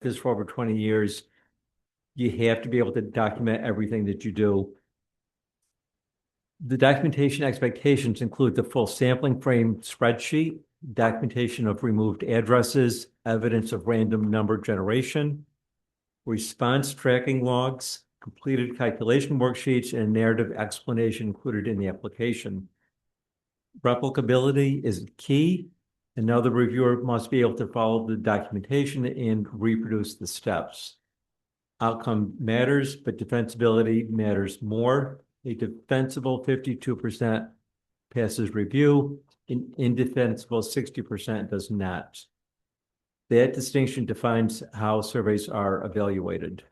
this for over 20 years, you have to be able to document everything that you do. The documentation expectations include the full sampling frame spreadsheet, documentation of removed addresses, evidence of random number generation, response tracking logs, completed calculation worksheets, and narrative explanation included in the application. Replicability is key. Another reviewer must be able to follow the documentation and reproduce the steps. Outcome matters, but defensibility matters more. A defensible 52% passes review, an indefensible 60% does not. That distinction defines how surveys are evaluated.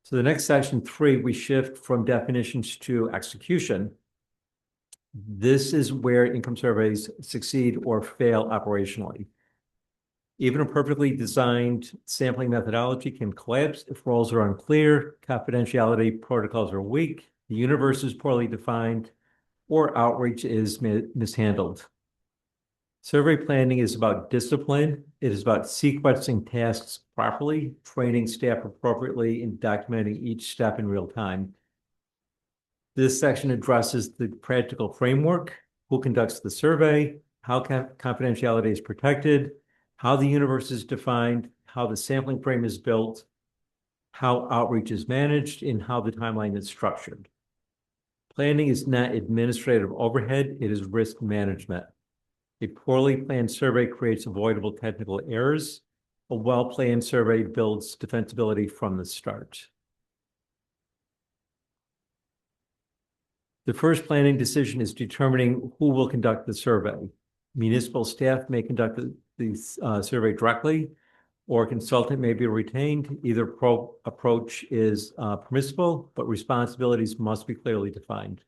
So the next section 3, we shift from definitions to execution. This is where income surveys succeed or fail operationally. Even a perfectly designed sampling methodology can collapse if roles are unclear, confidentiality protocols are weak, the universe is poorly defined, or outreach is mishandled. Survey planning is about discipline. It is about sequencing tasks properly, training staff appropriately, and documenting each step in real time. This section addresses the practical framework, who conducts the survey, how confidentiality is protected, how the universe is defined, how the sampling frame is built, how outreach is managed, and how the timeline is structured. Planning is not administrative overhead, it is risk management. A poorly planned survey creates avoidable technical errors. A well-planned survey builds defensibility from the start. The first planning decision is determining who will conduct the survey. Municipal staff may conduct the survey directly, or a consultant may be retained. Either approach is permissible, but responsibilities must be clearly defined.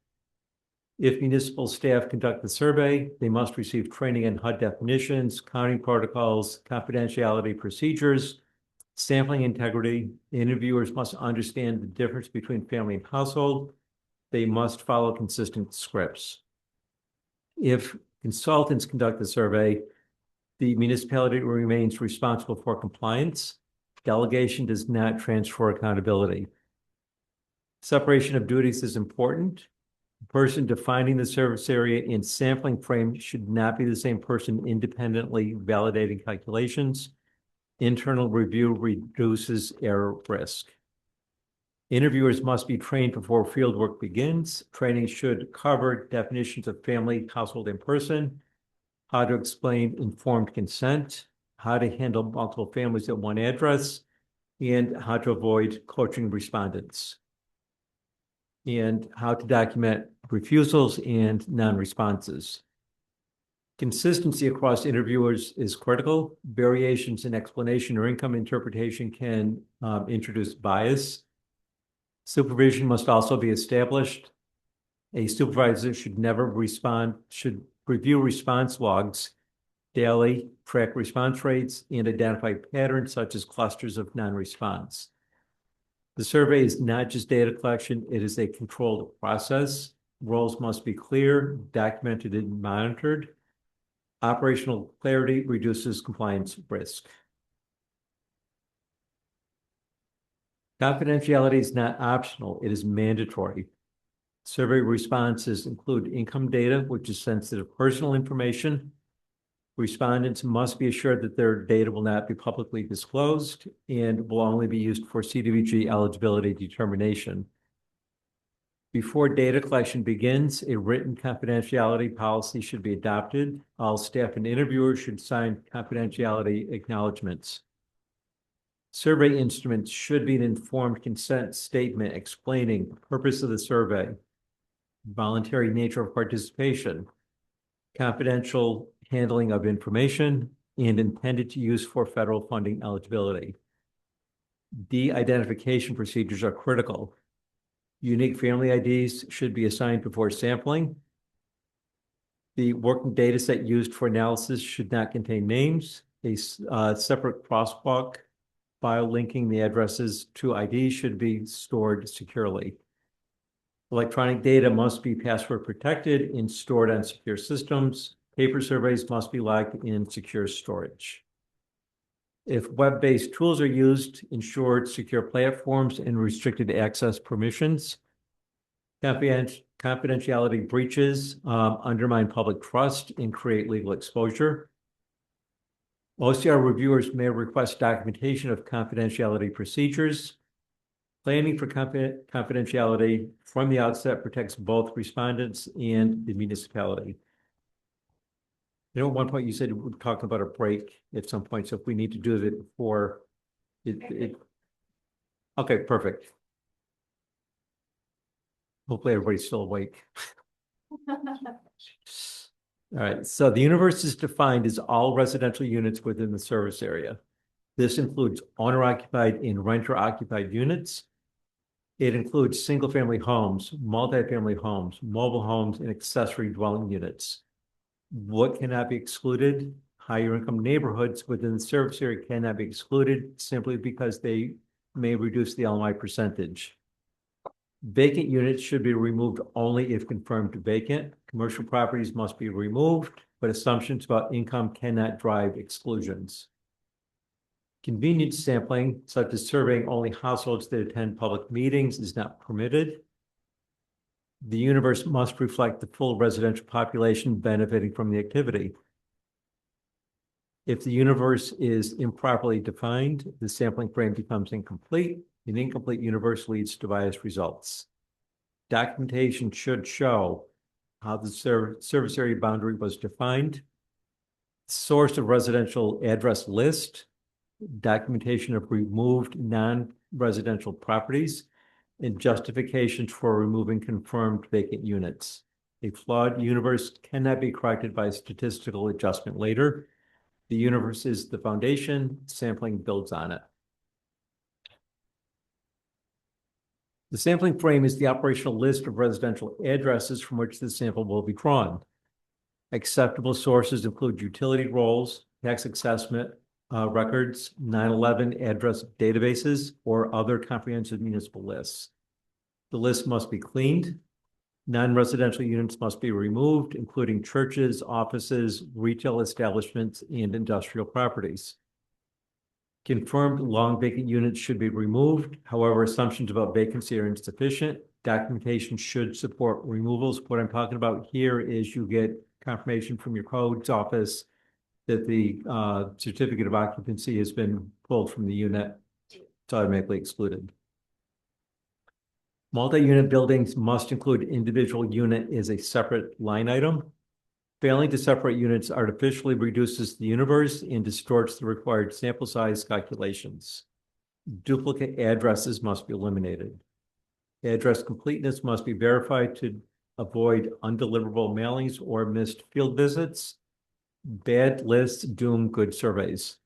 If municipal staff conduct the survey, they must receive training in HUD definitions, counting protocols, confidentiality procedures, sampling integrity. Interviewers must understand the difference between family and household. They must follow consistent scripts. If consultants conduct the survey, the municipality remains responsible for compliance. Delegation does not transfer accountability. Separation of duties is important. The person defining the service area and sampling frame should not be the same person independently validating calculations. Internal review reduces error risk. Interviewers must be trained before fieldwork begins. Training should cover definitions of family, household, and person, how to explain informed consent, how to handle multiple families at one address, and how to avoid coaching respondents, and how to document refusals and non-responses. Consistency across interviewers is critical. Variations in explanation or income interpretation can introduce bias. Supervision must also be established. A supervisor should review response logs daily, track response rates, and identify patterns such as clusters of non-response. The survey is not just data collection, it is a controlled process. Roles must be clear, documented, and monitored. Operational clarity reduces compliance risk. Confidentiality is not optional, it is mandatory. Survey responses include income data, which is sensitive personal information. Respondents must be assured that their data will not be publicly disclosed and will only be used for CDBG eligibility determination. Before data collection begins, a written confidentiality policy should be adopted. All staff and interviewers should sign confidentiality acknowledgements. Survey instruments should be an informed consent statement explaining the purpose of the survey, voluntary nature of participation, confidential handling of information, and intended to use for federal funding eligibility. De-identification procedures are critical. Unique family IDs should be assigned before sampling. The working data set used for analysis should not contain names. A separate crosswalk file linking the addresses to IDs should be stored securely. Electronic data must be password protected and stored on secure systems. Paper surveys must be logged in secure storage. If web-based tools are used, ensured secure platforms and restricted access permissions. Confidentiality breaches undermine public trust and create legal exposure. OCR reviewers may request documentation of confidentiality procedures. Planning for confidentiality from the outset protects both respondents and the municipality. You know, at one point you said we're talking about a break at some point, so if we need to do it before it. Okay, perfect. Hopefully everybody's still awake. All right, so the universe is defined as all residential units within the service area. This includes owner-occupied and renter-occupied units. It includes single-family homes, multifamily homes, mobile homes, and accessory dwelling units. What cannot be excluded? Higher income neighborhoods within the service area cannot be excluded simply because they may reduce the LMI percentage. Vacant units should be removed only if confirmed vacant. Commercial properties must be removed, but assumptions about income cannot drive exclusions. Convenience sampling, such as surveying only households that attend public meetings, is not permitted. The universe must reflect the full residential population benefiting from the activity. If the universe is improperly defined, the sampling frame becomes incomplete. An incomplete universe leads to biased results. Documentation should show how the service area boundary was defined, source of residential address list, documentation of removed non-residential properties, and justifications for removing confirmed vacant units. A flawed universe cannot be corrected by statistical adjustment later. The universe is the foundation, sampling builds on it. The sampling frame is the operational list of residential addresses from which the sample will be drawn. Acceptable sources include utility rolls, tax assessment records, 9/11 address databases, or other comprehensive municipal lists. The list must be cleaned. Non-residential units must be removed, including churches, offices, retail establishments, and industrial properties. Confirmed long vacant units should be removed. However, assumptions about vacancy are insufficient. Documentation should support removals. What I'm talking about here is you get confirmation from your codes office that the certificate of occupancy has been pulled from the unit. It's automatically excluded. Multi-unit buildings must include individual unit as a separate line item. Failing to separate units artificially reduces the universe and distorts the required sample size calculations. Duplicate addresses must be eliminated. Address completeness must be verified to avoid undeliverable mailings or missed field visits. Bad lists doom good surveys.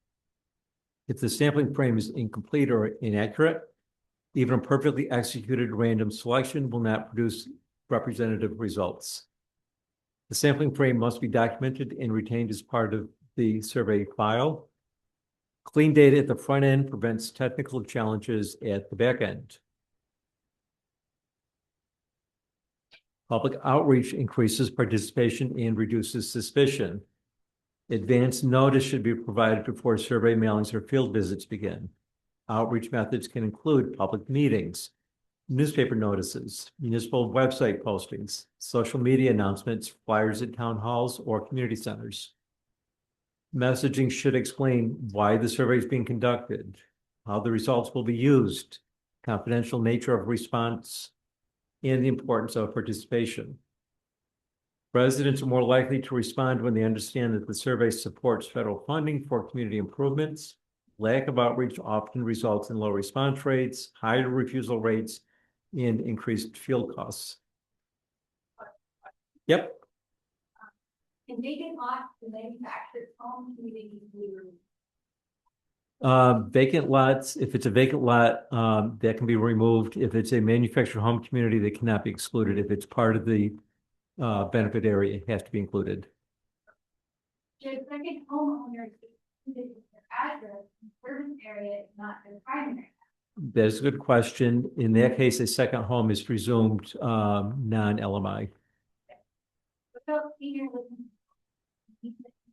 If the sampling frame is incomplete or inaccurate, even a perfectly executed random selection will not produce representative results. The sampling frame must be documented and retained as part of the survey file. Clean data at the front end prevents technical challenges at the back end. Public outreach increases participation and reduces suspicion. Advance notice should be provided before survey mailings or field visits begin. Outreach methods can include public meetings, newspaper notices, municipal website postings, social media announcements, flyers at town halls or community centers. Messaging should explain why the survey is being conducted, how the results will be used, confidential nature of response, and the importance of participation. Residents are more likely to respond when they understand that the survey supports federal funding for community improvements. Lack of outreach often results in low response rates, higher refusal rates, and increased field costs. Yep. In vacant lots, the manufactured home communities be removed. Vacant lots, if it's a vacant lot, that can be removed. If it's a manufactured home community, that cannot be excluded. If it's part of the benefit area, it has to be included. Should second homeowners include their address and service area is not their primary? That's a good question. In that case, a second home is presumed non-LMI. Without senior living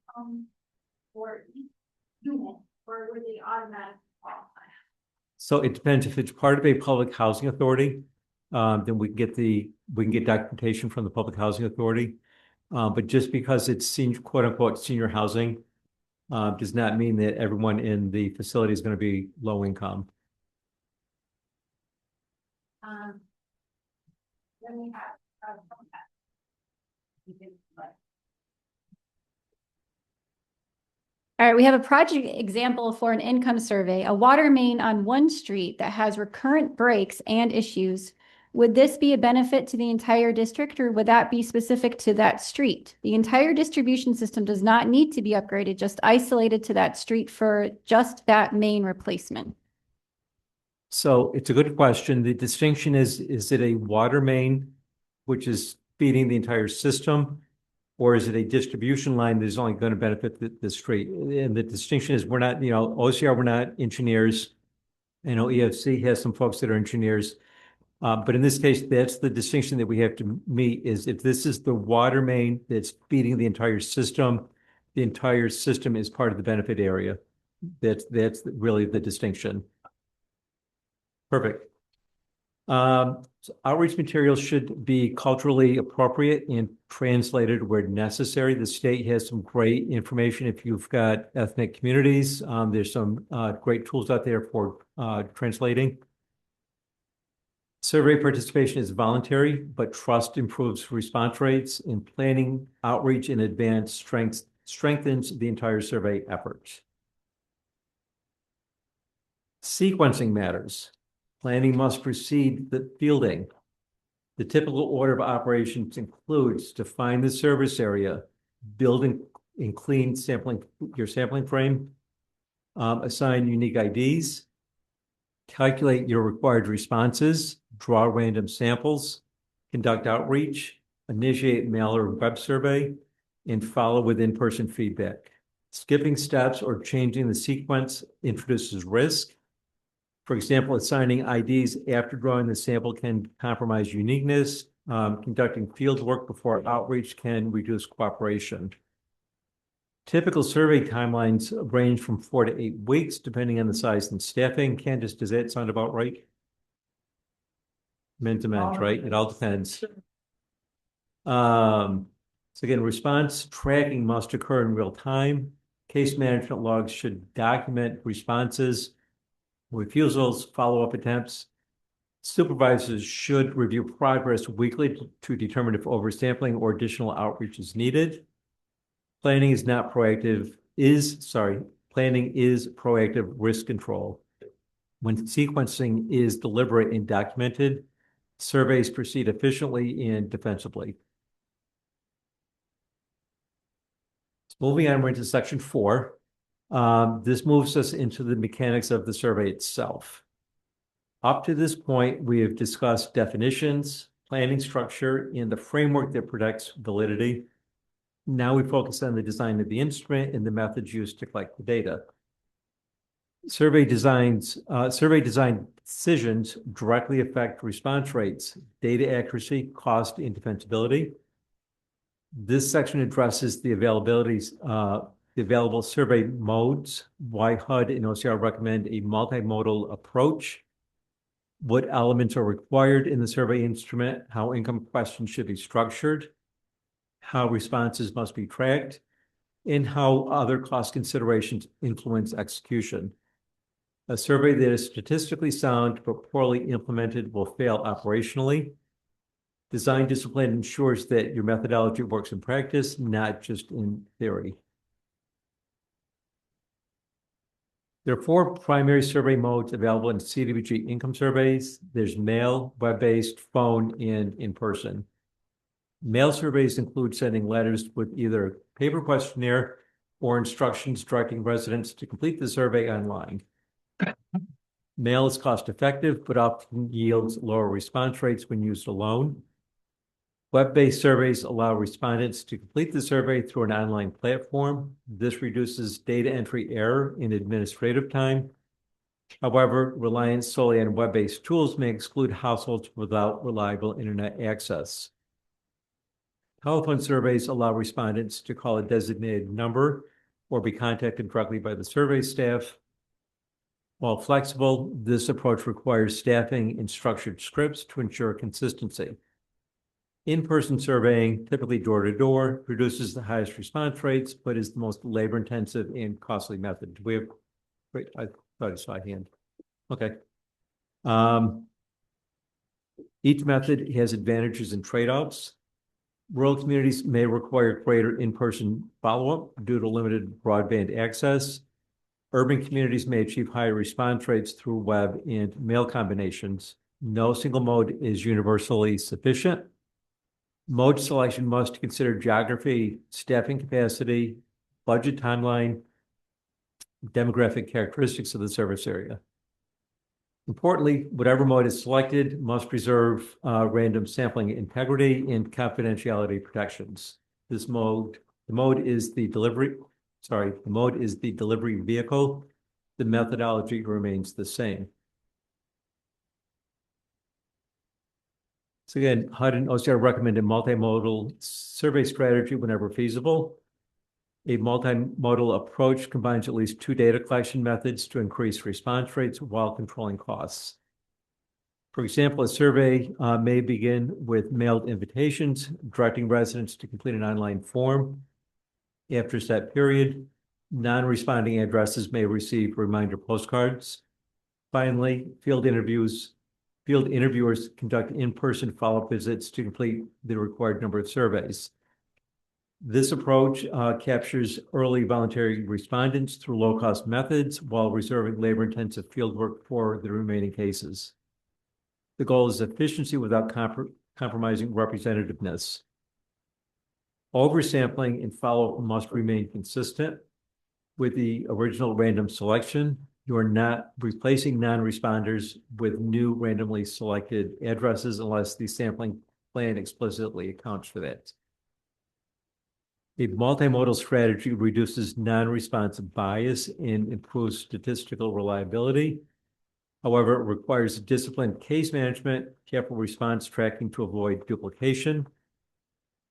home or unit or would they automatically qualify? So it depends. If it's part of a public housing authority, then we can get documentation from the public housing authority. But just because it's senior, quote unquote, senior housing, does not mean that everyone in the facility is going to be low income. Then we have, All right, we have a project example for an income survey, a water main on one street that has recurrent breaks and issues. Would this be a benefit to the entire district, or would that be specific to that street? The entire distribution system does not need to be upgraded, just isolated to that street for just that main replacement. So it's a good question. The distinction is it a water main, which is feeding the entire system, or is it a distribution line that is only going to benefit the street? And the distinction is we're not, OCR, we're not engineers. I know EFC has some folks that are engineers. But in this case, that's the distinction that we have to meet is if this is the water main that's feeding the entire system is part of the benefit area. That's really the distinction. Perfect. So outreach materials should be culturally appropriate and translated where necessary. The state has some great information if you've got ethnic communities. There's some great tools out there for translating. Survey participation is voluntary, but trust improves response rates, and planning outreach in advance strengthens the entire survey effort. Sequencing matters. Planning must precede the fielding. The typical order of operations includes define the service area, build and clean your sampling frame, assign unique IDs, calculate your required responses, draw random samples, conduct outreach, initiate mail or web survey, and follow with in-person feedback. Skipping steps or changing the sequence introduces risk. For example, assigning IDs after drawing the sample can compromise uniqueness. Conducting field work before outreach can reduce cooperation. Typical survey timelines range from 4 to 8 weeks, depending on the size and staffing. Candace, does that sound about right? Men to men, right? It all depends. So again, response tracking must occur in real time. Case management logs should document responses, refusals, follow-up attempts. Supervisors should review progress weekly to determine if oversampling or additional outreach is needed. Planning is proactive risk control. When sequencing is deliberate and documented, surveys proceed efficiently and defensively. Moving on, we're into section 4. This moves us into the mechanics of the survey itself. Up to this point, we have discussed definitions, planning structure, and the framework that protects validity. Now we focus on the design of the instrument and the methods used to collect the data. Survey design decisions directly affect response rates, data accuracy, cost, and defensibility. This section addresses the available survey modes, why HUD and OCR recommend a multimodal approach, what elements are required in the survey instrument, how income questions should be structured, how responses must be tracked, and how other cost considerations influence execution. A survey that is statistically sound but poorly implemented will fail operationally. Design discipline ensures that your methodology works in practice, not just in theory. There are 4 primary survey modes available in CDBG income surveys. There's mail, web-based, phone, and in-person. Mail surveys include sending letters with either a paper questionnaire or instructions directing residents to complete the survey online. Mail is cost-effective, but often yields lower response rates when used alone. Web-based surveys allow respondents to complete the survey through an online platform. This reduces data entry error and administrative time. However, reliance solely on web-based tools may exclude households without reliable internet access. Telephone surveys allow respondents to call a designated number or be contacted directly by the survey staff. While flexible, this approach requires staffing and structured scripts to ensure consistency. In-person surveying, typically door-to-door, produces the highest response rates, but is the most labor-intensive and costly method. Do we have, wait, I thought I saw a hand. Okay. Each method has advantages and trade-offs. Rural communities may require greater in-person follow-up due to limited broadband access. Urban communities may achieve higher response rates through web and mail combinations. No single mode is universally sufficient. Mode selection must consider geography, staffing capacity, budget timeline, demographic characteristics of the service area. Importantly, whatever mode is selected must preserve random sampling integrity and confidentiality protections. The mode is the delivery vehicle. The methodology remains the same. So again, HUD and OCR recommend a multimodal survey strategy whenever feasible. A multimodal approach combines at least 2 data collection methods to increase response rates while controlling costs. For example, a survey may begin with mailed invitations, directing residents to complete an online form. After a set period, non-responding addresses may receive reminder postcards. Finally, field interviewers conduct in-person follow-up visits to complete the required number of surveys. This approach captures early voluntary respondents through low-cost methods while reserving labor-intensive fieldwork for the remaining cases. The goal is efficiency without compromising representativeness. Oversampling and follow-up must remain consistent with the original random selection. You are not replacing non-responders with new randomly selected addresses unless the sampling plan explicitly accounts for that. A multimodal strategy reduces non-responsive bias and improves statistical reliability. However, it requires disciplined case management, careful response tracking to avoid duplication.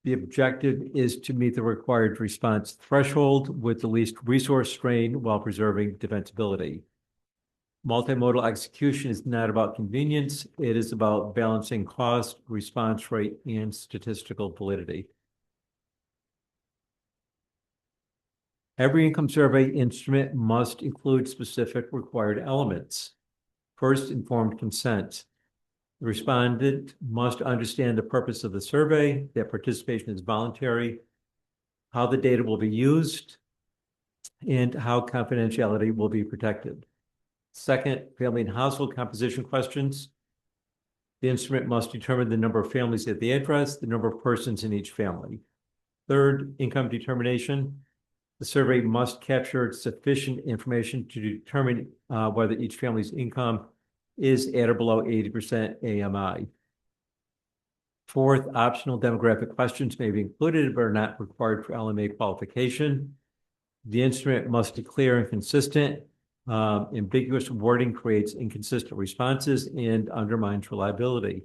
The objective is to meet the required response threshold with the least resource strain while preserving defensibility. Multimodal execution is not about convenience. It is about balancing cost, response rate, and statistical validity. Every income survey instrument must include specific required elements. First, informed consent. The respondent must understand the purpose of the survey, that participation is voluntary, how the data will be used, and how confidentiality will be protected. Second, family and household composition questions. The instrument must determine the number of families at the address, the number of persons in each family. Third, income determination. The survey must capture sufficient information to determine whether each family's income is at or below 80% AMI. Fourth, optional demographic questions may be included but are not required for LMA qualification. The instrument must be clear and consistent. Ambiguous wording creates inconsistent responses and undermines reliability.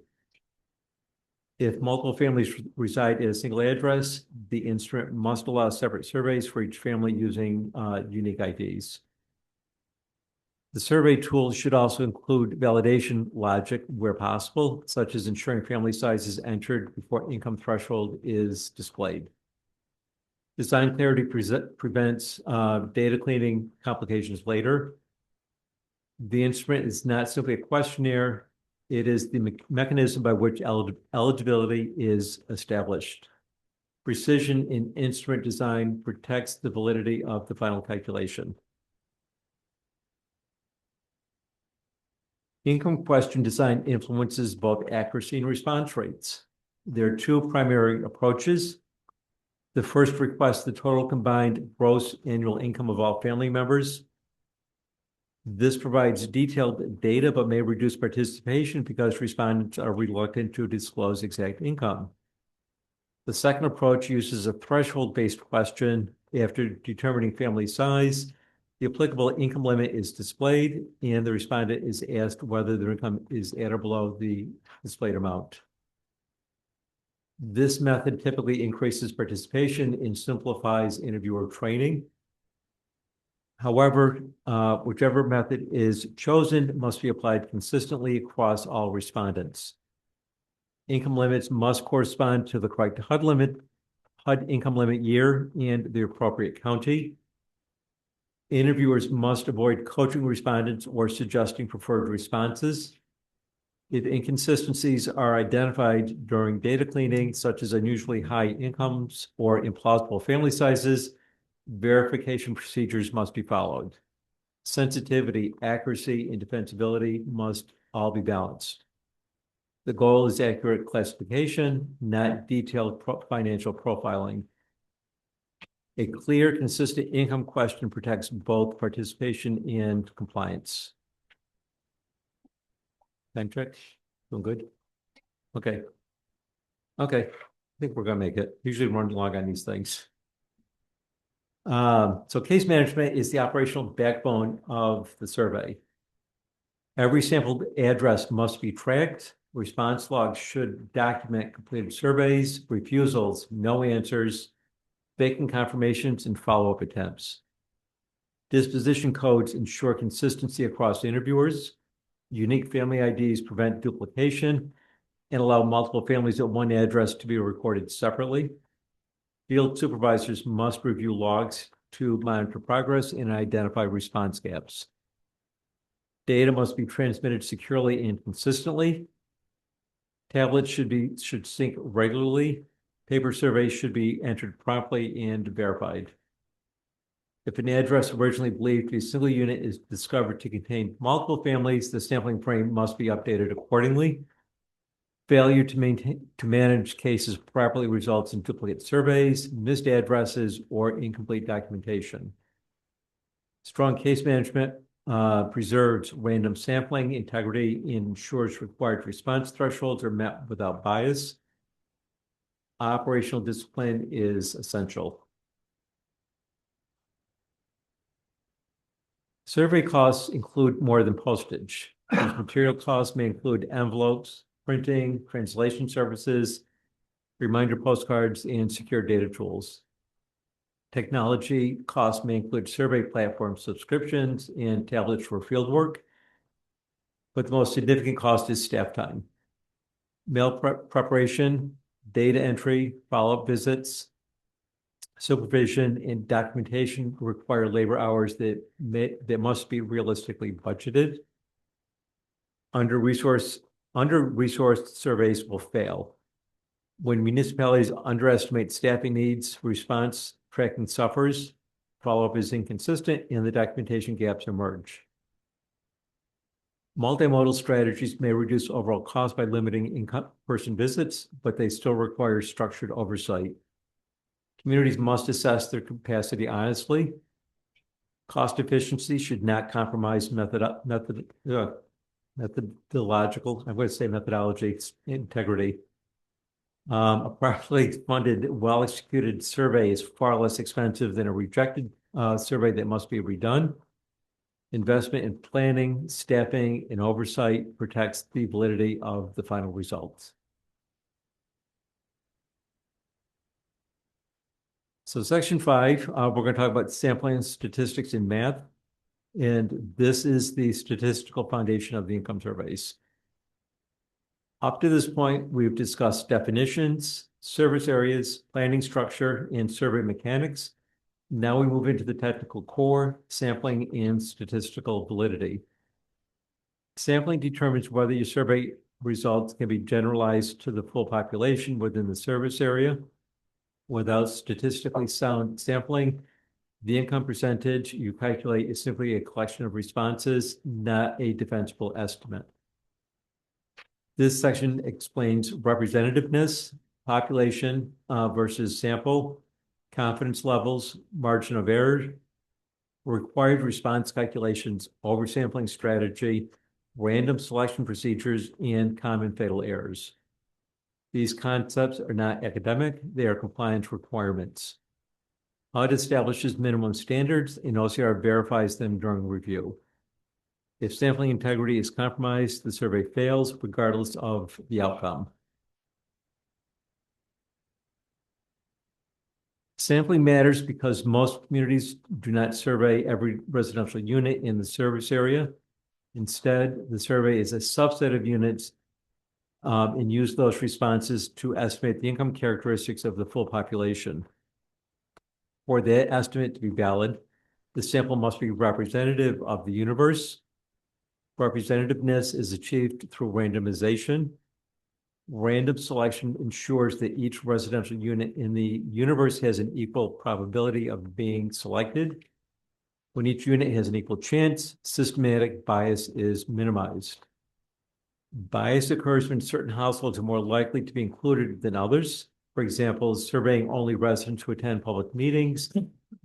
If multiple families reside at a single address, the instrument must allow separate surveys for each family using unique IDs. The survey tools should also include validation logic where possible, such as ensuring family size is entered before income threshold is displayed. Design clarity prevents data cleaning complications later. The instrument is not simply a questionnaire. It is the mechanism by which eligibility is established. Precision in instrument design protects the validity of the final calculation. Income question design influences both accuracy and response rates. There are 2 primary approaches. The first requests the total combined gross annual income of all family members. This provides detailed data, but may reduce participation because respondents are reluctant to disclose exact income. The second approach uses a threshold-based question. After determining family size, the applicable income limit is displayed, and the respondent is asked whether their income is at or below the displayed amount. This method typically increases participation and simplifies interviewer training. However, whichever method is chosen must be applied consistently across all respondents. Income limits must correspond to the correct HUD income limit year and the appropriate county. Interviewers must avoid coaching respondents or suggesting preferred responses. If inconsistencies are identified during data cleaning, such as unusually high incomes or implausible family sizes, verification procedures must be followed. Sensitivity, accuracy, and defensibility must all be balanced. The goal is accurate classification, not detailed financial profiling. A clear, consistent income question protects both participation and compliance. Time check, doing good? Okay. Okay, I think we're gonna make it. Usually run long on these things. So case management is the operational backbone of the survey. Every sampled address must be tracked. Response logs should document completed surveys, refusals, no answers, vacant confirmations, and follow-up attempts. Disposition codes ensure consistency across interviewers. Unique family IDs prevent duplication and allow multiple families at one address to be recorded separately. Field supervisors must review logs to monitor progress and identify response gaps. Data must be transmitted securely and consistently. Tablets should sync regularly. Paper surveys should be entered promptly and verified. If an address originally believed to be a single unit is discovered to contain multiple families, the sampling frame must be updated accordingly. Failure to manage cases properly results in duplicate surveys, missed addresses, or incomplete documentation. Strong case management preserves random sampling integrity and ensures required response thresholds are met without bias. Operational discipline is essential. Survey costs include more than postage. These material costs may include envelopes, printing, translation services, reminder postcards, and secure data tools. Technology costs may include survey platform subscriptions and tablets for fieldwork, but the most significant cost is staff time. Mail preparation, data entry, follow-up visits, supervision, and documentation require labor hours that must be realistically budgeted. Under-resourced surveys will fail. When municipalities underestimate staffing needs, response tracking suffers, follow-up is inconsistent, and the documentation gaps emerge. Multimodal strategies may reduce overall cost by limiting in-person visits, but they still require structured oversight. Communities must assess their capacity honestly. Cost efficiency should not compromise methodology integrity. A properly funded, well-executed survey is far less expensive than a rejected survey that must be redone. Investment in planning, staffing, and oversight protects the validity of the final results. So section 5, we're going to talk about sampling, statistics, and math. And this is the statistical foundation of the income surveys. Up to this point, we've discussed definitions, service areas, planning structure, and survey mechanics. Now we move into the technical core, sampling, and statistical validity. Sampling determines whether your survey results can be generalized to the full population within the service area. Without statistically sound sampling, the income percentage you calculate is simply a collection of responses, not a defensible estimate. This section explains representativeness, population versus sample, confidence levels, margin of error, required response calculations, oversampling strategy, random selection procedures, and common fatal errors. These concepts are not academic, they are compliance requirements. HUD establishes minimum standards and OCR verifies them during review. If sampling integrity is compromised, the survey fails regardless of the outcome. Sampling matters because most communities do not survey every residential unit in the service area. Instead, the survey is a subset of units and use those responses to estimate the income characteristics of the full population. For that estimate to be valid, the sample must be representative of the universe. Representativeness is achieved through randomization. Random selection ensures that each residential unit in the universe has an equal probability of being selected. When each unit has an equal chance, systematic bias is minimized. Bias occurs when certain households are more likely to be included than others. For example, surveying only residents who attend public meetings,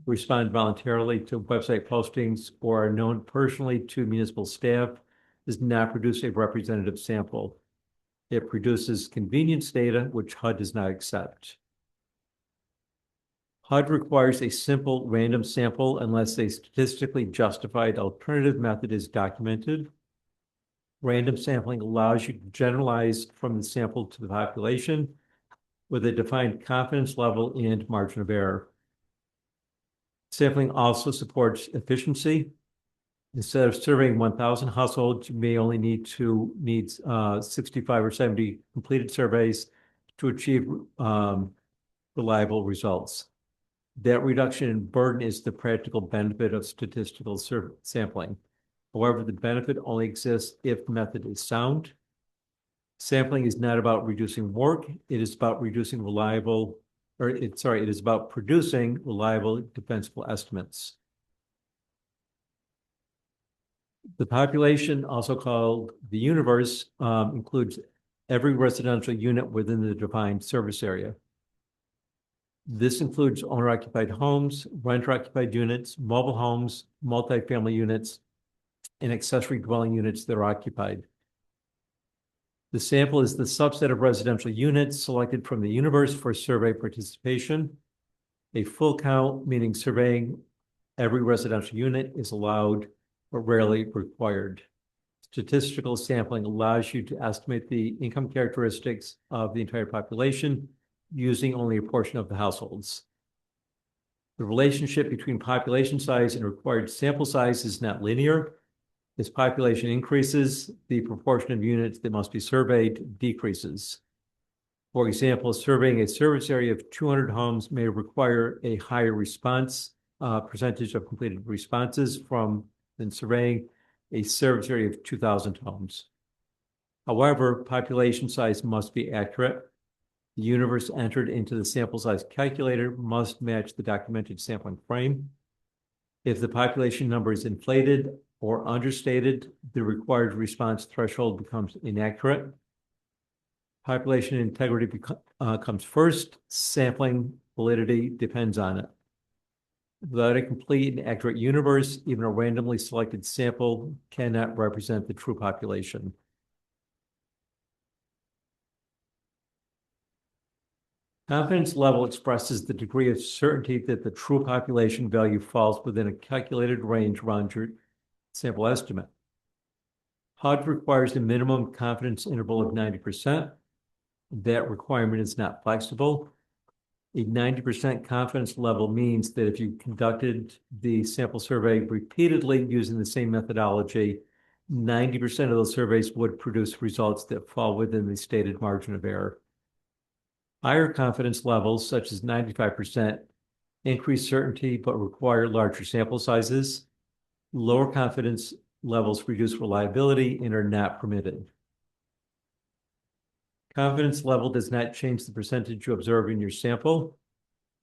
respond voluntarily to website postings, or are known personally to municipal staff does not produce a representative sample. It produces convenience data, which HUD does not accept. HUD requires a simple random sample unless a statistically justified alternative method is documented. Random sampling allows you to generalize from the sample to the population with a defined confidence level and margin of error. Sampling also supports efficiency. Instead of surveying 1,000 households, you may only need 65 or 70 completed surveys to achieve reliable results. That reduction in burden is the practical benefit of statistical sampling. However, the benefit only exists if the method is sound. Sampling is not about reducing work. It is about it is about producing reliable, defensible estimates. The population, also called the universe, includes every residential unit within the defined service area. This includes owner-occupied homes, renter-occupied units, mobile homes, multifamily units, and accessory dwelling units that are occupied. The sample is the subset of residential units selected from the universe for survey participation. A full count, meaning surveying every residential unit, is allowed but rarely required. Statistical sampling allows you to estimate the income characteristics of the entire population using only a portion of the households. The relationship between population size and required sample size is not linear. As population increases, the proportion of units that must be surveyed decreases. For example, surveying a service area of 200 homes may require a higher response percentage of completed responses than surveying a service area of 2,000 homes. However, population size must be accurate. The universe entered into the sample size calculator must match the documented sampling frame. If the population number is inflated or understated, the required response threshold becomes inaccurate. Population integrity comes first. Sampling validity depends on it. Without a complete and accurate universe, even a randomly selected sample cannot represent the true population. Confidence level expresses the degree of certainty that the true population value falls within a calculated range around your sample estimate. HUD requires a minimum confidence interval of 90%. That requirement is not flexible. A 90% confidence level means that if you conducted the sample survey repeatedly using the same methodology, 90% of those surveys would produce results that fall within the stated margin of error. Higher confidence levels, such as 95%, increase certainty but require larger sample sizes. Lower confidence levels reduce reliability and are not permitted. Confidence level does not change the percentage you observe in your sample.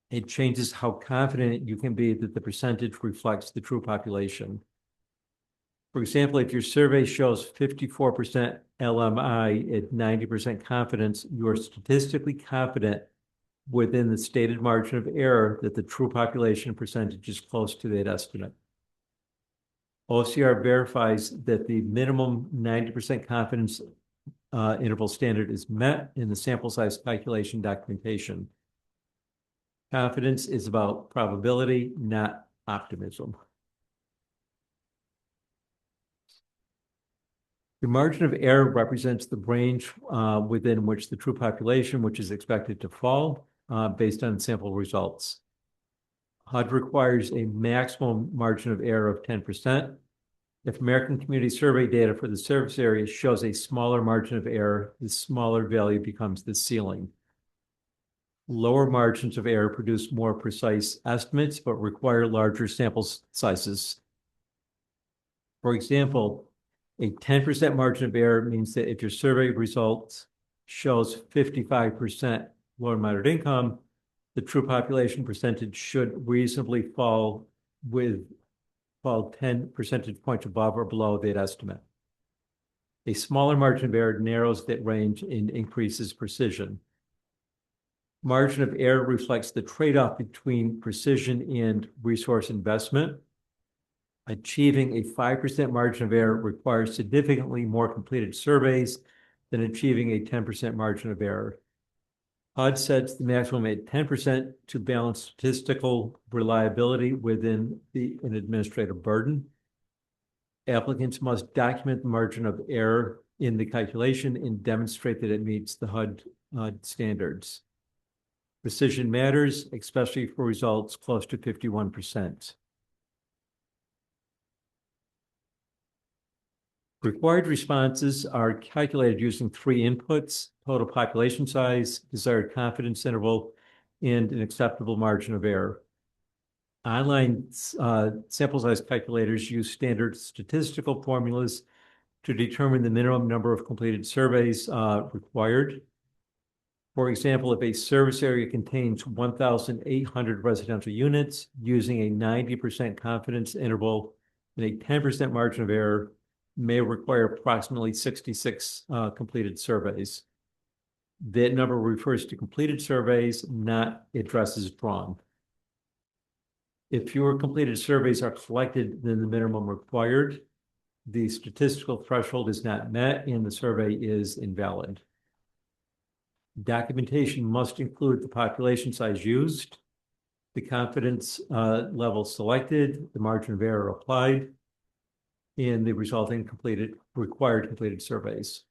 It changes how confident you can be that the percentage reflects the true population. For example, if your survey shows 54% LMI at 90% confidence, you are statistically confident within the stated margin of error that the true population percentage is close to that estimate. OCR verifies that the minimum 90% confidence interval standard is met in the sample size calculation documentation. Confidence is about probability, not optimism. The margin of error represents the range within which the true population, which is expected to fall based on sample results. HUD requires a maximum margin of error of 10%. If American Community Survey data for the service area shows a smaller margin of error, the smaller value becomes the ceiling. Lower margins of error produce more precise estimates, but require larger sample sizes. For example, a 10% margin of error means that if your survey results shows 55% low and moderate income, the true population percentage should reasonably fall 10 percentage points above or below that estimate. A smaller margin of error narrows that range and increases precision. Margin of error reflects the trade-off between precision and resource investment. Achieving a 5% margin of error requires significantly more completed surveys than achieving a 10% margin of error. HUD sets the maximum at 10% to balance statistical reliability within an administrative burden. Applicants must document the margin of error in the calculation and demonstrate that it meets the HUD standards. Precision matters, especially for results close to 51%. Required responses are calculated using 3 inputs: total population size, desired confidence interval, and an acceptable margin of error. Online sample size calculators use standard statistical formulas to determine the minimum number of completed surveys required. For example, if a service area contains 1,800 residential units, using a 90% confidence interval and a 10% margin of error may require approximately 66 completed surveys. That number refers to completed surveys, not addresses drawn. If fewer completed surveys are collected than the minimum required, the statistical threshold is not met and the survey is invalid. Documentation must include the population size used, the confidence level selected, the margin of error applied, and the resulting required completed surveys.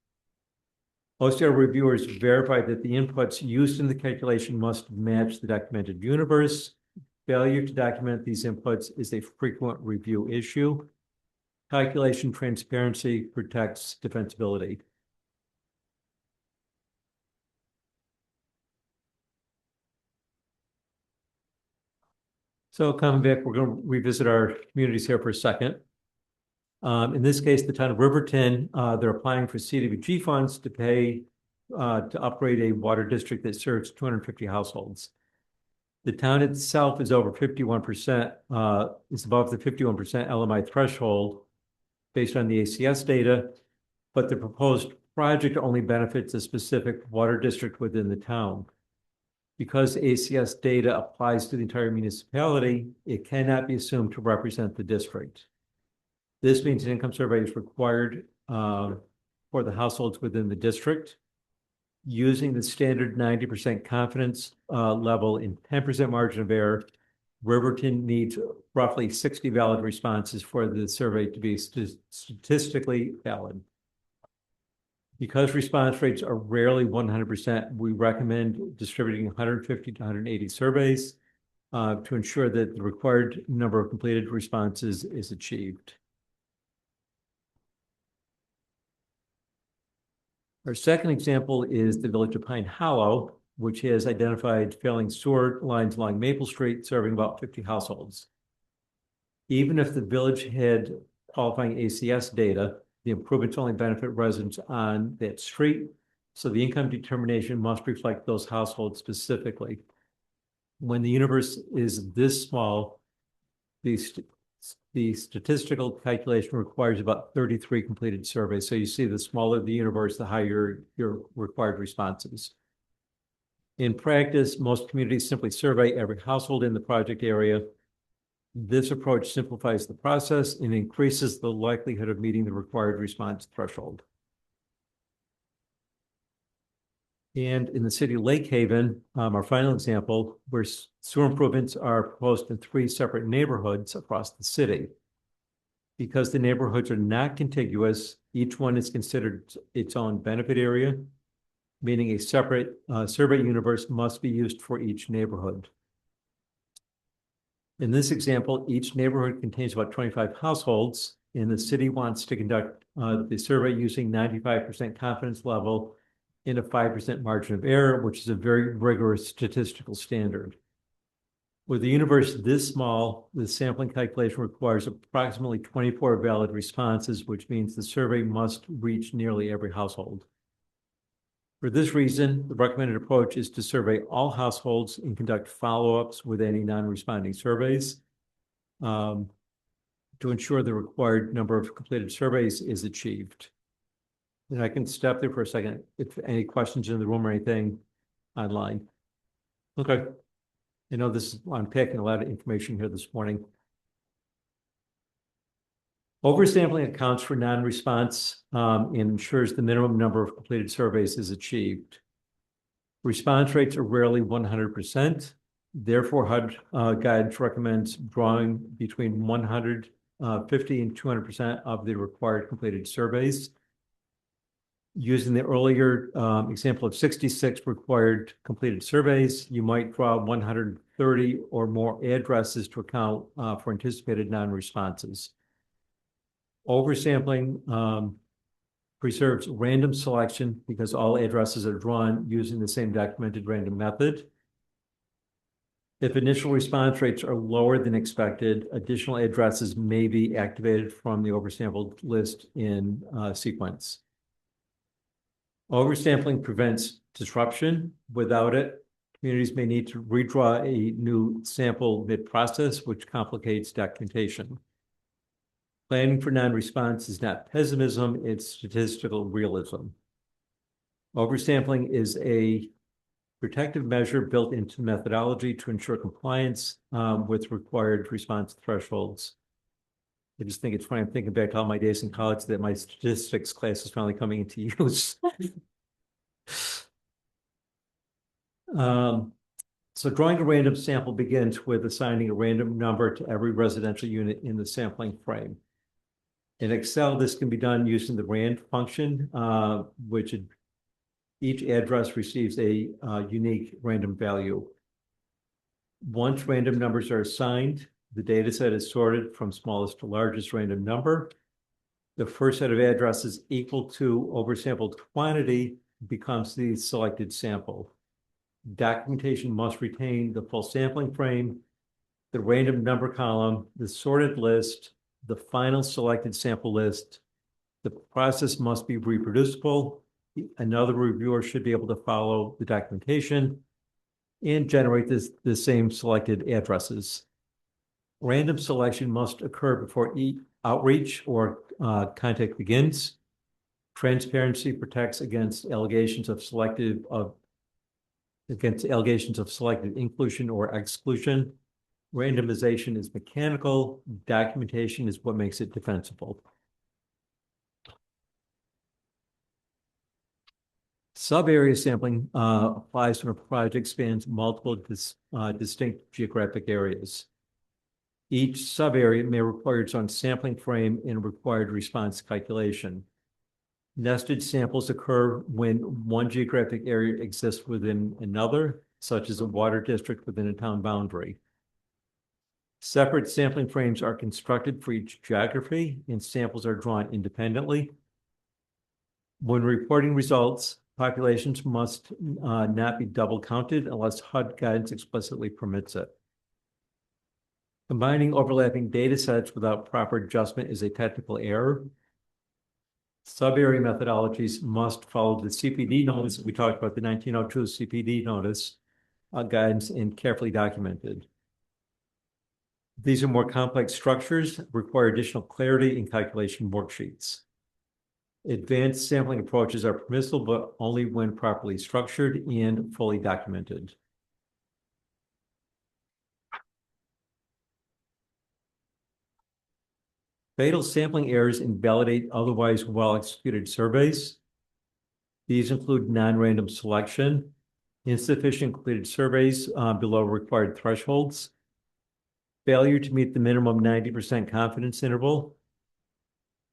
OCR reviewers verify that the inputs used in the calculation must match the documented universe. Failure to document these inputs is a frequent review issue. Calculation transparency protects defensibility. So coming back, we're going to revisit our communities here for a second. In this case, the town of Riverton, they're applying for CDBG funds to pay to upgrade a water district that serves 250 households. The town itself is over 51%, is above the 51% LMI threshold based on the ACS data, but the proposed project only benefits a specific water district within the town. Because ACS data applies to the entire municipality, it cannot be assumed to represent the district. This means an income survey is required for the households within the district. Using the standard 90% confidence level and 10% margin of error, Riverton needs roughly 60 valid responses for the survey to be statistically valid. Because response rates are rarely 100%, we recommend distributing 150 to 180 surveys to ensure that the required number of completed responses is achieved. Our second example is the village of Pine Hollow, which has identified failing sewer lines along Maple Street, serving about 50 households. Even if the village had qualifying ACS data, the improvements only benefit residents on that street, so the income determination must reflect those households specifically. When the universe is this small, the statistical calculation requires about 33 completed surveys. So you see, the smaller the universe, the higher your required responses. In practice, most communities simply survey every household in the project area. This approach simplifies the process and increases the likelihood of meeting the required response threshold. And in the city of Lake Haven, our final example, where sewer improvements are proposed in 3 separate neighborhoods across the city. Because the neighborhoods are not contiguous, each one is considered its own benefit area, meaning a separate survey universe must be used for each neighborhood. In this example, each neighborhood contains about 25 households, and the city wants to conduct the survey using 95% confidence level in a 5% margin of error, which is a very rigorous statistical standard. With a universe this small, the sampling calculation requires approximately 24 valid responses, which means the survey must reach nearly every household. For this reason, the recommended approach is to survey all households and conduct follow-ups with any non-responding surveys to ensure the required number of completed surveys is achieved. And I can stop there for a second if any questions in the room or anything online. Okay. I know I'm packing a lot of information here this morning. Oversampling accounts for non-response and ensures the minimum number of completed surveys is achieved. Response rates are rarely 100%. Therefore, HUD guidance recommends drawing between 150 and 200% of the required completed surveys. Using the earlier example of 66 required completed surveys, you might draw 130 or more addresses to account for anticipated non-responses. Oversampling preserves random selection because all addresses are drawn using the same documented random method. If initial response rates are lower than expected, additional addresses may be activated from the oversampled list in sequence. Oversampling prevents disruption. Without it, communities may need to redraw a new sample mid-process, which complicates documentation. Planning for non-response is not pessimism, it's statistical realism. Oversampling is a protective measure built into methodology to ensure compliance with required response thresholds. I just think it's funny, I'm thinking back to all my days in college that my statistics class is finally coming into use. So drawing a random sample begins with assigning a random number to every residential unit in the sampling frame. In Excel, this can be done using the rand function, which each address receives a unique random value. Once random numbers are assigned, the data set is sorted from smallest to largest random number. The first set of addresses equal to oversampled quantity becomes the selected sample. Documentation must retain the full sampling frame, the random number column, the sorted list, the final selected sample list. The process must be reproducible. Another reviewer should be able to follow the documentation and generate the same selected addresses. Random selection must occur before outreach or contact begins. Transparency protects against allegations of selective inclusion or exclusion. Randomization is mechanical. Documentation is what makes it defensible. Sub-area sampling applies when a project spans multiple distinct geographic areas. Each sub-area may require its own sampling frame and required response calculation. Nested samples occur when one geographic area exists within another, such as a water district within a town boundary. Separate sampling frames are constructed for each geography, and samples are drawn independently. When reporting results, populations must not be double counted unless HUD guidance explicitly permits it. Combining overlapping data sets without proper adjustment is a technical error. Sub-area methodologies must follow the CPD notice. We talked about the 1902 CPD notice guidance and carefully documented. These are more complex structures, require additional clarity in calculation worksheets. Advanced sampling approaches are permissible, but only when properly structured and fully documented. Fatal sampling errors invalidate otherwise well-executed surveys. These include non-random selection, insufficient completed surveys below required thresholds, failure to meet the minimum 90% confidence interval,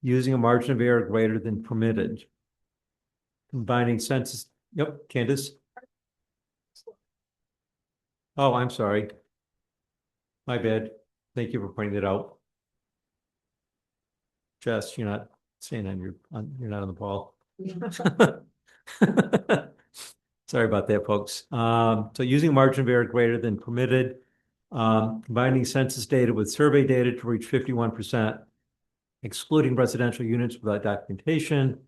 using a margin of error greater than permitted, combining census. Yep, Candace. Oh, I'm sorry. My bad. Thank you for pointing it out. Jess, you're not staying on you're not on the ball. Sorry about that, folks. So using margin of error greater than permitted, combining census data with survey data to reach 51%, excluding residential units without documentation,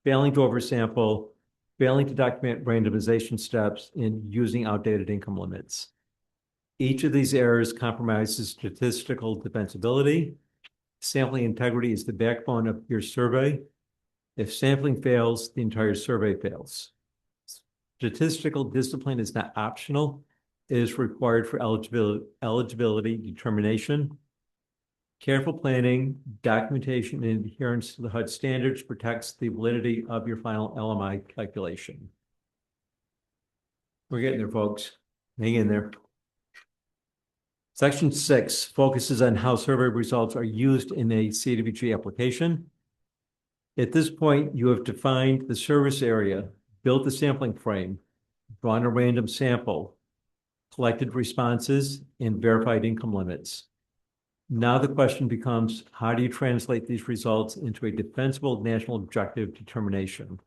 failing to oversample, failing to document randomization steps, and using outdated income limits. Each of these errors compromises statistical defensibility. Sampling integrity is the backbone of your survey. If sampling fails, the entire survey fails. Statistical discipline is not optional. It is required for eligibility determination. Careful planning, documentation, and adherence to the HUD standards protects the validity of your final LMI calculation. We're getting there, folks. Hang in there. Section 6 focuses on how survey results are used in a CDBG application. At this point, you have defined the service area, built the sampling frame, drawn a random sample, collected responses, and verified income limits. Now the question becomes, how do you translate these results into a defensible national objective determination?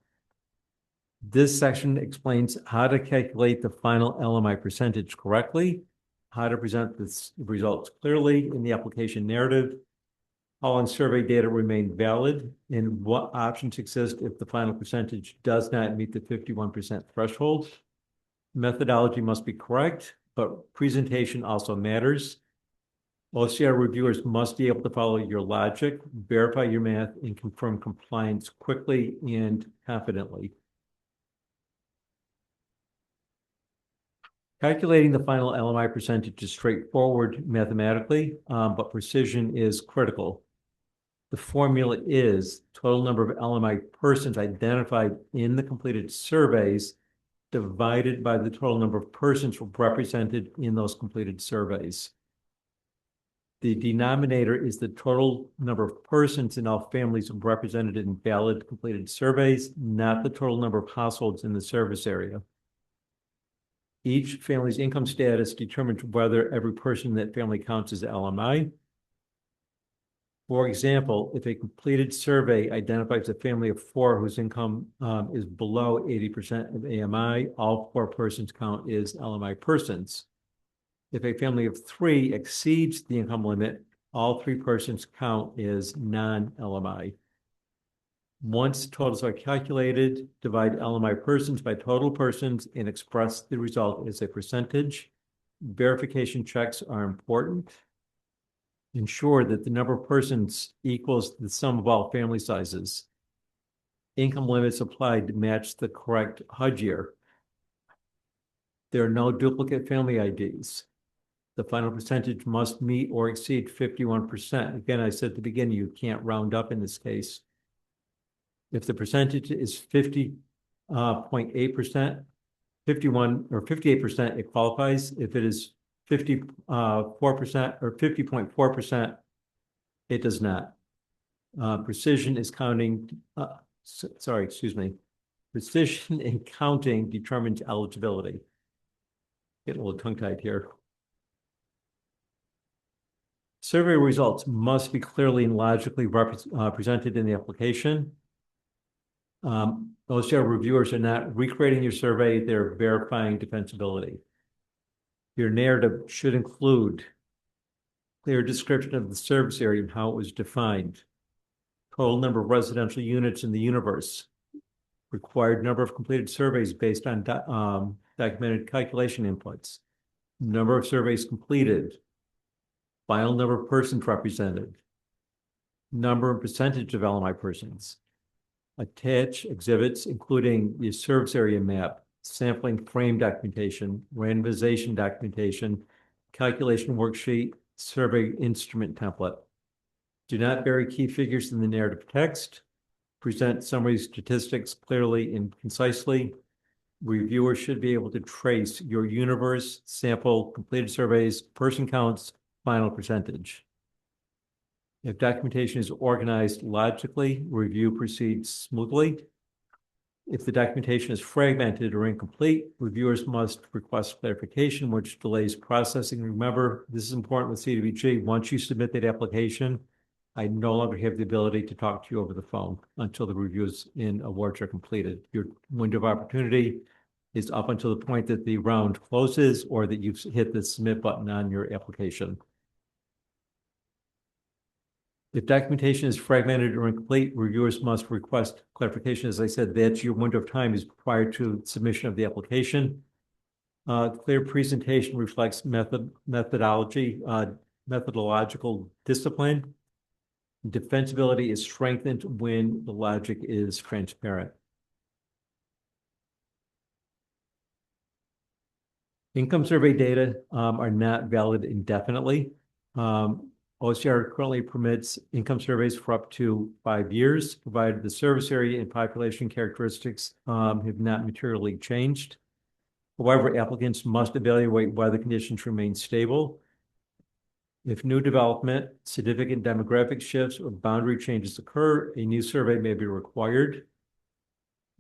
This section explains how to calculate the final LMI percentage correctly, how to present the results clearly in the application narrative, how long survey data remain valid, and what options exist if the final percentage does not meet the 51% threshold. Methodology must be correct, but presentation also matters. OCR reviewers must be able to follow your logic, verify your math, and confirm compliance quickly and confidently. Calculating the final LMI percentage is straightforward mathematically, but precision is critical. The formula is total number of LMI persons identified in the completed surveys divided by the total number of persons represented in those completed surveys. The denominator is the total number of persons in all families represented in valid completed surveys, not the total number of households in the service area. Each family's income status determines whether every person in that family counts as LMI. For example, if a completed survey identifies a family of 4 whose income is below 80% of AMI, all 4 persons count as LMI persons. If a family of 3 exceeds the income limit, all 3 persons count as non-LMI. Once totals are calculated, divide LMI persons by total persons and express the result as a percentage. Verification checks are important. Ensure that the number of persons equals the sum of all family sizes. Income limits applied to match the correct HUD year. There are no duplicate family IDs. The final percentage must meet or exceed 51%. Again, I said at the beginning, you can't round up in this case. If the percentage is 50.8%, 51 or 58%, it qualifies. If it is 54% or 50.4%, it does not. Precision is counting, Precision in counting determines eligibility. Getting a little tongue-tied here. Survey results must be clearly and logically presented in the application. OCR reviewers are not recreating your survey, they're verifying defensibility. Your narrative should include clear description of the service area and how it was defined, total number of residential units in the universe, required number of completed surveys based on documented calculation inputs, number of surveys completed, final number of persons represented, number and percentage of LMI persons. Attach exhibits including the service area map, sampling frame documentation, randomization documentation, calculation worksheet, survey instrument template. Do not bury key figures in the narrative text. Present summary statistics clearly and concisely. Reviewers should be able to trace your universe, sample, completed surveys, person counts, final percentage. If documentation is organized logically, review proceeds smoothly. If the documentation is fragmented or incomplete, reviewers must request clarification, which delays processing. Remember, this is important with CDBG. Once you submit that application, I no longer have the ability to talk to you over the phone until the reviews and awards are completed. Your window of opportunity is up until the point that the round closes or that you've hit the submit button on your application. If documentation is fragmented or incomplete, reviewers must request clarification. As I said, that's your window of time is prior to submission of the application. Clear presentation reflects methodological discipline. Defensibility is strengthened when the logic is transparent. Income survey data are not valid indefinitely. OCR currently permits income surveys for up to 5 years, provided the service area and population characteristics have not materially changed. However, applicants must evaluate whether conditions remain stable. If new development, significant demographic shifts, or boundary changes occur, a new survey may be required.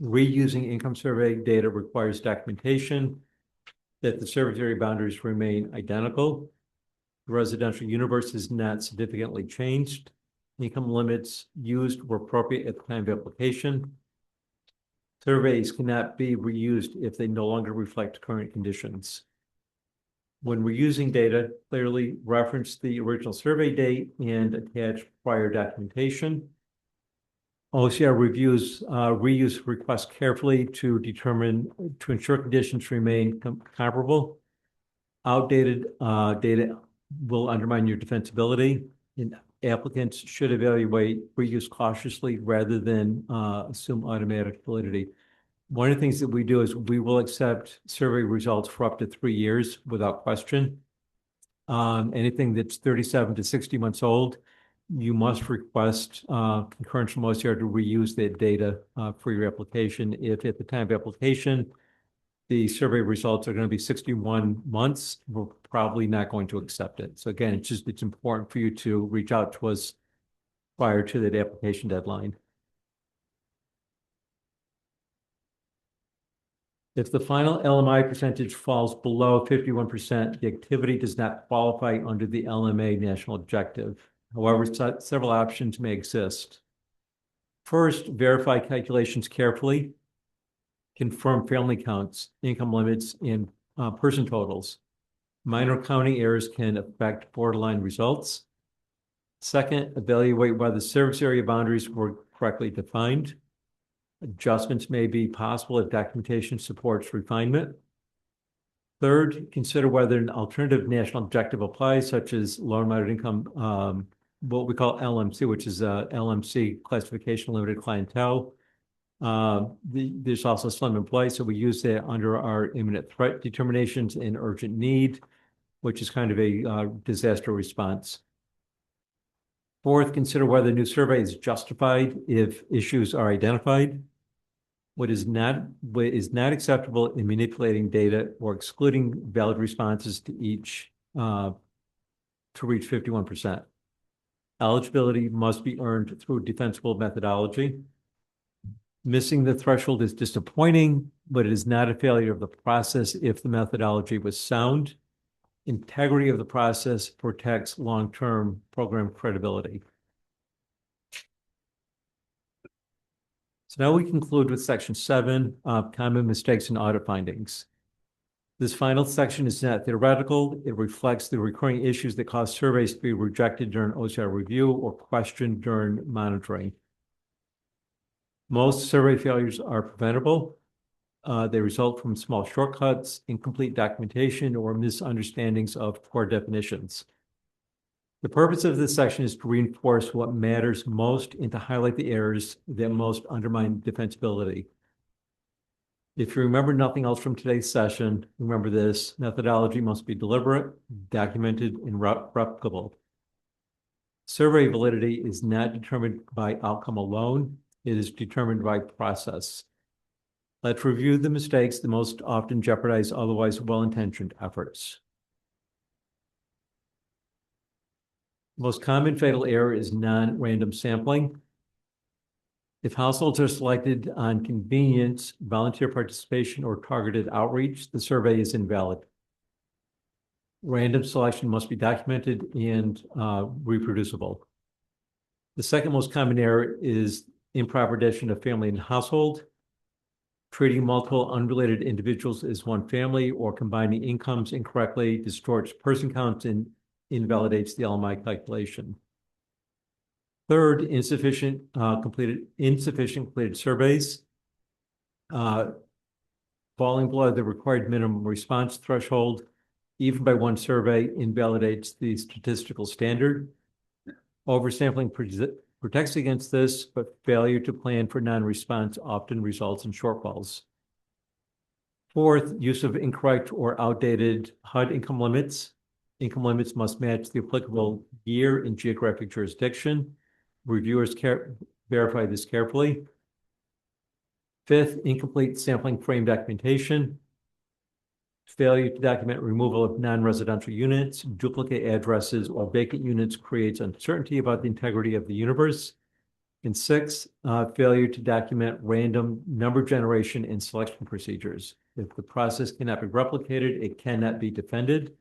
Reusing income survey data requires documentation that the service area boundaries remain identical. The residential universe is not significantly changed. Income limits used were appropriate at the time of application. Surveys cannot be reused if they no longer reflect current conditions. When reusing data, clearly reference the original survey date and attach prior documentation. OCR reviews reuse requests carefully to ensure conditions remain comparable. Outdated data will undermine your defensibility, and applicants should evaluate reuse cautiously rather than assume automatic validity. One of the things that we do is we will accept survey results for up to 3 years without question. Anything that's 37 to 60 months old, you must request concurrence from OCR to reuse that data for your application. If at the time of application, the survey results are going to be 61 months, we're probably not going to accept it. So again, it's important for you to reach out to us prior to that application deadline. If the final LMI percentage falls below 51%, the activity does not qualify under the LMA national objective. However, several options may exist. First, verify calculations carefully. Confirm family counts, income limits, and person totals. Minor counting errors can affect borderline results. Second, evaluate whether service area boundaries were correctly defined. Adjustments may be possible if documentation supports refinement. Third, consider whether an alternative national objective applies, such as low and moderate income, what we call LMC, which is LMC classification limited clientele. There's also slim in place, so we use that under our imminent threat determinations and urgent need, which is kind of a disaster response. Fourth, consider whether the new survey is justified if issues are identified. What is not acceptable in manipulating data or excluding valid responses to each to reach 51%. Eligibility must be earned through defensible methodology. Missing the threshold is disappointing, but it is not a failure of the process if the methodology was sound. Integrity of the process protects long-term program credibility. So now we conclude with section 7, common mistakes and audit findings. This final section is not theoretical. It reflects the recurring issues that cause surveys to be rejected during OCR review or questioned during monitoring. Most survey failures are preventable. They result from small shortcuts, incomplete documentation, or misunderstandings of core definitions. The purpose of this section is to reinforce what matters most and to highlight the errors that most undermine defensibility. If you remember nothing else from today's session, remember this: methodology must be deliberate, documented, and replicable. Survey validity is not determined by outcome alone. It is determined by process. Let's review the mistakes that most often jeopardize otherwise well-intentioned efforts. The most common fatal error is non-random sampling. If households are selected on convenience, volunteer participation, or targeted outreach, the survey is invalid. Random selection must be documented and reproducible. The second most common error is improper definition of family and household. Treating multiple unrelated individuals as one family or combining incomes incorrectly distorts person counts and invalidates the LMI calculation. Third, insufficient completed surveys. Falling below the required minimum response threshold, even by one survey, invalidates the statistical standard. Oversampling protects against this, but failure to plan for non-response often results in shortfalls. Fourth, use of incorrect or outdated HUD income limits. Income limits must match the applicable year and geographic jurisdiction. Reviewers verify this carefully. Fifth, incomplete sampling frame documentation. Failure to document removal of non-residential units, duplicate addresses, or vacant units creates uncertainty about the integrity of the universe. And six, failure to document random number generation and selection procedures. If the process cannot be replicated, it cannot be defended.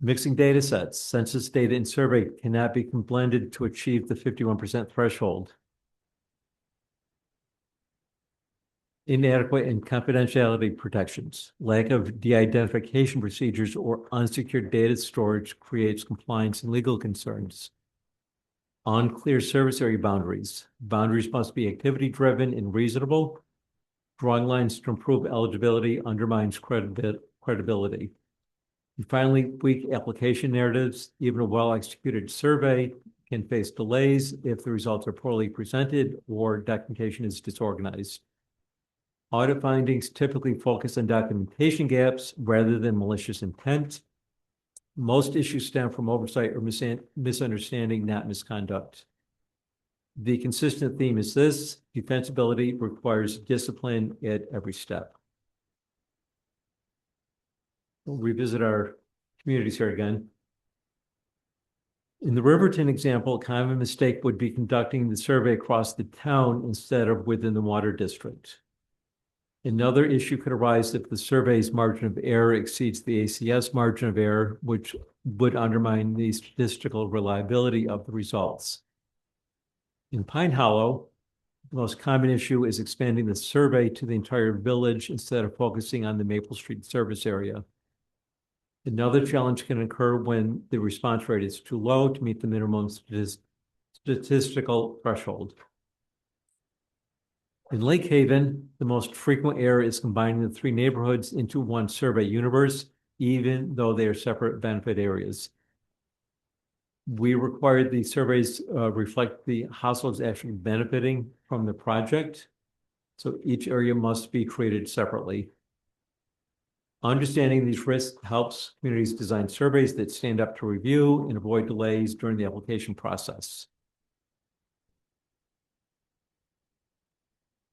Mixing data sets, census data and survey cannot be blended to achieve the 51% threshold. Inadequate and confidentiality protections. Lack of de-identification procedures or unsecured data storage creates compliance and legal concerns. Unclear service area boundaries. Boundaries must be activity-driven and reasonable. Drawing lines to improve eligibility undermines credibility. And finally, weak application narratives. Even a well-executed survey can face delays if the results are poorly presented or documentation is disorganized. Audit findings typically focus on documentation gaps rather than malicious intent. Most issues stem from oversight or misunderstanding, not misconduct. The consistent theme is this: defensibility requires discipline at every step. We'll revisit our communities here again. In the Riverton example, a common mistake would be conducting the survey across the town instead of within the water district. Another issue could arise if the survey's margin of error exceeds the ACS margin of error, which would undermine the statistical reliability of the results. In Pine Hollow, the most common issue is expanding the survey to the entire village instead of focusing on the Maple Street service area. Another challenge can occur when the response rate is too low to meet the minimum statistical threshold. In Lake Haven, the most frequent error is combining the three neighborhoods into one survey universe, even though they are separate benefit areas. We required the surveys reflect the households actually benefiting from the project, so each area must be created separately. Understanding these risks helps communities design surveys that stand up to review and avoid delays during the application process.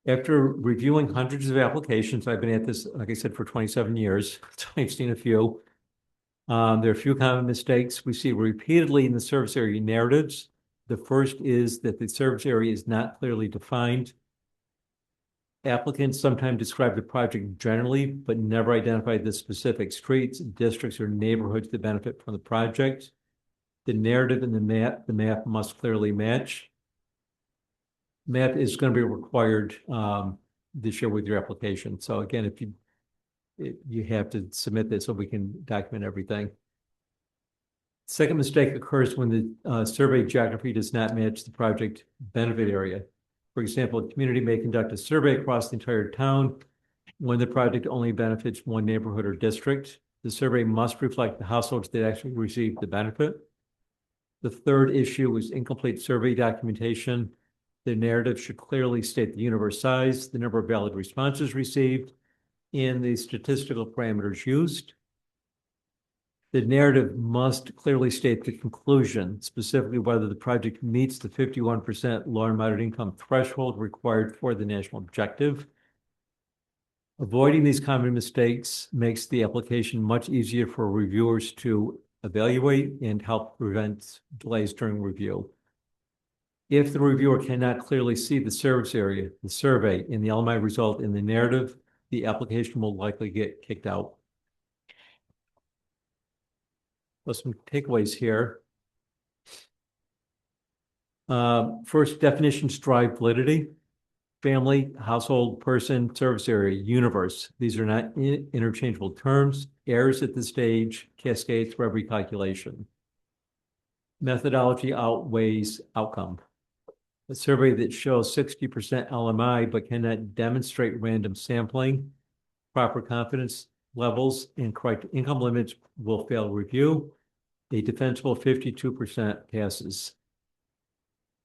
After reviewing hundreds of applications, I've been at this, like I said, for 27 years, so I've seen a few. There are a few common mistakes we see repeatedly in the service area narratives. The first is that the service area is not clearly defined. Applicants sometimes describe the project generally, but never identify the specific streets, districts, or neighborhoods that benefit from the project. The narrative and the map must clearly match. Map is going to be required this year with your application. So again, if you have to submit this so we can document everything. Second mistake occurs when the survey geography does not match the project benefit area. For example, a community may conduct a survey across the entire town when the project only benefits one neighborhood or district. The survey must reflect the households that actually receive the benefit. The third issue is incomplete survey documentation. The narrative should clearly state the universe size, the number of valid responses received, and the statistical parameters used. The narrative must clearly state the conclusion, specifically whether the project meets the 51% low and moderate income threshold required for the national objective. Avoiding these common mistakes makes the application much easier for reviewers to evaluate and help prevent delays during review. If the reviewer cannot clearly see the service area, the survey, and the LMI result in the narrative, the application will likely get kicked out. So some takeaways here. First, definitions drive validity. Family, household, person, service area, universe. These are not interchangeable terms. Errors at this stage cascade through every calculation. Methodology outweighs outcome. A survey that shows 60% LMI but cannot demonstrate random sampling, proper confidence levels, and correct income limits will fail review. A defensible 52% passes.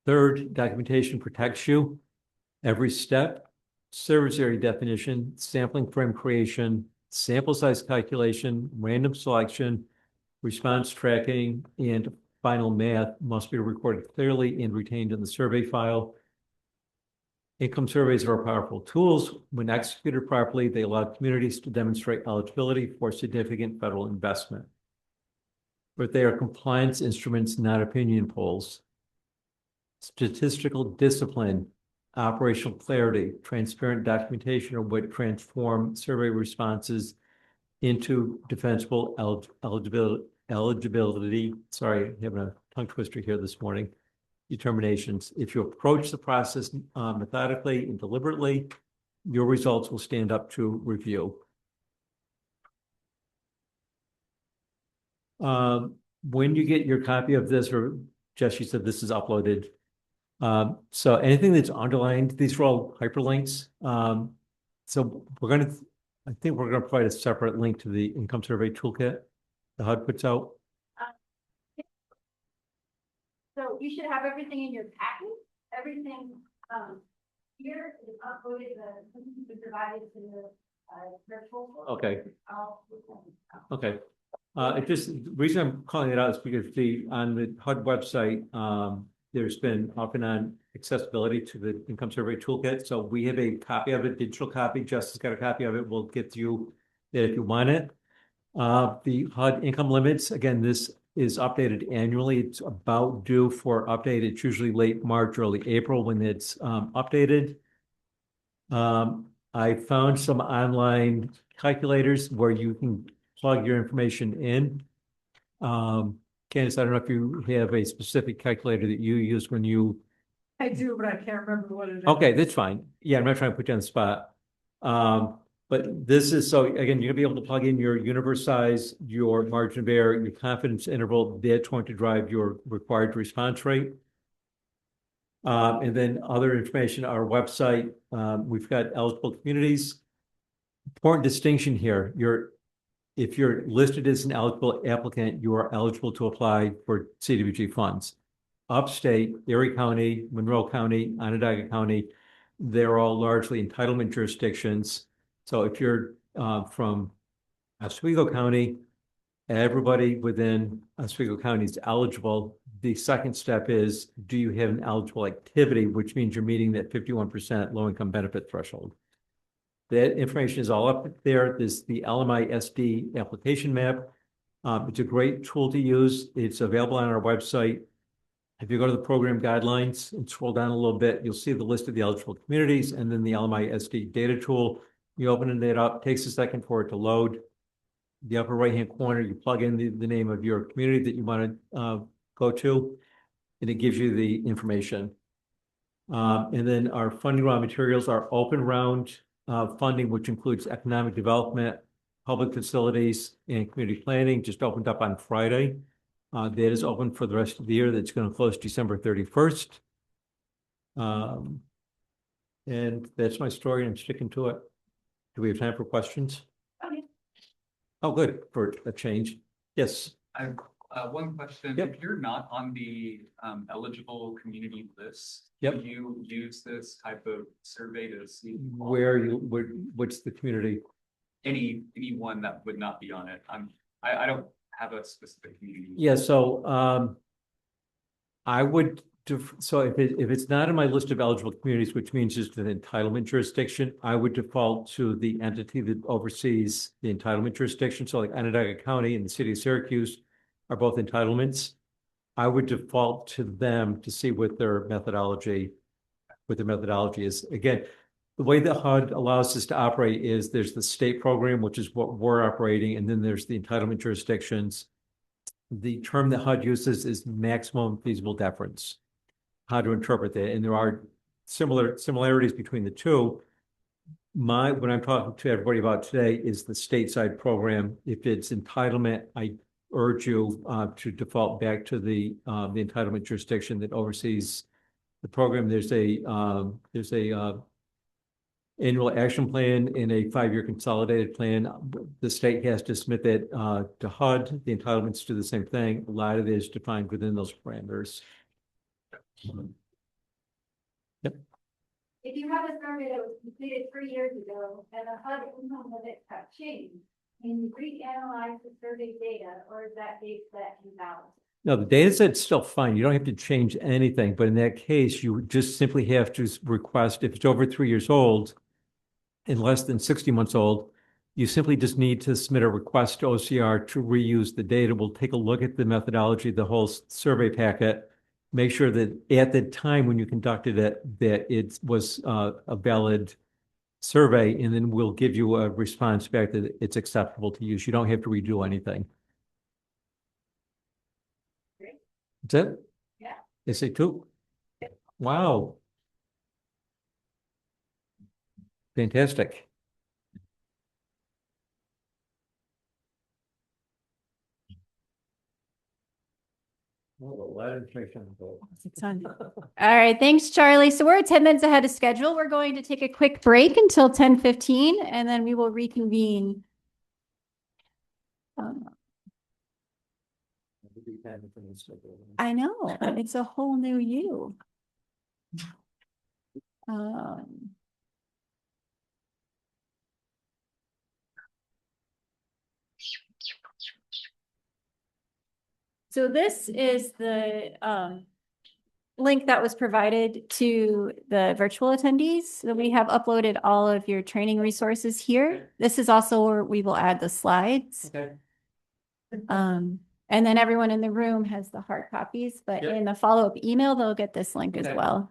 Third, documentation protects you. Every step, service area definition, sampling frame creation, sample size calculation, random selection, response tracking, and final math must be recorded clearly and retained in the survey file. Income surveys are powerful tools. When executed properly, they allow communities to demonstrate eligibility for significant federal investment. But they are compliance instruments, not opinion polls. Statistical discipline, operational clarity, transparent documentation are what transform survey responses into defensible eligibility. Sorry, having a tongue twister here this morning. Determinations. If you approach the process methodically and deliberately, your results will stand up to review. When you get your copy of this, or Jesse said this is uploaded. So anything that's underlined, these are all hyperlinks. So I think we're gonna provide a separate link to the income survey toolkit the HUD puts out. So you should have everything in your packet, everything, here is uploaded, the provided to the, virtual. Okay. Okay. It just, the reason I'm calling it out is because on the HUD website, there's been off and on accessibility to the income survey toolkit. So we have a copy of it, digital copy. Justin's got a copy of it. We'll get you that if you want it. The HUD income limits, again, this is updated annually. It's about due for update. It's usually late March, early April when it's updated. I found some online calculators where you can plug your information in. Candace, I don't know if you have a specific calculator that you use when you. I do, but I can't remember what it is. Okay, that's fine. Yeah, I'm not trying to put you on the spot. But this is, so again, you're gonna be able to plug in your universe size, your margin of error, your confidence interval. That's going to drive your required response rate. And then other information, our website, we've got eligible communities. Important distinction here. If you're listed as an eligible applicant, you are eligible to apply for CDBG funds. Upstate, Erie County, Monroe County, Onondaga County, they're all largely entitlement jurisdictions. So if you're from Oswego County, everybody within Oswego County is eligible. The second step is, do you have an eligible activity, which means you're meeting that 51% low-income benefit threshold. That information is all up there. There's the LMI SD application map. It's a great tool to use. It's available on our website. If you go to the program guidelines and scroll down a little bit, you'll see the list of the eligible communities and then the LMI SD data tool. You open it up, takes a second for it to load. The upper right-hand corner, you plug in the name of your community that you want to go to, and it gives you the information. And then our funding raw materials are open round funding, which includes economic development, public facilities, and community planning, just opened up on Friday. That is open for the rest of the year. That's going to close December 31st. And that's my story. I'm sticking to it. Do we have time for questions? Okay. Oh, good, for a change. Yes. I have one question. Yep. If you're not on the eligible community list, Yep. do you use this type of survey to see What's the community? anyone that would not be on it? I don't have a specific community. Yeah, so I would, so if it's not in my list of eligible communities, which means it's an entitlement jurisdiction, I would default to the entity that oversees the entitlement jurisdiction. So like Onondaga County and the city of Syracuse are both entitlements. I would default to them to see what their methodology is. Again, the way that HUD allows us to operate is there's the state program, which is what we're operating, and then there's the entitlement jurisdictions. The term that HUD uses is maximum feasible deference, how to interpret that. And there are similarities between the two. What I'm talking to everybody about today is the stateside program. If it's entitlement, I urge you to default back to the entitlement jurisdiction that oversees the program. There's a annual action plan and a 5-year consolidated plan. The state has to submit that to HUD. The entitlements do the same thing. A lot of it is defined within those parameters. Yep. If you have a survey that was completed 3 years ago and the HUD income limits have changed, can you reanalyze the survey data, or is that date set invalid? No, the data set's still fine. You don't have to change anything, but in that case, you just simply have to request, if it's over 3 years old and less than 60 months old, you simply just need to submit a request to OCR to reuse the data. We'll take a look at the methodology, the whole survey packet, make sure that at the time when you conducted it, that it was a valid survey, and then we'll give you a response back that it's acceptable to use. You don't have to redo anything. Great. That's it? Yeah. They say two? Wow. Fantastic. Well, a lot of information. All right, thanks, Charlie. So we're 10 minutes ahead of schedule. We're going to take a quick break until 10:15, and then we will reconvene. I know, it's a whole new you. So this is the link that was provided to the virtual attendees. So we have uploaded all of your training resources here. This is also where we will add the slides. Okay. And then everyone in the room has the hard copies, but Yep. in the follow-up email, they'll get this link as Okay. well.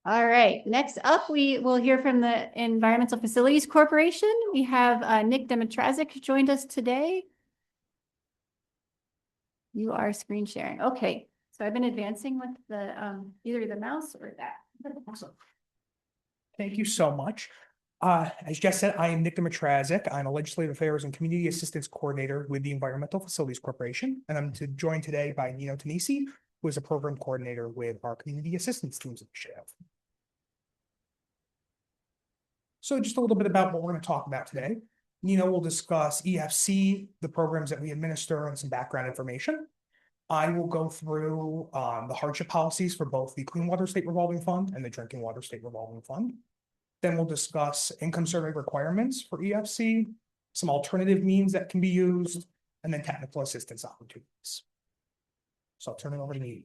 All right, next up, we will hear from the Environmental Facilities Corporation. We have Nick Dimitrazik who joined us today. You are screen sharing. Okay, so I've been advancing with the either the mouse or that. Awesome. Thank you so much. As Jess said, I am Nick Dimitrazik. I'm a Legislative Affairs and Community Assistance Coordinator with the Environmental Facilities Corporation, and I'm joined today by Nino Tanisi, who is a Program Coordinator with our Community Assistance Teams Initiative. So just a little bit about what we're going to talk about today. Nino will discuss EFC, the programs that we administer, and some background information. I will go through the hardship policies for both the Clean Water State Revolving Fund and the Drinking Water State Revolving Fund. Then we'll discuss income survey requirements for EFC, some alternative means that can be used, and then technical assistance opportunities. So I'll turn it over to Nino.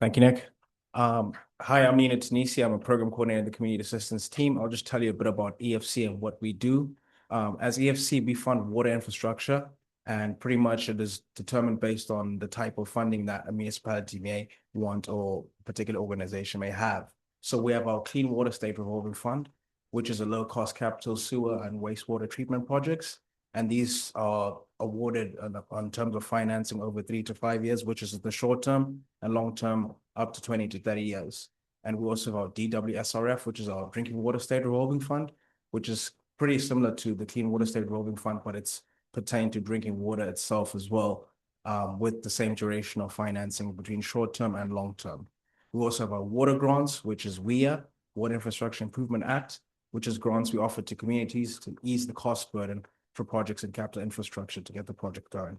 Thank you, Nick. Hi, I'm Nino Tanisi. I'm a program coordinator in the community assistance team. I'll just tell you a bit about EFC and what we do. As EFC, we fund water infrastructure, and pretty much it is determined based on the type of funding that a municipality may want or a particular organization may have. So we have our Clean Water State Revolving Fund, which is a low-cost capital sewer and wastewater treatment projects. And these are awarded on terms of financing over 3 to 5 years, which is the short term, and long term up to 20 to 30 years. And we also have our DWSRF, which is our Drinking Water State Revolving Fund, which is pretty similar to the Clean Water State Revolving Fund, but it's pertained to drinking water itself as well, with the same duration of financing between short term and long term. We also have our water grants, which is WIA, Water Infrastructure Improvement Act, which is grants we offer to communities to ease the cost burden for projects in capital infrastructure to get the project going.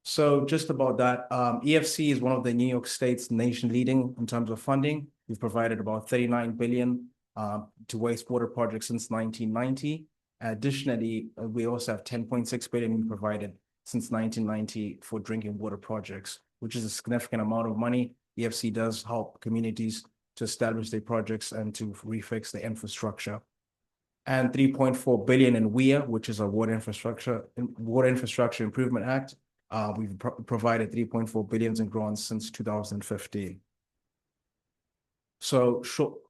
So just about that, EFC is one of the New York State's nation leading in terms of funding. We've provided about 39 billion to wastewater projects since 1990. Additionally, we also have 10.6 billion we provided since 1990 for drinking water projects, which is a significant amount of money. EFC does help communities to establish their projects and to refix their infrastructure. And 3.4 billion in WIA, which is our Water Infrastructure Improvement Act. We've provided 3.4 billion in grants since 2015. So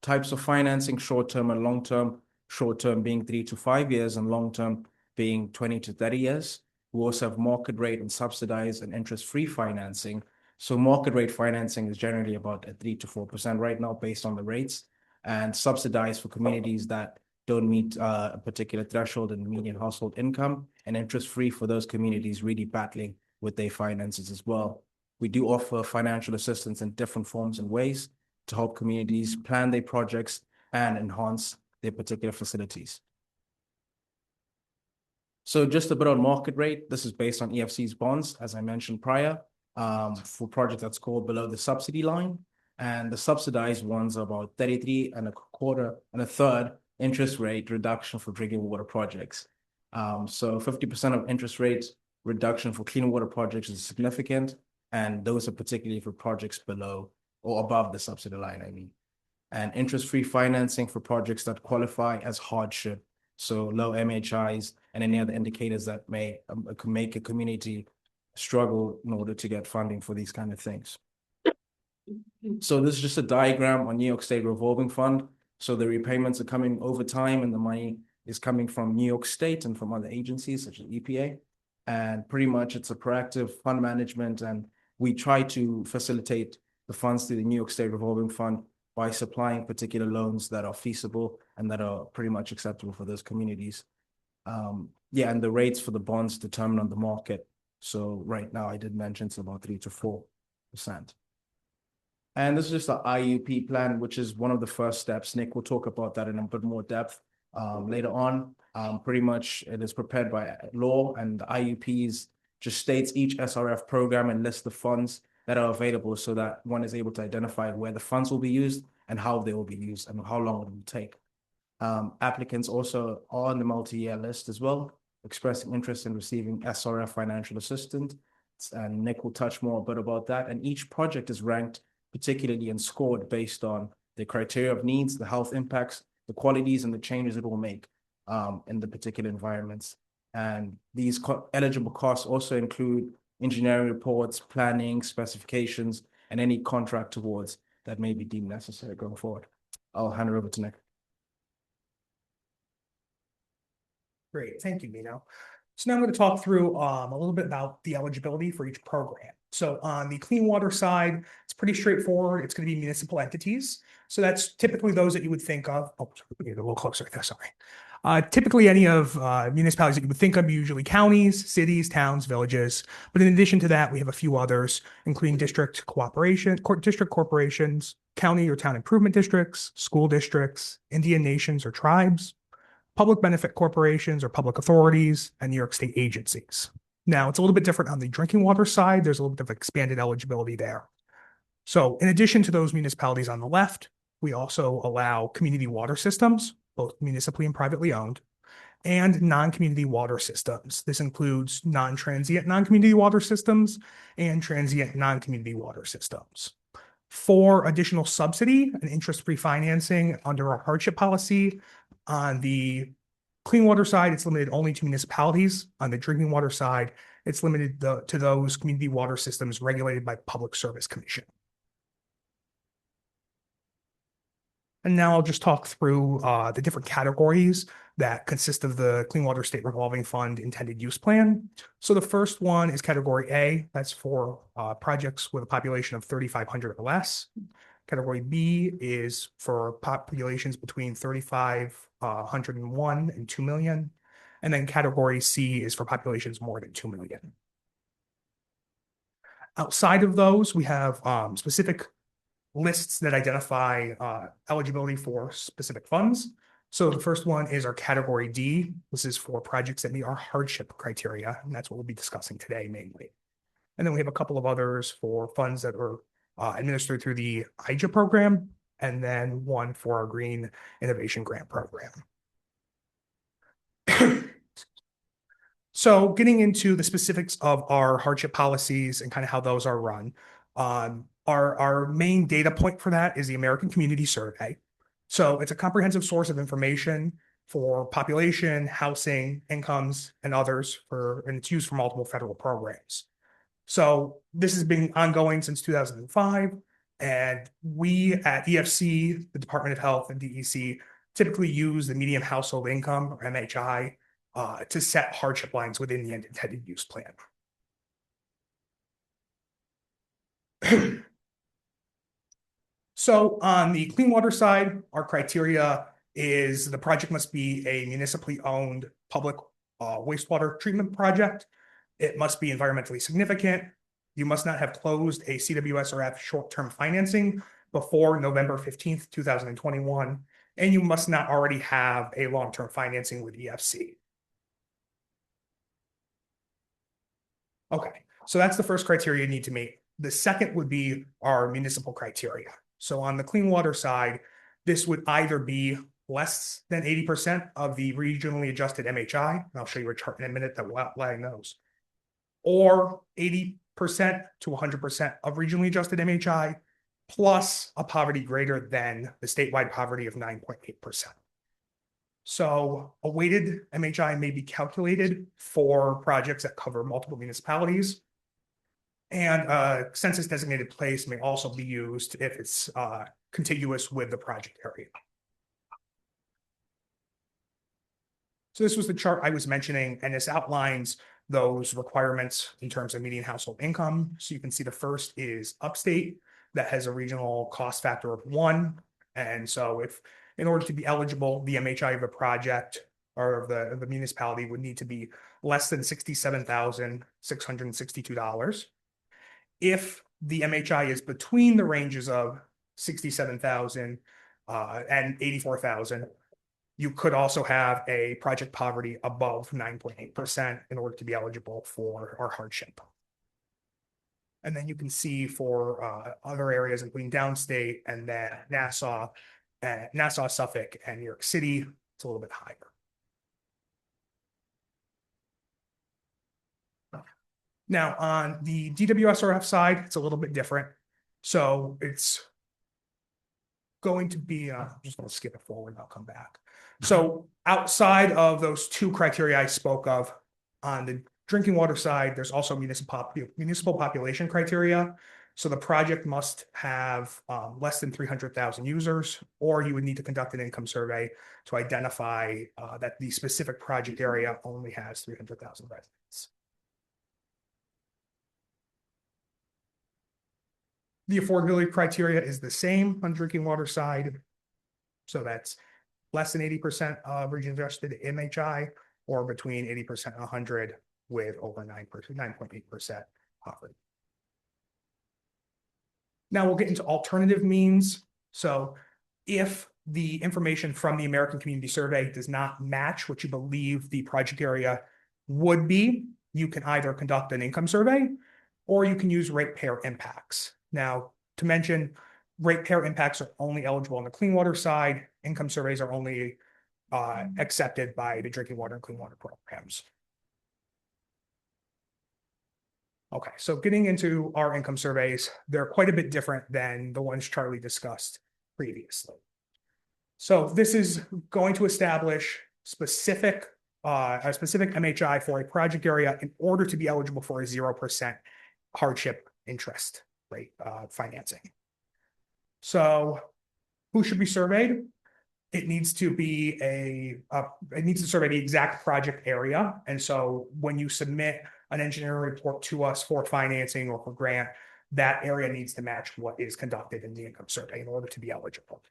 types of financing, short-term and long-term, short-term being 3 to 5 years and long-term being 20 to 30 years. We also have market rate and subsidized and interest-free financing. So market rate financing is generally about at 3 to 4% right now based on the rates, and subsidized for communities that don't meet a particular threshold in median household income, and interest-free for those communities really battling with their finances as well. We do offer financial assistance in different forms and ways to help communities plan their projects and enhance their particular facilities. So just a bit on market rate. This is based on EFC's bonds, as I mentioned prior, for projects that score below the subsidy line. And the subsidized ones are about 33 and a quarter and a third interest rate reduction for drinking water projects. So 50% of interest rate reduction for clean water projects is significant, and those are particularly for projects below or above the subsidy line, I mean. And interest-free financing for projects that qualify as hardship, so low MHIs and any other indicators that may make a community struggle in order to get funding for these kind of things. So this is just a diagram on New York State Revolving Fund. So the repayments are coming over time, and the money is coming from New York State and from other agencies such as EPA. And pretty much it's a proactive fund management, and we try to facilitate the funds through the New York State Revolving Fund by supplying particular loans that are feasible and that are pretty much acceptable for those communities. Yeah, and the rates for the bonds determined on the market. So right now I did mention it's about 3 to 4%. And this is just the IUP plan, which is one of the first steps. Nick will talk about that in a bit more depth later on. Pretty much it is prepared by law, and the IUPs just states each SRF program and lists the funds that are available so that one is able to identify where the funds will be used and how they will be used and how long it will take. Applicants also are on the multi-year list as well, expressing interest in receiving SRF financial assistance. And Nick will touch more a bit about that. And each project is ranked particularly and scored based on the criteria of needs, the health impacts, the qualities, and the changes it will make in the particular environments. And these eligible costs also include engineering reports, planning, specifications, and any contract awards that may be deemed necessary going forward. I'll hand it over to Nick. Great, thank you, Mino. So now I'm going to talk through a little bit about the eligibility for each program. So on the clean water side, it's pretty straightforward. It's going to be municipal entities. So that's typically those that you would think of. Oh, get a little closer there, sorry. Typically any of municipalities that you would think of, usually counties, cities, towns, villages. But in addition to that, we have a few others, including district corporations, county or town improvement districts, school districts, Indian nations or tribes, public benefit corporations or public authorities, and New York State agencies. Now, it's a little bit different on the drinking water side. There's a little bit of expanded eligibility there. So in addition to those municipalities on the left, we also allow community water systems, both municipally and privately owned, and non-community water systems. This includes non-transient non-community water systems and transient non-community water systems. For additional subsidy and interest-free financing under our hardship policy, on the clean water side, it's limited only to municipalities. On the drinking water side, it's limited to those community water systems regulated by Public Service Commission. And now I'll just talk through the different categories that consist of the Clean Water State Revolving Fund intended use plan. So the first one is category A. That's for projects with a population of 3,500 or less. Category B is for populations between 3,501 and 2 million. And then category C is for populations more than 2 million. Outside of those, we have specific lists that identify eligibility for specific funds. So the first one is our category D. This is for projects that meet our hardship criteria, and that's what we'll be discussing today mainly. And then we have a couple of others for funds that are administered through the IJA program, and then one for our Green Innovation Grant Program. So getting into the specifics of our hardship policies and kind of how those are run, our main data point for that is the American Community Survey. So it's a comprehensive source of information for population, housing, incomes, and others, and it's used for multiple federal programs. So this has been ongoing since 2005, and we at EFC, the Department of Health, and DEC typically use the median household income, or MHI, to set hardship lines within the intended use plan. So on the clean water side, our criteria is the project must be a municipally owned public wastewater treatment project. It must be environmentally significant. You must not have closed a CWSRF short-term financing before November 15th, 2021, and you must not already have a long-term financing with EFC. Okay, so that's the first criteria you need to meet. The second would be our municipal criteria. So on the clean water side, this would either be less than 80% of the regionally adjusted MHI, and I'll show you a chart in a minute that will outline those, or 80% to 100% of regionally adjusted MHI, plus a poverty greater than the statewide poverty of 9.8%. So a weighted MHI may be calculated for projects that cover multiple municipalities. And a census designated place may also be used if it's contiguous with the project area. So this was the chart I was mentioning, and this outlines those requirements in terms of median household income. So you can see the first is upstate, that has a regional cost factor of 1. And so if in order to be eligible, the MHI of a project or of the municipality would need to be less than $67,662. If the MHI is between the ranges of 67,000 and 84,000, you could also have a project poverty above 9.8% in order to be eligible for our hardship. And then you can see for other areas, including downstate and then Nassau, Suffolk, and New York City, it's a little bit higher. Now, on the DWSRF side, it's a little bit different. So it's going to be, I'm just going to skip it forward and I'll come back. So outside of those two criteria I spoke of on the drinking water side, there's also municipal population criteria. So the project must have less than 300,000 users, or you would need to conduct an income survey to identify that the specific project area only has 300,000 residents. The affordability criteria is the same on drinking water side. So that's less than 80% of region adjusted MHI, or between 80% and 100 with over 9.8% poverty. Now we'll get into alternative means. So if the information from the American Community Survey does not match what you believe the project area would be, you can either conduct an income survey or you can use ratepayer impacts. Now, to mention, ratepayer impacts are only eligible on the clean water side. Income surveys are only accepted by the drinking water and clean water programs. Okay, so getting into our income surveys, they're quite a bit different than the ones Charlie discussed previously. So this is going to establish a specific MHI for a project area in order to be eligible for a 0% hardship interest rate financing. So who should be surveyed? It needs to be it needs to survey the exact project area. And so when you submit an engineering report to us for financing or for grant, that area needs to match what is conducted in the income survey in order to be eligible.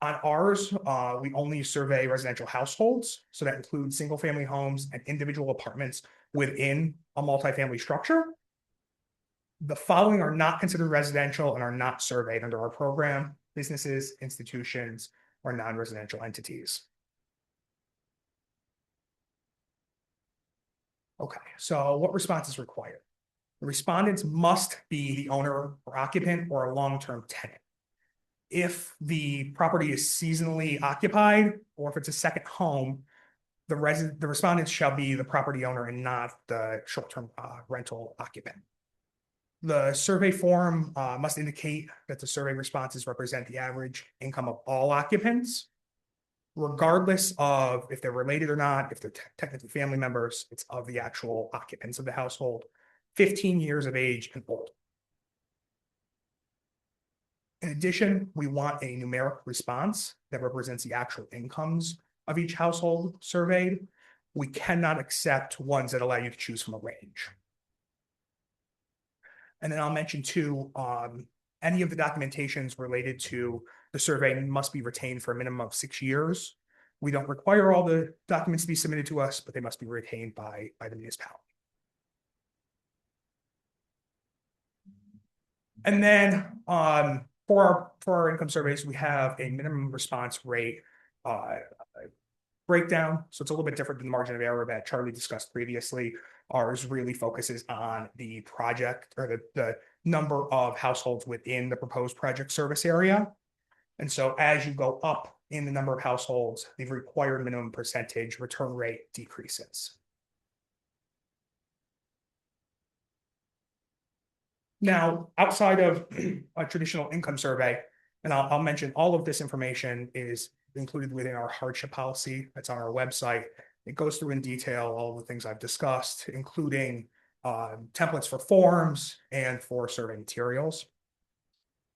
On ours, we only survey residential households. So that includes single family homes and individual apartments within a multifamily structure. The following are not considered residential and are not surveyed under our program: businesses, institutions, or non-residential entities. Okay, so what response is required? The respondents must be the owner or occupant or a long-term tenant. If the property is seasonally occupied, or if it's a second home, the respondents shall be the property owner and not the short-term rental occupant. The survey form must indicate that the survey responses represent the average income of all occupants, regardless of if they're related or not, if they're technically family members. It's of the actual occupants of the household, 15 years of age and older. In addition, we want a numeric response that represents the actual incomes of each household surveyed. We cannot accept ones that allow you to choose from a range. And then I'll mention too, any of the documentations related to the survey must be retained for a minimum of 6 years. We don't require all the documents to be submitted to us, but they must be retained by the municipality. And then for our income surveys, we have a minimum response rate breakdown. So it's a little bit different than the margin of error that Charlie discussed previously. Ours really focuses on the project or the number of households within the proposed project service area. And so as you go up in the number of households, the required minimum percentage return rate decreases. Now, outside of a traditional income survey, and I'll mention all of this information is included within our hardship policy that's on our website. It goes through in detail all the things I've discussed, including templates for forms and for survey materials.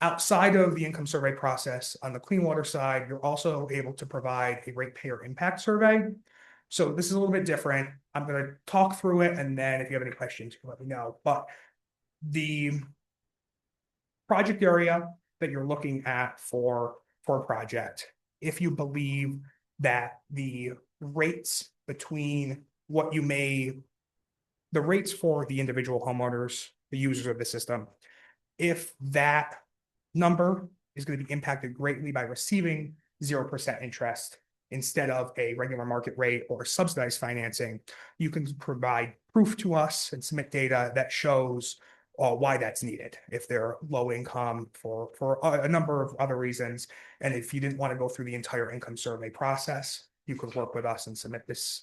Outside of the income survey process, on the clean water side, you're also able to provide a ratepayer impact survey. So this is a little bit different. I'm going to talk through it, and then if you have any questions, you can let me know. But the project area that you're looking at for a project, if you believe that the rates between the rates for the individual homeowners, the users of the system, if that number is going to be impacted greatly by receiving 0% interest instead of a regular market rate or subsidized financing, you can provide proof to us and submit data that shows why that's needed. If they're low income for a number of other reasons, and if you didn't want to go through the entire income survey process, you could work with us and submit this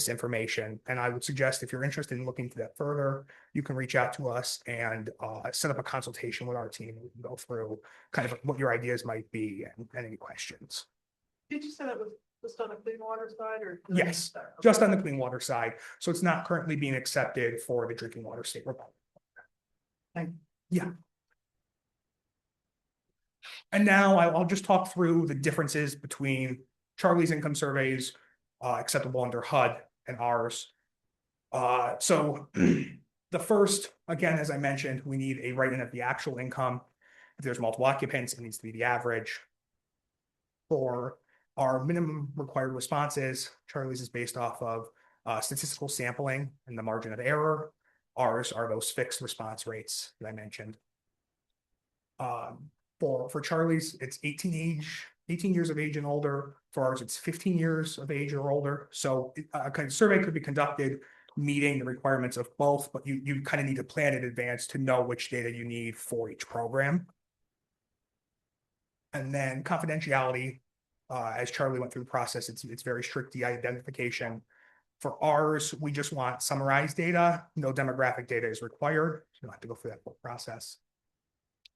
information. And I would suggest, if you're interested in looking into that further, you can reach out to us and set up a consultation with our team. We can go through kind of what your ideas might be and any questions. Did you say that was Just on the clean water side or? Yes, just on the clean water side. So it's not currently being accepted for the drinking water state requirement. Yeah. And now I'll just talk through the differences between Charlie's income surveys, acceptable under HUD and ours. So the first, again, as I mentioned, we need a write-in of the actual income. If there's multiple occupants, it needs to be the average. For our minimum required responses, Charlie's is based off of statistical sampling and the margin of error. Ours are those fixed response rates that I mentioned. For Charlie's, it's 18 years of age and older. For ours, it's 15 years of age or older. So a kind of survey could be conducted meeting the requirements of both, but you kind of need to plan in advance to know which data you need for each program. And then confidentiality, as Charlie went through the process, it's very strict DI identification. For ours, we just want summarized data. No demographic data is required. So you don't have to go through that whole process.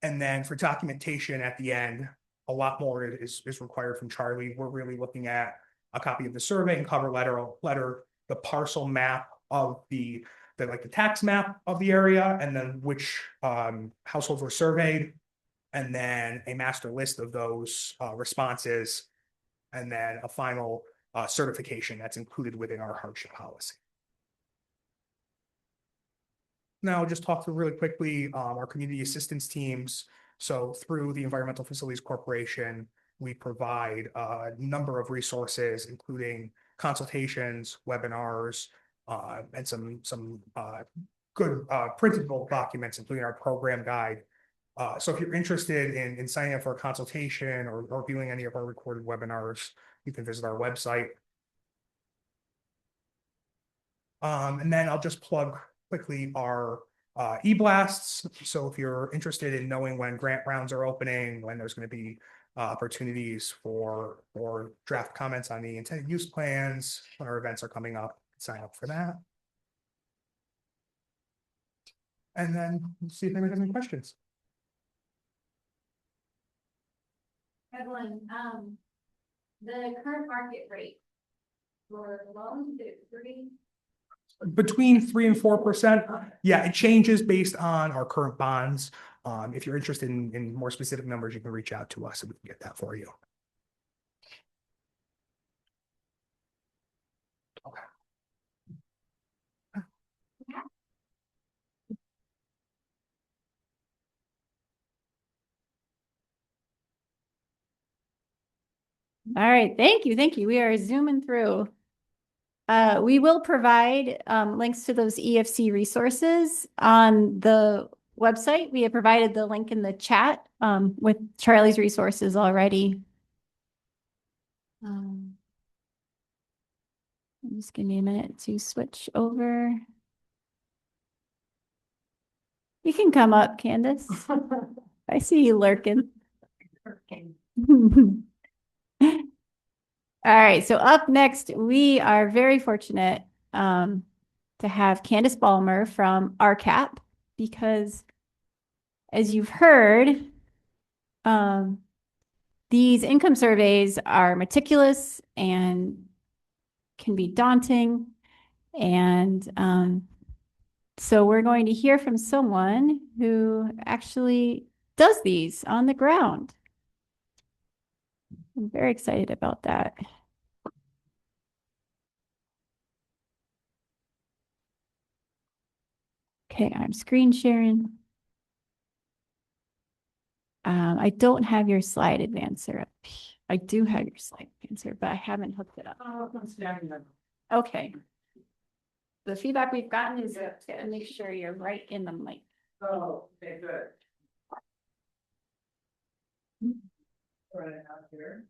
And then for documentation at the end, a lot more is required from Charlie. We're really looking at a copy of the survey and cover letter, the parcel map of the tax map of the area, and then which households were surveyed, and then a master list of those responses, and then a final certification that's included within our hardship policy. Now, I'll just talk through really quickly our community assistance teams. So through the Environmental Facilities Corporation, we provide a number of resources, including consultations, webinars, and some good printable documents, including our program guide. So if you're interested in signing up for a consultation or viewing any of our recorded webinars, you can visit our website. And then I'll just plug quickly our e-blasts. So if you're interested in knowing when grant rounds are opening, when there's going to be opportunities for draft comments on the intended use plans, when our events are coming up, sign up for that. And then we'll see if anybody has any questions. Evelyn, the current market rate for loans, is it 3? Between 3% and 4%. Yeah, it changes based on our current bonds. If you're interested in more specific numbers, you can reach out to us and we can get that for you. Okay. All right, thank you, thank you. We are zooming through. We will provide links to those EFC resources on the website. We have provided the link in the chat with Charlie's resources already. Just give me a minute to switch over. You can come up, Candace. I see you lurking. All right, so up next, we are very fortunate to have Candace Balmer from RCAP, because as you've heard, these income surveys are meticulous and can be daunting. And so we're going to hear from someone who actually does these on the ground. I'm very excited about that. Okay, I'm screen sharing. I don't have your slide advancer up. I do have your slide advancer, but I haven't hooked it up. Okay. The feedback we've gotten is to make sure you're right in the mic. Oh, okay, good. Right out here.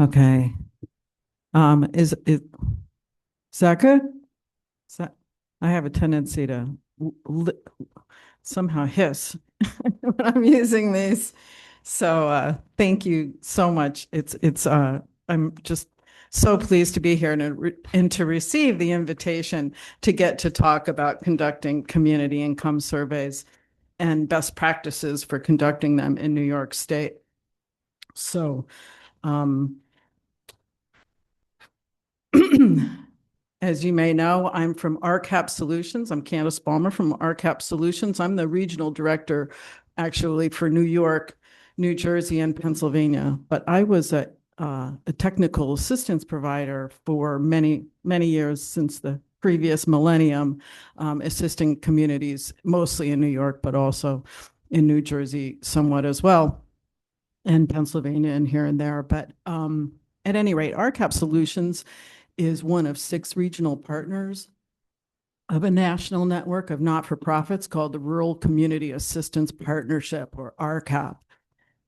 Okay. Is that good? I have a tendency to somehow hiss when I'm using these. So thank you so much. I'm just so pleased to be here and to receive the invitation to get to talk about conducting community income surveys and best practices for conducting them in New York State. So As you may know, I'm from RCAP Solutions. I'm Candace Balmer from RCAP Solutions. I'm the regional director, actually, for New York, New Jersey, and Pennsylvania. But I was a technical assistance provider for many, many years since the previous millennium, assisting communities, mostly in New York, but also in New Jersey somewhat as well, and Pennsylvania and here and there. But at any rate, RCAP Solutions is one of 6 regional partners of a national network of not-for-profits called the Rural Community Assistance Partnership, or RCAP.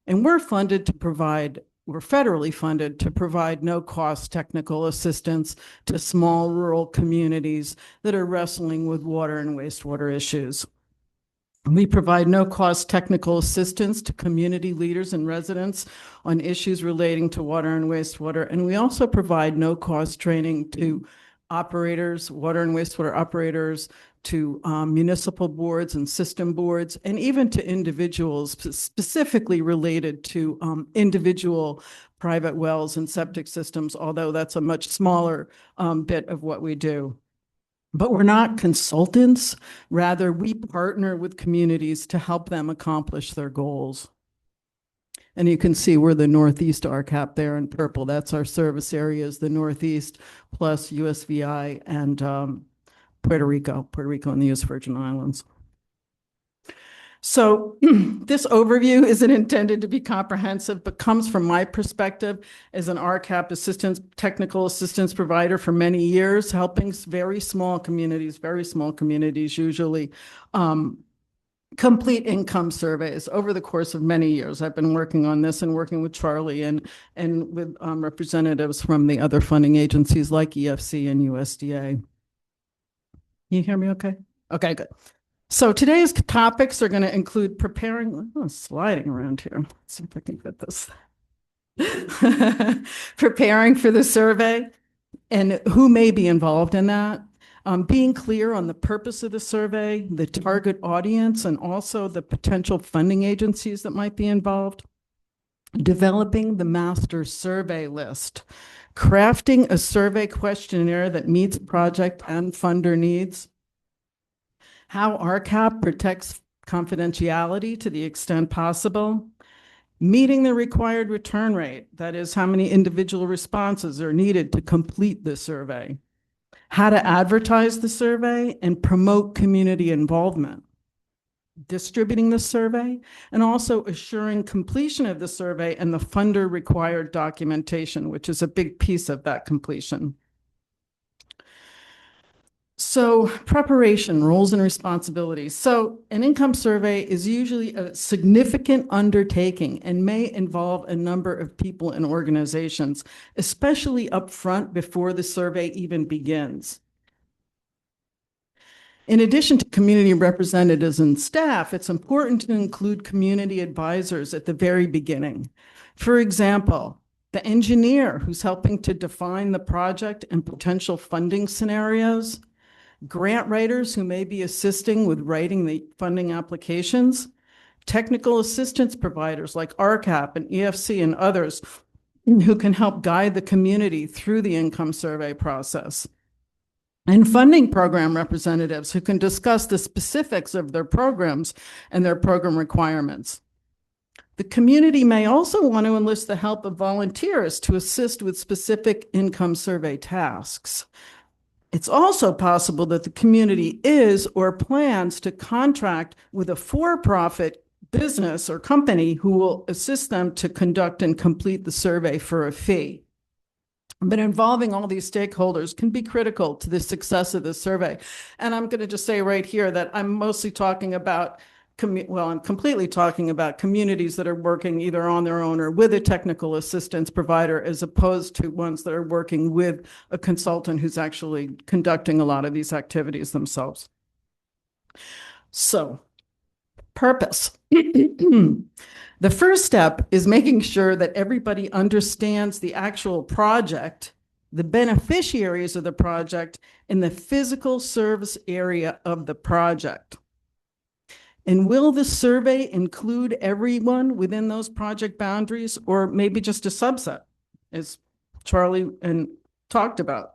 And we're federally funded to provide no-cost technical assistance to small rural communities that are wrestling with water and wastewater issues. We provide no-cost technical assistance to community leaders and residents on issues relating to water and wastewater. And we also provide no-cost training to operators, water and wastewater operators, to municipal boards and system boards, and even to individuals specifically related to individual private wells and septic systems, although that's a much smaller bit of what we do. But we're not consultants. Rather, we partner with communities to help them accomplish their goals. And you can see we're the Northeast RCAP there in purple. That's our service areas, the Northeast, plus USVI and Puerto Rico and the U.S. Virgin Islands. So this overview isn't intended to be comprehensive, but comes from my perspective as an RCAP technical assistance provider for many years, helping very small communities usually, complete income surveys over the course of many years. I've been working on this and working with Charlie and with representatives from the other funding agencies like EFC and USDA. You hear me okay? Okay, good. So today's topics are going to include sliding around here. Let's see if I can get this. Preparing for the survey and who may be involved in that. Being clear on the purpose of the survey, the target audience, and also the potential funding agencies that might be involved. Developing the master survey list. Crafting a survey questionnaire that meets project and funder needs. How RCAP protects confidentiality to the extent possible. Meeting the required return rate, that is, how many individual responses are needed to complete the survey. How to advertise the survey and promote community involvement. Distributing the survey, and also assuring completion of the survey and the funder required documentation, which is a big piece of that completion. So preparation, roles and responsibilities. So an income survey is usually a significant undertaking and may involve a number of people and organizations, especially up front before the survey even begins. In addition to community representatives and staff, it's important to include community advisors at the very beginning. For example, the engineer who's helping to define the project and potential funding scenarios, grant writers who may be assisting with writing the funding applications, technical assistance providers like RCAP and EFC and others who can help guide the community through the income survey process, and funding program representatives who can discuss the specifics of their programs and their program requirements. The community may also want to enlist the help of volunteers to assist with specific income survey tasks. It's also possible that the community is or plans to contract with a for-profit business or company who will assist them to conduct and complete the survey for a fee. But involving all these stakeholders can be critical to the success of the survey. And I'm going to just say right here that I'm mostly talking about I'm completely talking about communities that are working either on their own or with a technical assistance provider, as opposed to ones that are working with a consultant who's actually conducting a lot of these activities themselves. So, purpose. The first step is making sure that everybody understands the actual project, the beneficiaries of the project, and the physical service area of the project. And will the survey include everyone within those project boundaries, or maybe just a subset, as Charlie talked about?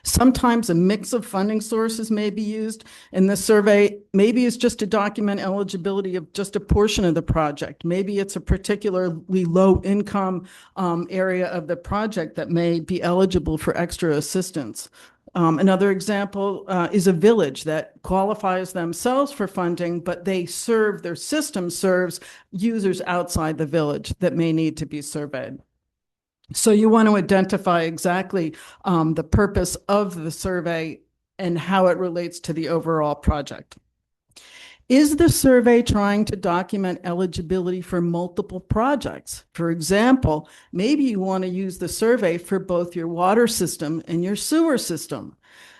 Sometimes a mix of funding sources may be used, and the survey maybe is just to document eligibility of just a portion of the project. Maybe it's a particularly low income area of the project that may be eligible for extra assistance. Another example is a village that qualifies themselves for funding, but their system serves users outside the village that may need to be surveyed. So you want to identify exactly the purpose of the survey and how it relates to the overall project. Is the survey trying to document eligibility for multiple projects? For example, maybe you want to use the survey for both your water system and your sewer system.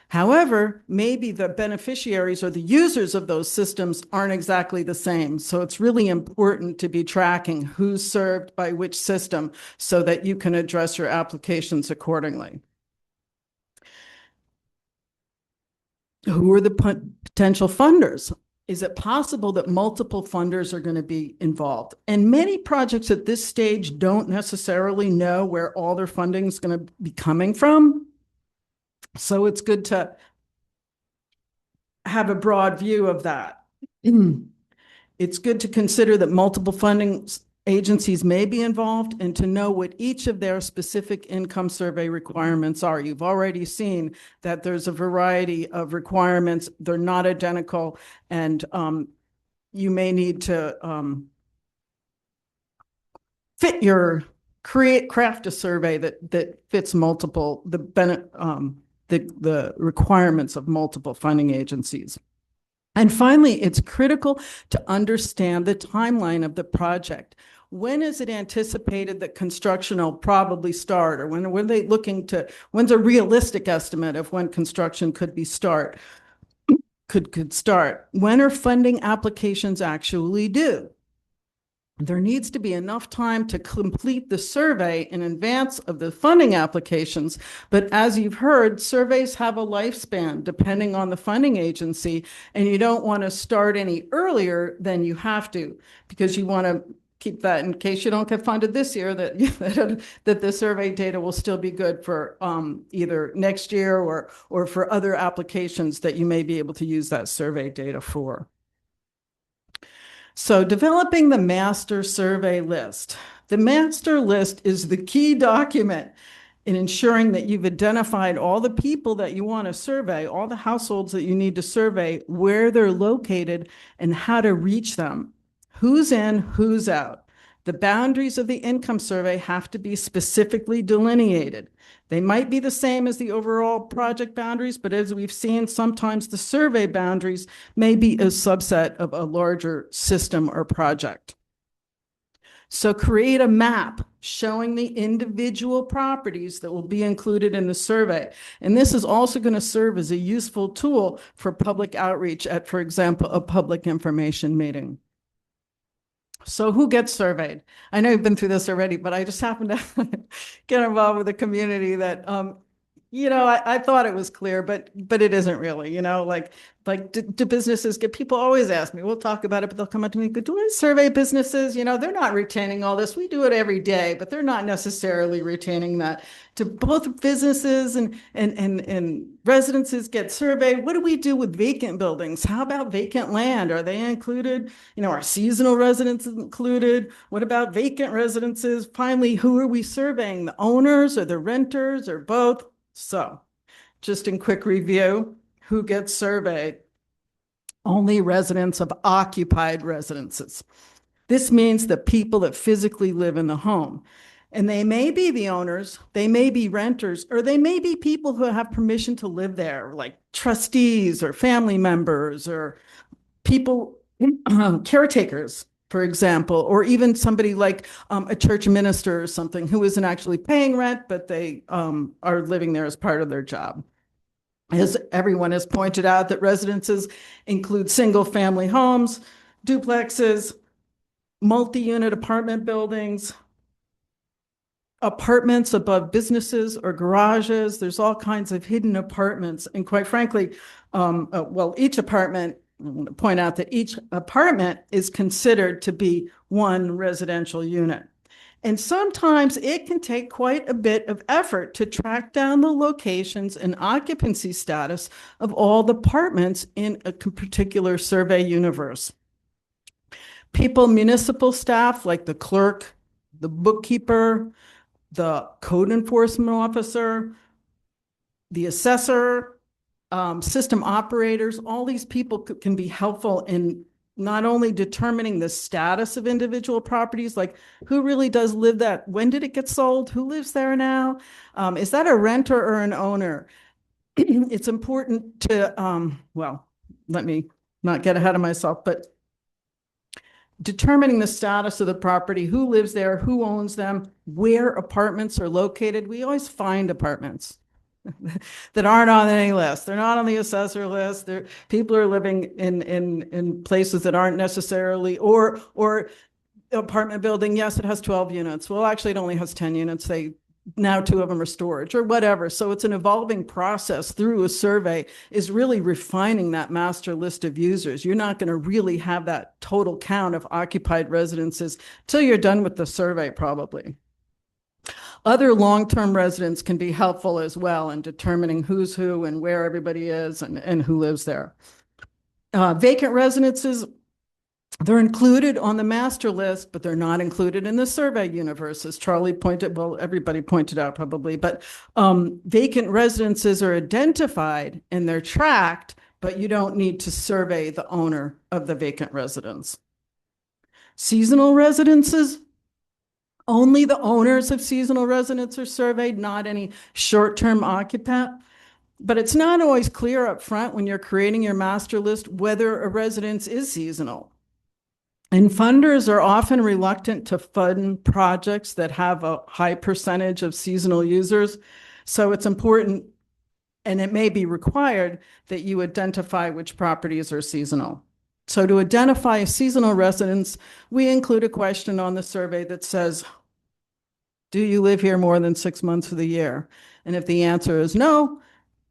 However, maybe the beneficiaries or the users of those systems aren't exactly the same. So it's really important to be tracking who's served by which system so that you can address your applications accordingly. Who are the potential funders? Is it possible that multiple funders are going to be involved? And many projects at this stage don't necessarily know where all their funding is going to be coming from. So it's good to have a broad view of that. It's good to consider that multiple funding agencies may be involved and to know what each of their specific income survey requirements are. You've already seen that there's a variety of requirements. They're not identical, and you may need to craft a survey that fits multiple, the requirements of multiple funding agencies. And finally, it's critical to understand the timeline of the project. When is it anticipated that construction will probably start, or when are they looking to, when's a realistic estimate of when construction could start? When are funding applications actually due? There needs to be enough time to complete the survey in advance of the funding applications. But as you've heard, surveys have a lifespan depending on the funding agency, and you don't want to start any earlier than you have to, because you want to keep that in case you don't get funded this year, that the survey data will still be good for either next year or for other applications that you may be able to use that survey data for. So developing the master survey list. The master list is the key document in ensuring that you've identified all the people that you want to survey, all the households that you need to survey, where they're located, and how to reach them. Who's in, who's out. The boundaries of the income survey have to be specifically delineated. They might be the same as the overall project boundaries, but as we've seen, sometimes the survey boundaries may be a subset of a larger system or project. So create a map showing the individual properties that will be included in the survey. And this is also going to serve as a useful tool for public outreach at, for example, a public information meeting. So who gets surveyed? I know you've been through this already, but I just happen to get involved with a community that, I thought it was clear, but it isn't really, do businesses get, people always ask me, we'll talk about it, but they'll come up to me and go, do I survey businesses? They're not retaining all this. We do it every day, but they're not necessarily retaining that. To both businesses and residences get surveyed. What do we do with vacant buildings? How about vacant land? Are they included? Are seasonal residences included? What about vacant residences? Finally, who are we surveying? The owners or the renters or both? So just in quick review, who gets surveyed? Only residents of occupied residences. This means the people that physically live in the home. And they may be the owners, they may be renters, or they may be people who have permission to live there, like trustees or family members or people, caretakers, for example, or even somebody like a church minister or something who isn't actually paying rent, but they are living there as part of their job. As everyone has pointed out, that residences include single-family homes, duplexes, multi-unit apartment buildings, apartments above businesses or garages. There's all kinds of hidden apartments. And quite frankly, each apartment I want to point out that each apartment is considered to be one residential unit. And sometimes it can take quite a bit of effort to track down the locations and occupancy status of all the apartments in a particular survey universe. People, municipal staff like the clerk, the bookkeeper, the code enforcement officer, the assessor, system operators, all these people can be helpful in not only determining the status of individual properties, like who really does live that, when did it get sold, who lives there now, is that a renter or an owner? It's important to, well, let me not get ahead of myself, but determining the status of the property, who lives there, who owns them, where apartments are located. We always find apartments that aren't on any list. They're not on the assessor list. People are living in places that aren't necessarily, or apartment building, yes, it has 12 units. Well, actually, it only has 10 units. Now 2 of them are storage or whatever. So it's an evolving process through a survey is really refining that master list of users. You're not going to really have that total count of occupied residences till you're done with the survey, probably. Other long-term residents can be helpful as well in determining who's who and where everybody is and who lives there. Vacant residences, they're included on the master list, but they're not included in the survey universe, as Charlie pointed, well, everybody pointed out probably, but vacant residences are identified and they're tracked, but you don't need to survey the owner of the vacant residence. Seasonal residences, only the owners of seasonal residents are surveyed, not any short-term occupant. But it's not always clear up front when you're creating your master list whether a residence is seasonal. And funders are often reluctant to fund projects that have a high percentage of seasonal users. So it's important, and it may be required, that you identify which properties are seasonal. So to identify a seasonal residence, we include a question on the survey that says, do you live here more than 6 months of the year? And if the answer is no,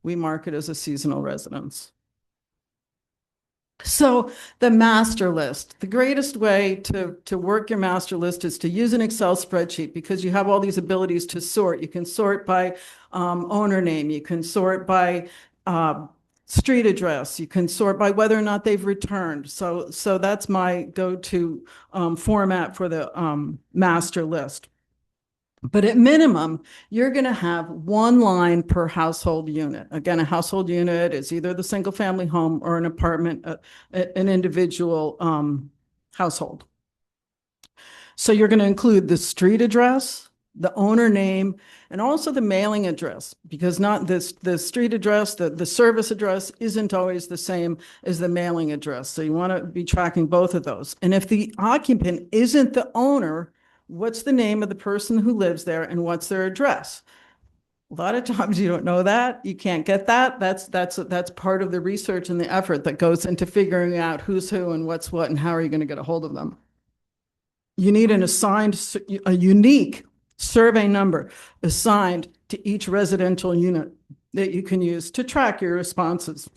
we mark it as a seasonal residence. So the master list, the greatest way to work your master list is to use an Excel spreadsheet because you have all these abilities to sort. You can sort by owner name, you can sort by street address, you can sort by whether or not they've returned. So that's my go-to format for the master list. But at minimum, you're going to have 1 line per household unit. Again, a household unit is either the single family home or an apartment, an individual household. So you're going to include the street address, the owner name, and also the mailing address, because not the street address, the service address isn't always the same as the mailing address. So you want to be tracking both of those. And if the occupant isn't the owner, what's the name of the person who lives there and what's their address? A lot of times you don't know that. You can't get that. That's part of the research and the effort that goes into figuring out who's who and what's what and how are you going to get a hold of them. You need a unique survey number assigned to each residential unit that you can use to track your responses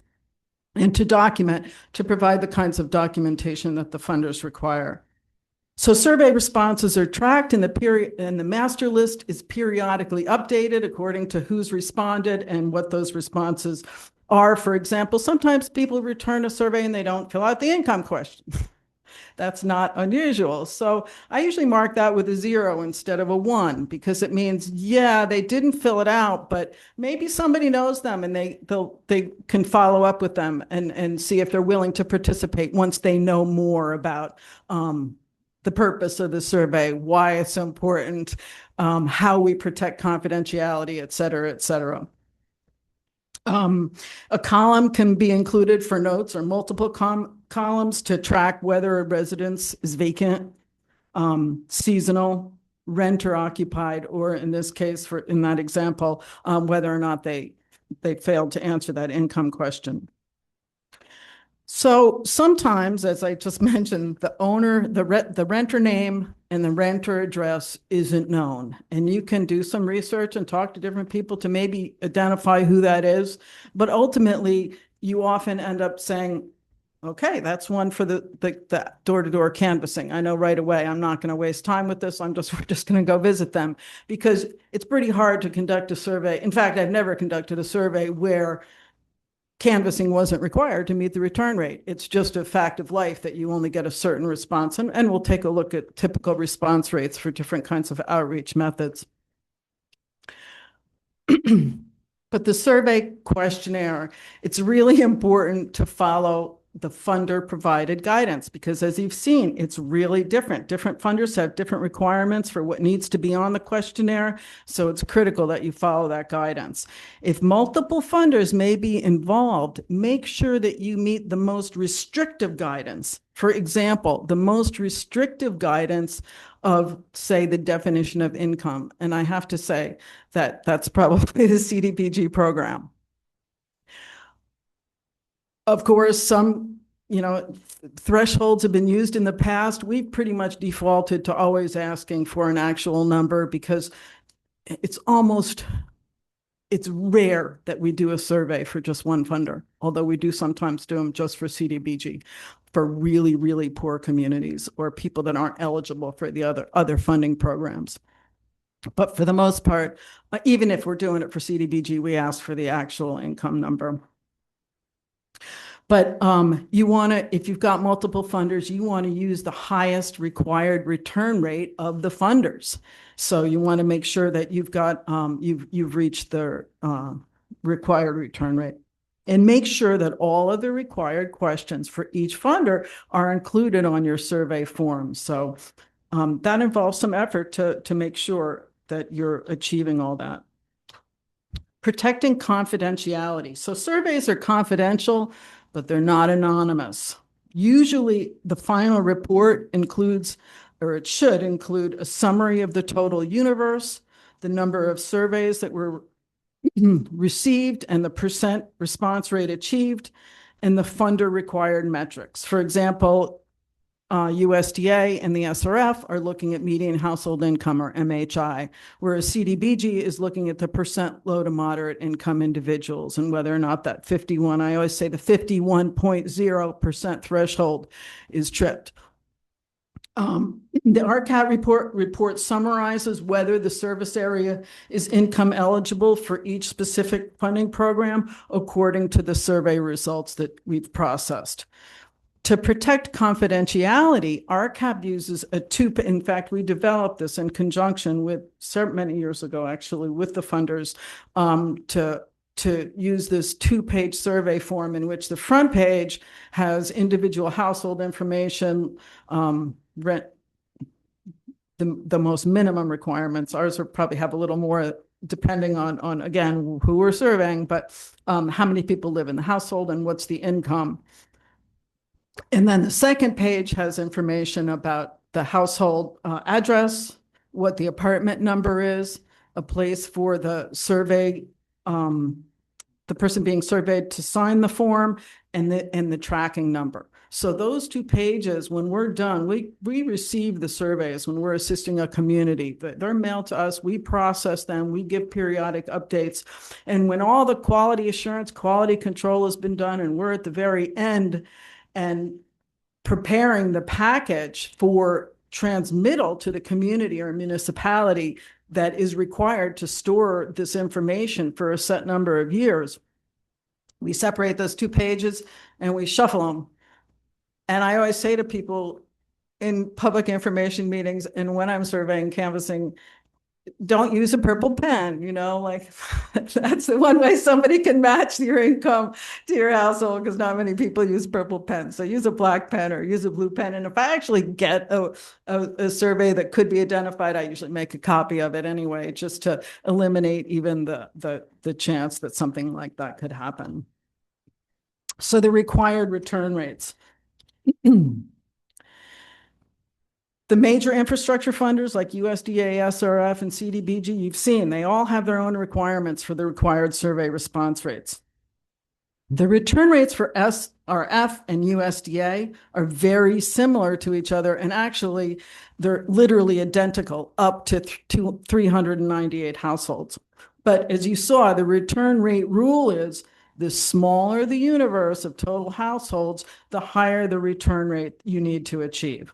and to document, to provide the kinds of documentation that the funders require. So survey responses are tracked and the master list is periodically updated according to who's responded and what those responses are. For example, sometimes people return a survey and they don't fill out the income question. That's not unusual. So I usually mark that with a 0 instead of a 1 because it means, yeah, they didn't fill it out, but maybe somebody knows them and they can follow up with them and see if they're willing to participate once they know more about the purpose of the survey, why it's important, how we protect confidentiality, et cetera, et cetera. A column can be included for notes or multiple columns to track whether a residence is vacant, seasonal, rent or occupied, or in this case, in that example, whether or not they failed to answer that income question. So sometimes, as I just mentioned, the owner, the renter name and the renter address isn't known. And you can do some research and talk to different people to maybe identify who that is. But ultimately, you often end up saying, Okay, that's one for the door-to-door canvassing. I know right away, I'm not going to waste time with this. we're just going to go visit them because it's pretty hard to conduct a survey. In fact, I've never conducted a survey where canvassing wasn't required to meet the return rate. It's just a fact of life that you only get a certain response. And we'll take a look at typical response rates for different kinds of outreach methods. But the survey questionnaire, it's really important to follow the funder provided guidance because as you've seen, it's really different. Different funders have different requirements for what needs to be on the questionnaire. So it's critical that you follow that guidance. If multiple funders may be involved, make sure that you meet the most restrictive guidance. For example, the most restrictive guidance of, say, the definition of income. And I have to say that that's probably the CDBG program. Of course, some, thresholds have been used in the past. We've pretty much defaulted to always asking for an actual number because it's rare that we do a survey for just one funder, although we do sometimes do them just for CDBG, for really, really poor communities or people that aren't eligible for the other funding programs. But for the most part, even if we're doing it for CDBG, we ask for the actual income number. But you want to, if you've got multiple funders, you want to use the highest required return rate of the funders. So you want to make sure that you've got you've reached the required return rate, and make sure that all of the required questions for each funder are included on your survey form. So that involves some effort to make sure that you're achieving all that. Protecting confidentiality. So surveys are confidential, but they're not anonymous. Usually the final report includes, or it should include, a summary of the total universe, the number of surveys that were received and the percent response rate achieved, and the funder required metrics. For example, USDA and the SRF are looking at median household income, or MHI, whereas CDBG is looking at the percent low to moderate income individuals and whether or not that 51, I always say the 51.0% threshold is tripped. The RCAP report summarizes whether the service area is income eligible for each specific funding program according to the survey results that we've processed. To protect confidentiality, RCAP uses in fact, we developed this in conjunction with many years ago, actually, with the funders to use this 2-page survey form in which the front page has individual household information, rent, the most minimum requirements. Ours will probably have a little more depending on again, who we're surveying, but how many people live in the household and what's the income. And then the second page has information about the household address, what the apartment number is, a place for the survey, the person being surveyed to sign the form, and the tracking number. So those 2 pages, when we're done, we receive the surveys when we're assisting a community. They're mailed to us, we process them, we give periodic updates. And when all the quality assurance, quality control has been done, and we're at the very end and preparing the package for transmittal to the community or municipality that is required to store this information for a set number of years, we separate those 2 pages and we shuffle them. And I always say to people in public information meetings and when I'm surveying, canvassing, don't use a purple pen, like that's the one way somebody can match your income to your household, because not many people use purple pens. So use a black pen or use a blue pen. And if I actually get a survey that could be identified, I usually make a copy of it anyway, just to eliminate even the chance that something like that could happen. So the required return rates. The major infrastructure funders like USDA, SRF, and CDBG, you've seen, they all have their own requirements for the required survey response rates. The return rates for SRF and USDA are very similar to each other, and actually they're literally identical up to 398 households. But as you saw, the return rate rule is The smaller the universe of total households, the higher the return rate you need to achieve.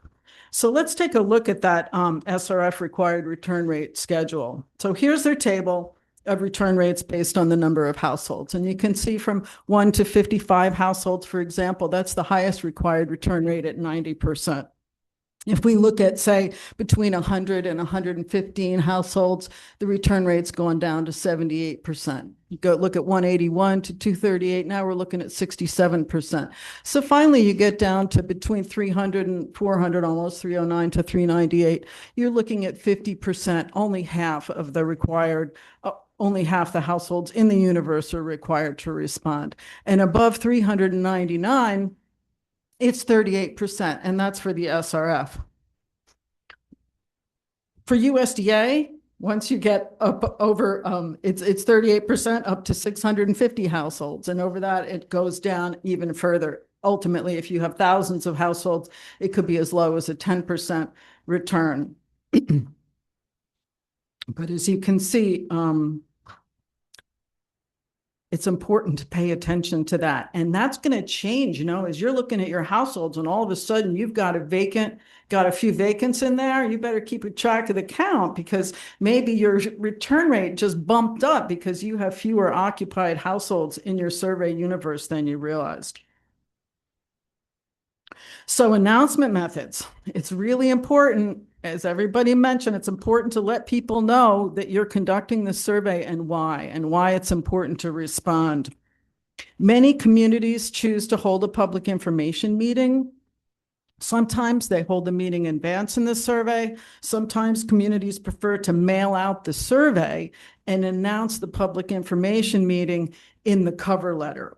So let's take a look at that SRF required return rate schedule. So here's their table of return rates based on the number of households. And you can see from 1 to 55 households, for example, that's the highest required return rate at 90%. If we look at, say, between 100 and 115 households, the return rate's gone down to 78%. You go look at 181 to 238, now we're looking at 67%. So finally, you get down to between 300 and 400, almost 309 to 398. You're looking at 50%, only half of the required, only half the households in the universe are required to respond. And above 399, it's 38%, and that's for the SRF. For USDA, once you get up over, it's 38% up to 650 households, and over that, it goes down even further. Ultimately, if you have thousands of households, it could be as low as a 10% return. But as you can see, it's important to pay attention to that. And that's going to change, you know, as you're looking at your households and all of a sudden you've got a few vacants in there, you better keep a track of the count because maybe your return rate just bumped up because you have fewer occupied households in your survey universe than you realized. So announcement methods, it's really important. As everybody mentioned, it's important to let people know that you're conducting the survey and why it's important to respond. Many communities choose to hold a public information meeting. Sometimes they hold the meeting in advance in the survey. Sometimes communities prefer to mail out the survey and announce the public information meeting in the cover letter.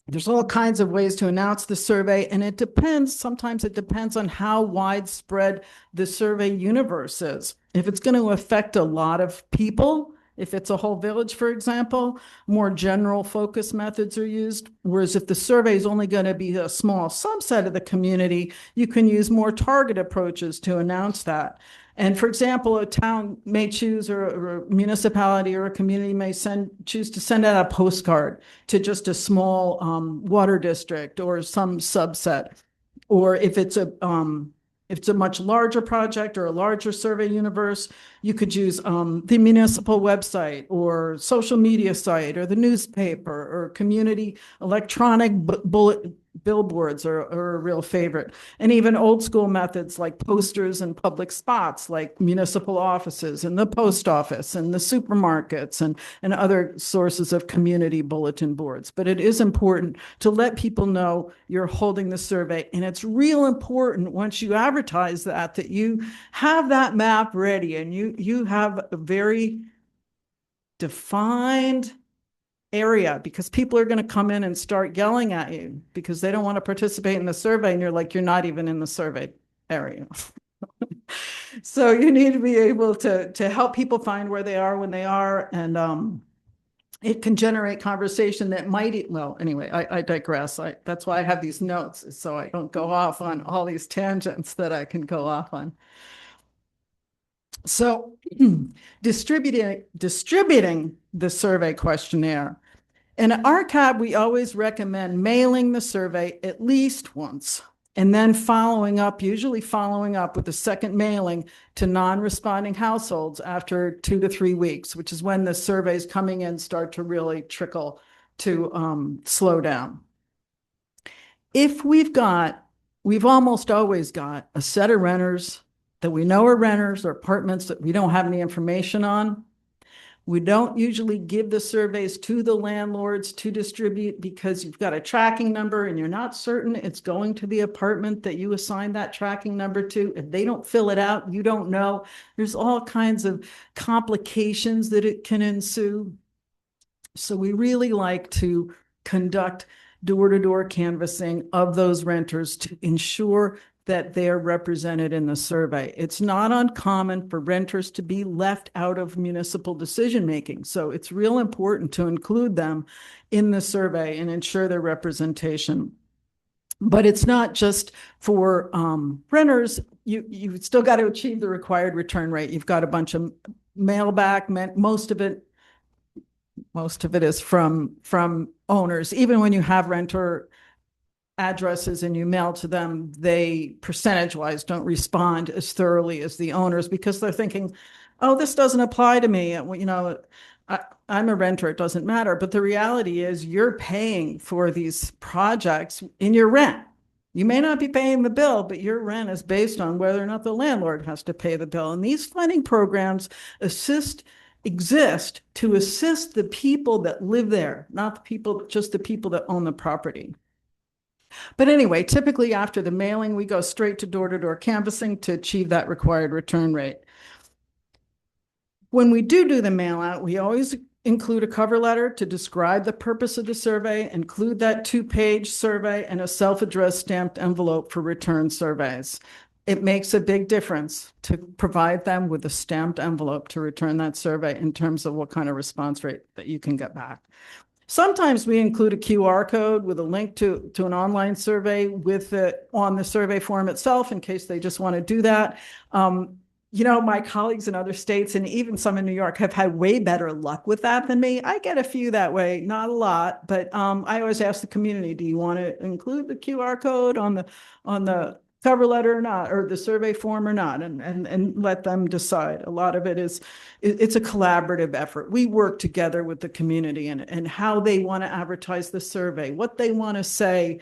There's all kinds of ways to announce the survey, and it depends. Sometimes it depends on how widespread the survey universe is. If it's going to affect a lot of people, if it's a whole village, for example, more general focus methods are used. Whereas if the survey is only going to be a small subset of the community, you can use more target approaches to announce that. And for example, a town may choose, or a municipality or a community may choose to send out a postcard to just a small water district or some subset. Or if it's a much larger project or a larger survey universe, you could use the municipal website or social media site or the newspaper or community electronic billboards are a real favorite. And even old school methods like posters and public spots like municipal offices and the post office and the supermarkets and other sources of community bulletin boards. But it is important to let people know you're holding the survey. And it's real important once you advertise that you have that map ready and you have a very defined area, because people are going to come in and start yelling at you because they don't want to participate in the survey, and you're like, you're not even in the survey area. So you need to be able to help people find where they are when they are, and it can generate conversation that might, well, anyway, I digress. That's why I have these notes, so I don't go off on all these tangents that I can go off on. So distributing the survey questionnaire. In RCAP, we always recommend mailing the survey at least once, and then usually following up with a second mailing to non-responding households after 2 to 3 weeks, which is when the surveys coming in start to really trickle to slow down. If we've almost always got a set of renters that we know are renters or apartments that we don't have any information on. We don't usually give the surveys to the landlords to distribute because you've got a tracking number and you're not certain it's going to the apartment that you assigned that tracking number to. If they don't fill it out, you don't know. There's all kinds of complications that it can ensue. So we really like to conduct door-to-door canvassing of those renters to ensure that they're represented in the survey. It's not uncommon for renters to be left out of municipal decision-making. So it's real important to include them in the survey and ensure their representation. But it's not just for renters. You've still got to achieve the required return rate. You've got a bunch of mail back, most of it Most of it is from owners. Even when you have renter addresses and you mail to them, they percentage-wise don't respond as thoroughly as the owners because they're thinking, oh, this doesn't apply to me. I'm a renter, it doesn't matter. But the reality is you're paying for these projects in your rent. You may not be paying the bill, but your rent is based on whether or not the landlord has to pay the bill. And these funding programs exist to assist the people that live there, not just the people that own the property. But anyway, typically after the mailing, we go straight to door-to-door canvassing to achieve that required return rate. When we do the mail out, we always include a cover letter to describe the purpose of the survey, include that 2-page survey, and a self-addressed stamped envelope for return surveys. It makes a big difference to provide them with a stamped envelope to return that survey in terms of what kind of response rate that you can get back. Sometimes we include a QR code with a link to an online survey with it on the survey form itself in case they just want to do that. My colleagues in other states and even some in New York have had way better luck with that than me. I get a few that way, not a lot, but I always ask the community, do you want to include the QR code on the cover letter or not, or the survey form or not, and let them decide. A lot of it is, it's a collaborative effort. We work together with the community and how they want to advertise the survey, what they want to say,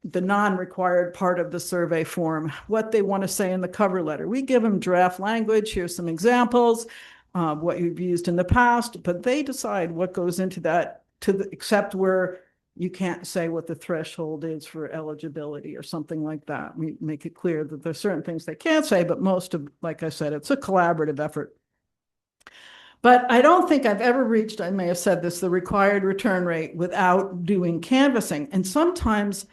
the non-required part of the survey form, what they want to say in the cover letter. We give them draft language. Here's some examples, what you've used in the past, but they decide what goes into that except where you can't say what the threshold is for eligibility or something like that. We make it clear that there's certain things they can't say, but most of, like I said, it's a collaborative effort. But I don't think I've ever reached, I may have said this, the required return rate without doing canvassing. And sometimes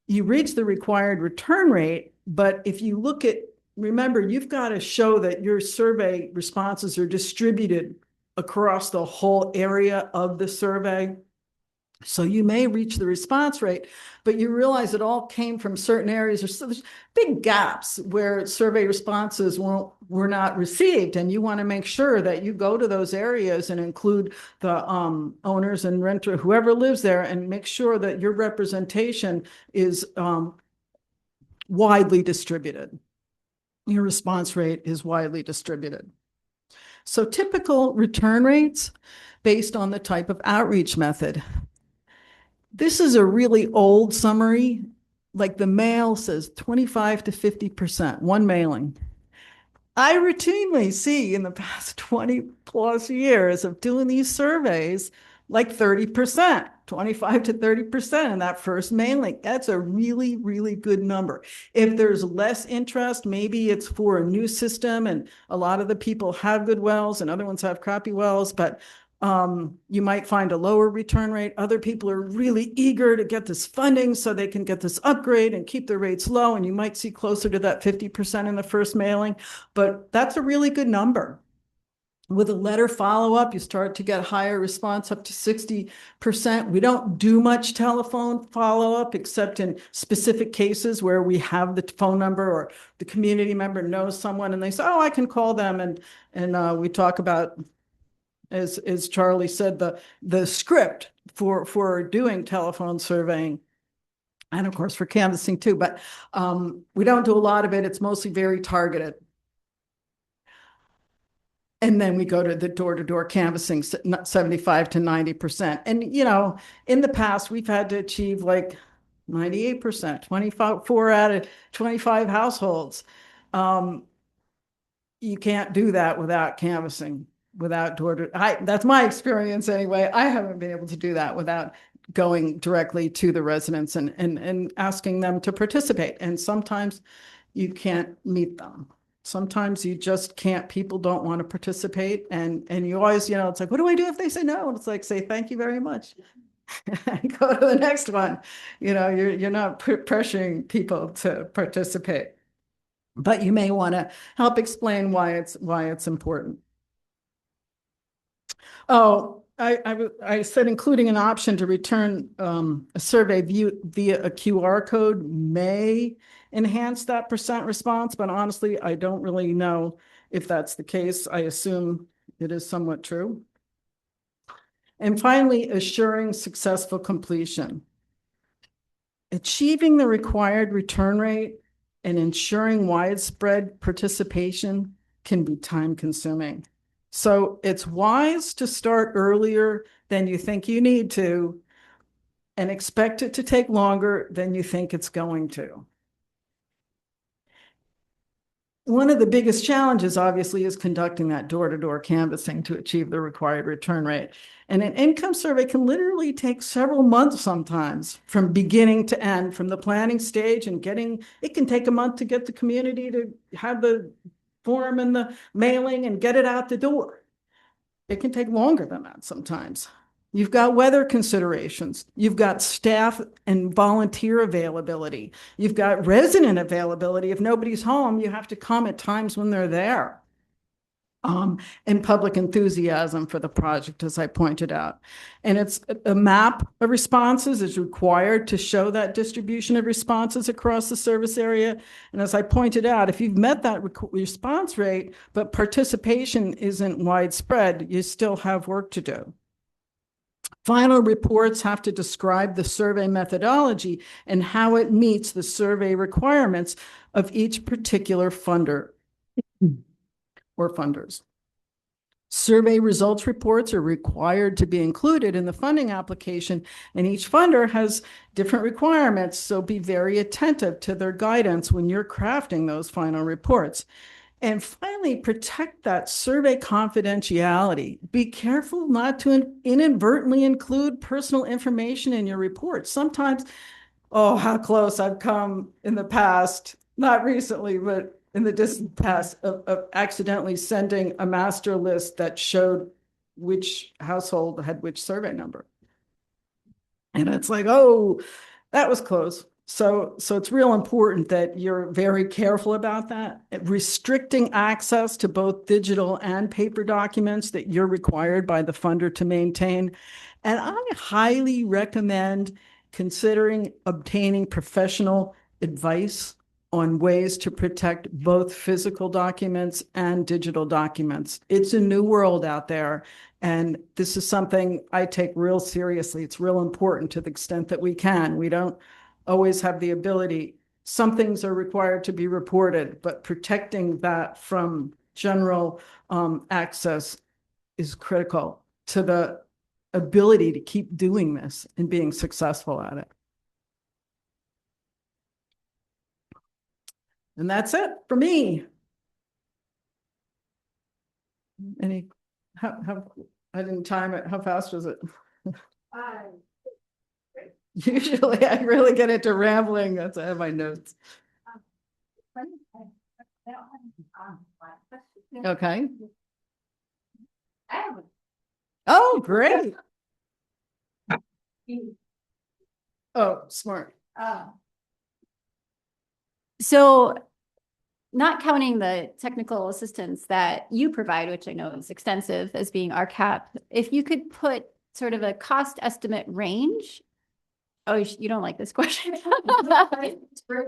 you reach the required return rate, but if you look at, remember, you've got to show that your survey responses are distributed across the whole area of the survey. So you may reach the response rate, but you realize it all came from certain areas. There's big gaps where survey responses were not received. And you want to make sure that you go to those areas and include the owners and renter, whoever lives there, and make sure that your representation is widely distributed. Your response rate is widely distributed. So typical return rates based on the type of outreach method. This is a really old summary. Like the mail says 25 to 50%, one mailing. I routinely see in the past 20 plus years of doing these surveys, like 30%, 25 to 30% in that first mailing. That's a really, really good number. If there's less interest, maybe it's for a new system and a lot of the people have good wells and other ones have crappy wells, but you might find a lower return rate. Other people are really eager to get this funding so they can get this upgrade and keep their rates low. And you might see closer to that 50% in the first mailing, but that's a really good number. With a letter follow-up, you start to get higher response up to 60%. We don't do much telephone follow-up except in specific cases where we have the phone number or the community member knows someone and they say, oh, I can call them. And we talk about, as Charlie said, the script for doing telephone surveying, and of course for canvassing too, but we don't do a lot of it. It's mostly very targeted. And then we go to the door-to-door canvassing, 75 to 90%. And, in the past, we've had to achieve like 98%, 24 out of 25 households. You can't do that without canvassing. That's my experience anyway. I haven't been able to do that without going directly to the residents and asking them to participate. And sometimes you can't meet them. Sometimes you just can't, people don't want to participate. And you always, it's like, what do I do if they say no? And it's like, say, thank you very much. And go to the next one. You're not pressuring people to participate, but you may want to help explain why it's important. Oh, I said including an option to return a survey via a QR code may enhance that percent response, but honestly, I don't really know if that's the case. I assume it is somewhat true. And finally, assuring successful completion. Achieving the required return rate and ensuring widespread participation can be time consuming. So it's wise to start earlier than you think you need to and expect it to take longer than you think it's going to. One of the biggest challenges, obviously, is conducting that door-to-door canvassing to achieve the required return rate. And an income survey can literally take several months sometimes from beginning to end, from the planning stage and it can take a month to get the community to have the form and the mailing and get it out the door. It can take longer than that sometimes. You've got weather considerations. You've got staff and volunteer availability. You've got resident availability. If nobody's home, you have to come at times when they're there. And public enthusiasm for the project, as I pointed out. And it's a map of responses is required to show that distribution of responses across the service area. And as I pointed out, if you've met that response rate, but participation isn't widespread, you still have work to do. Final reports have to describe the survey methodology and how it meets the survey requirements of each particular funder or funders. Survey results reports are required to be included in the funding application, and each funder has different requirements, so be very attentive to their guidance when you're crafting those final reports. And finally, protect that survey confidentiality. Be careful not to inadvertently include personal information in your report. Sometimes, oh, how close I've come in the past, not recently, but in the distant past, of accidentally sending a master list that showed which household had which survey number. And it's like, oh, that was close. So it's real important that you're very careful about that. Restricting access to both digital and paper documents that you're required by the funder to maintain. And I highly recommend considering obtaining professional advice on ways to protect both physical documents and digital documents. It's a new world out there, and this is something I take real seriously. It's real important to the extent that we can. We don't always have the ability. Some things are required to be reported, but protecting that from general access is critical to the ability to keep doing this and being successful at it. And that's it for me. How I didn't time it. How fast was it? Usually I really get into rambling. That's I have my notes. Okay. Oh, great. Oh, smart. So not counting the technical assistance that you provide, which I know is extensive as being RCAP, if you could put sort of a cost estimate range. Oh, you don't like this question.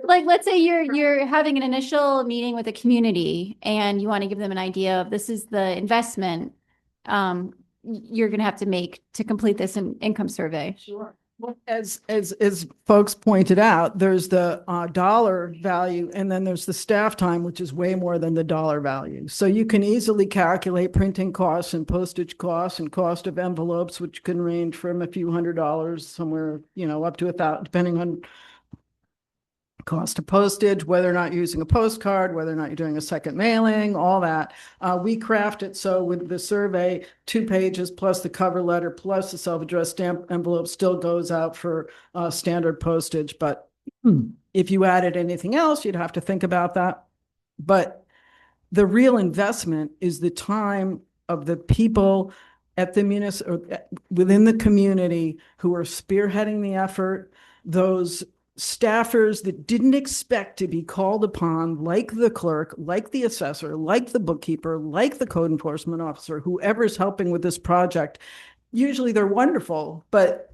Like, let's say you're having an initial meeting with a community and you want to give them an idea of this is the investment you're going to have to make to complete this income survey. Sure. As folks pointed out, there's the dollar value, and then there's the staff time, which is way more than the dollar value. So you can easily calculate printing costs and postage costs and cost of envelopes, which can range from a few $100s somewhere, up to $1,000, depending on cost of postage, whether or not you're using a postcard, whether or not you're doing a second mailing, all that. We craft it so with the survey, 2 pages plus the cover letter plus the self-addressed stamp envelope still goes out for standard postage. But if you added anything else, you'd have to think about that. But the real investment is the time of the people at the or within the community who are spearheading the effort, those staffers that didn't expect to be called upon, like the clerk, like the assessor, like the bookkeeper, like the code enforcement officer, whoever's helping with this project. Usually they're wonderful, but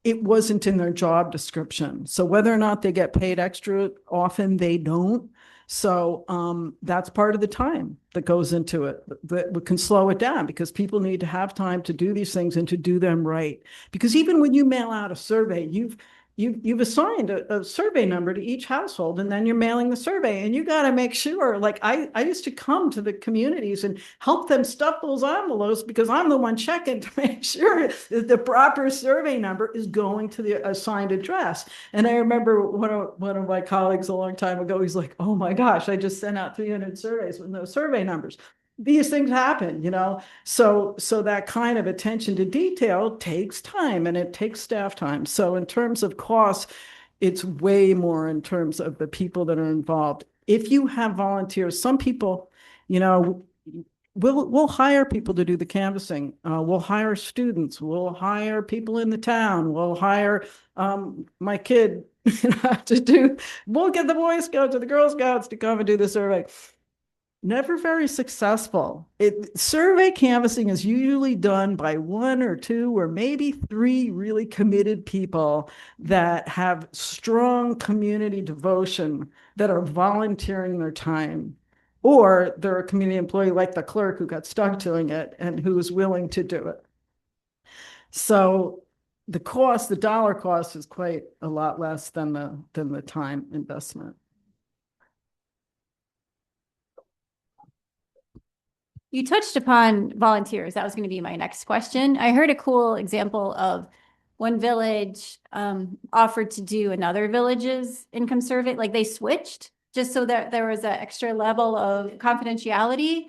it wasn't in their job description. So whether or not they get paid extra, often they don't. So that's part of the time that goes into it, that we can slow it down because people need to have time to do these things and to do them right. Because even when you mail out a survey, you've assigned a survey number to each household, and then you're mailing the survey, and you got to make sure, like I used to come to the communities and help them stuff those envelopes because I'm the one checking to make sure that the proper survey number is going to the assigned address. And I remember one of my colleagues a long time ago, he's like, oh my gosh, I just sent out 300 surveys with no survey numbers. These things happen, you know, so that kind of attention to detail takes time, and it takes staff time. So in terms of costs, it's way more in terms of the people that are involved. If you have volunteers, some people, you know, we'll hire people to do the canvassing. We'll hire students. We'll hire people in the town. We'll hire my kid to do. We'll get the Boy Scouts or the Girl Scouts to come and do the survey. Never very successful. Survey canvassing is usually done by 1 or 2 or maybe 3 really committed people that have strong community devotion, that are volunteering their time, or they're a community employee like the clerk who got stuck doing it and who is willing to do it. So the cost, the dollar cost, is quite a lot less than the time investment. You touched upon volunteers. That was going to be my next question. I heard a cool example of one village offered to do another village's income survey. Like they switched just so that there was an extra level of confidentiality.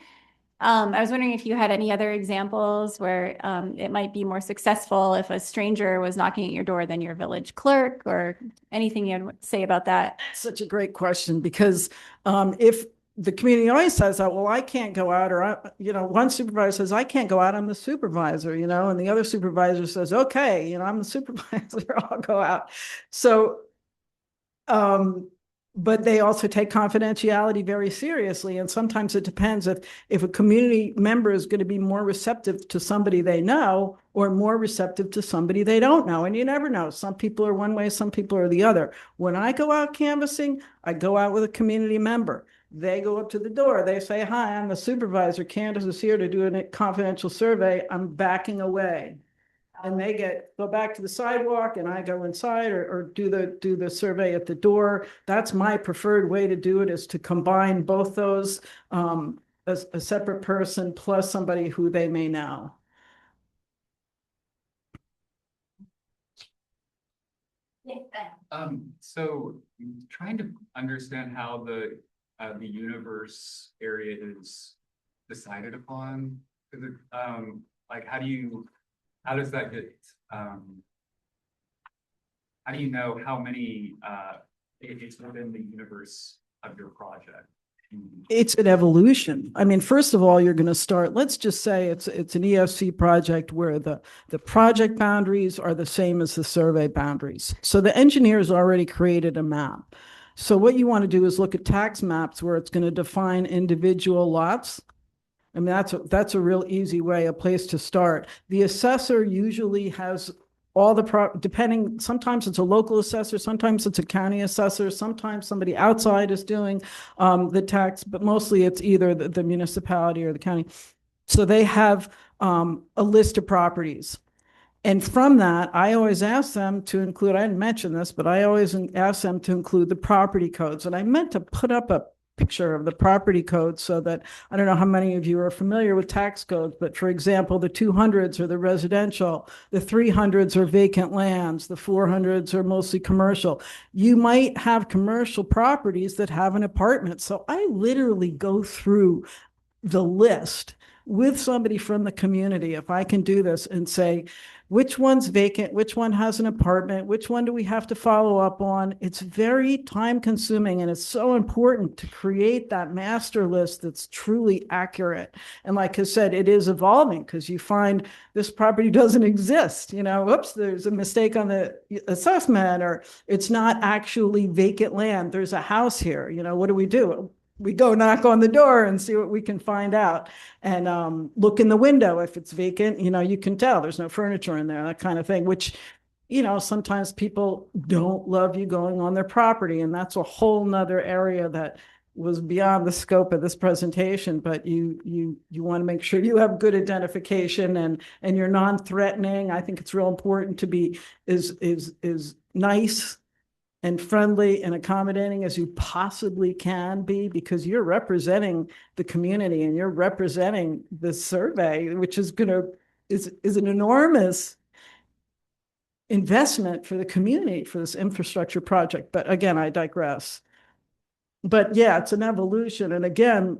I was wondering if you had any other examples where it might be more successful if a stranger was knocking at your door than your village clerk, or anything you'd say about that. Such a great question, because if the community always says that, well, I can't go out, or, you know, one supervisor says, I can't go out, I'm the supervisor, you know, and the other supervisor says, okay, you know, I'm the supervisor, I'll go out. So, but they also take confidentiality very seriously. And sometimes it depends if a community member is going to be more receptive to somebody they know or more receptive to somebody they don't know. And you never know. Some people are one way, some people are the other. When I go out canvassing, I go out with a community member. They go up to the door. They say, hi, I'm the supervisor. Candace is here to do a confidential survey. I'm backing away. And they go back to the sidewalk, and I go inside or do the survey at the door. That's my preferred way to do it, is to combine both those, a separate person plus somebody who they may know. So trying to understand how the universe area is decided upon, like how does that get, how do you know how many it's within the universe of your project? It's an evolution. I mean, first of all, you're going to start, let's just say it's an EFC project where the project boundaries are the same as the survey boundaries. So the engineers already created a map. So what you want to do is look at tax maps where it's going to define individual lots. I mean, that's a real easy way, a place to start. The assessor usually has all depending, sometimes it's a local assessor, sometimes it's a county assessor, sometimes somebody outside is doing the tax, but mostly it's either the municipality or the county. So they have a list of properties. And from that, I always ask them to include, I didn't mention this, but I always ask them to include the property codes. And I meant to put up a picture of the property code so that, I don't know how many of you are familiar with tax codes, but for example, the 200s are the residential, the 300s are vacant lands, the 400s are mostly commercial. You might have commercial properties that have an apartment. So I literally go through the list with somebody from the community, if I can do this, and say, which one's vacant, which one has an apartment, which one do we have to follow up on? It's very time consuming, and it's so important to create that master list that's truly accurate. And like I said, it is evolving because you find this property doesn't exist, you know, whoops, there's a mistake on the assessment, or it's not actually vacant land. There's a house here, you know, what do? We go knock on the door and see what we can find out, and look in the window. If it's vacant, you know, you can tell there's no furniture in there, that kind of thing, which, you know, sometimes people don't love you going on their property. And that's a whole nother area that was beyond the scope of this presentation, but you want to make sure you have good identification and you're non-threatening. I think it's real important to be is nice and friendly and accommodating as you possibly can be, because you're representing the community and you're representing the survey, which is is an enormous investment for the community for this infrastructure project. But again, I digress. But yeah, it's an evolution. And again,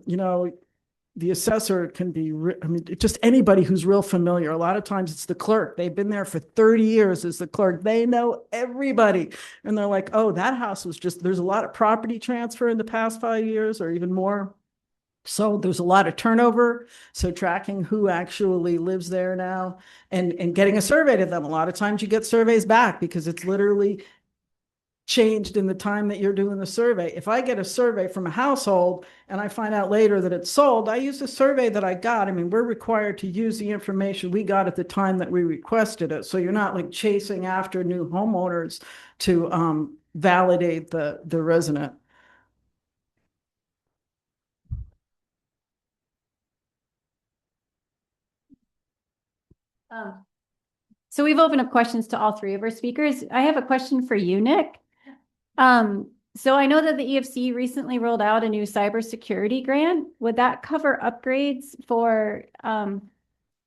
the assessor can be, just anybody who's real familiar. A lot of times it's the clerk. They've been there for 30 years as the clerk. They know everybody. And they're like, oh, that house was there's a lot of property transfer in the past 5 years or even more. So there's a lot of turnover. So tracking who actually lives there now and getting a survey to them. A lot of times you get surveys back because it's literally changed in the time that you're doing the survey. If I get a survey from a household and I find out later that it's sold, I use the survey that I got. I mean, we're required to use the information we got at the time that we requested it. So you're not like chasing after new homeowners to validate the resident. So we've opened up questions to all three of our speakers. I have a question for you, Nick. So I know that the EFC recently rolled out a new cybersecurity grant. Would that cover upgrades for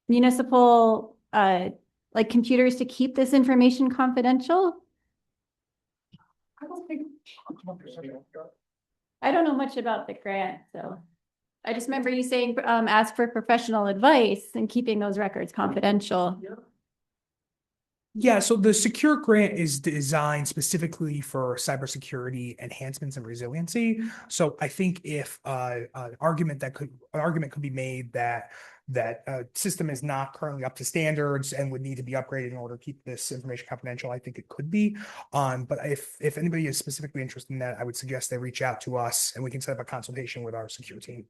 municipal like computers to keep this information confidential? I don't know much about the grant, so I just remember you saying ask for professional advice and keeping those records confidential. Yeah, so the Secure Grant is designed specifically for cybersecurity enhancements and resiliency. So I think if an argument could be made that system is not currently up to standards and would need to be upgraded in order to keep this information confidential, I think it could be. But if anybody is specifically interested in that, I would suggest they reach out to us and we can set up a consultation with our secure team.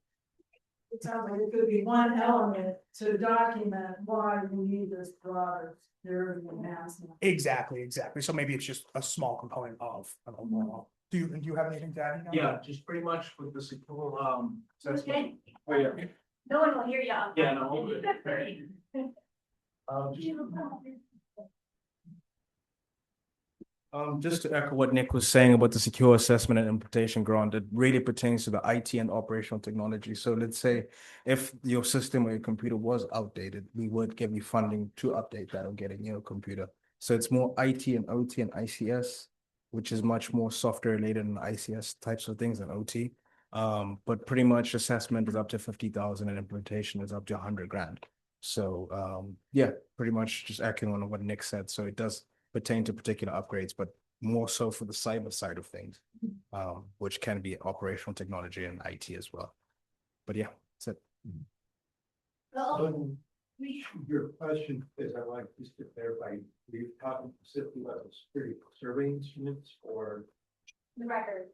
It sounds like it could be one element to document why we need this broader security enhancement. Exactly. So maybe it's just a small component of an overall. Do you have anything to add? Yeah, just pretty much with the secure, Okay. Oh, yeah. No one will hear you. Yeah, no, all good. Just to echo what Nick was saying about the secure assessment and implementation grant, it really pertains to the IT and operational technology. So let's say if your system or your computer was outdated, we would give you funding to update that or get a new computer. So it's more IT and OT and ICS, which is much more software related and ICS types of things than OT. But pretty much assessment is up to 50,000 and implementation is up to 100 grand. So yeah, pretty much just echoing on what Nick said. So it does pertain to particular upgrades, but more so for the cyber side of things, which can be operational technology and IT as well. But yeah, that's it. Your question is, I'd like just to clarify, we're talking specifically about security survey instruments or? The record.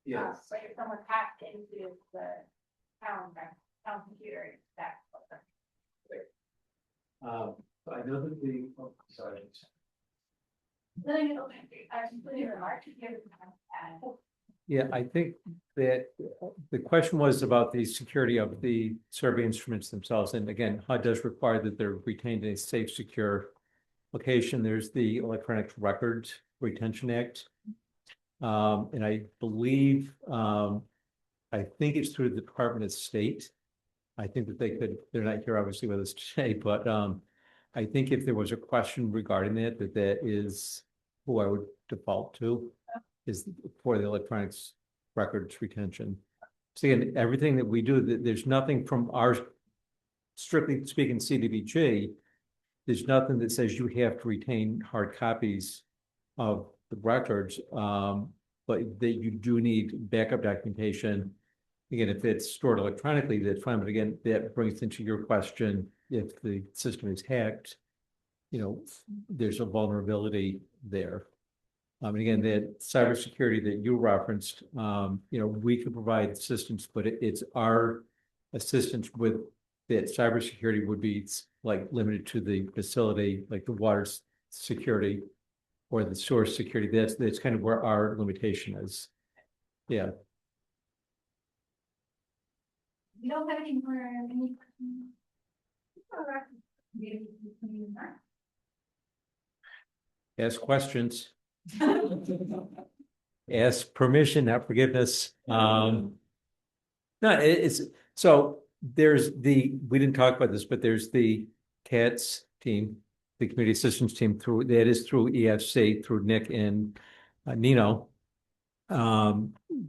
Yes. Like if someone hacked into the town computer, that. I know that the, sorry. Yeah, I think that the question was about the security of the survey instruments themselves. And again, HUD does require that they're retained in a safe, secure location. There's the Electronic Records Retention Act. And I believe, I think it's through the Department of State. I think that they're not here obviously with us today, but I think if there was a question regarding that is who I would default to is for the electronics records retention. So again, everything that we do, there's nothing from our, strictly speaking, CDBG, there's nothing that says you have to retain hard copies of the records, but that you do need backup documentation. Again, if it's stored electronically, that's fine. But again, that brings into your question, if the system is hacked, there's a vulnerability there. And again, that cybersecurity that you referenced, we could provide assistance, but it's our assistance with that cybersecurity would be like limited to the facility, like the water security or the source security. That's kind of where our limitation is. Yeah. You don't have any more, any questions? All right. Maybe we can use that. Ask questions. Ask permission, not forgiveness. No, it's, so there's we didn't talk about this, but there's the CATS team, the Community Assistance Team that is through EFC, through Nick and Nino.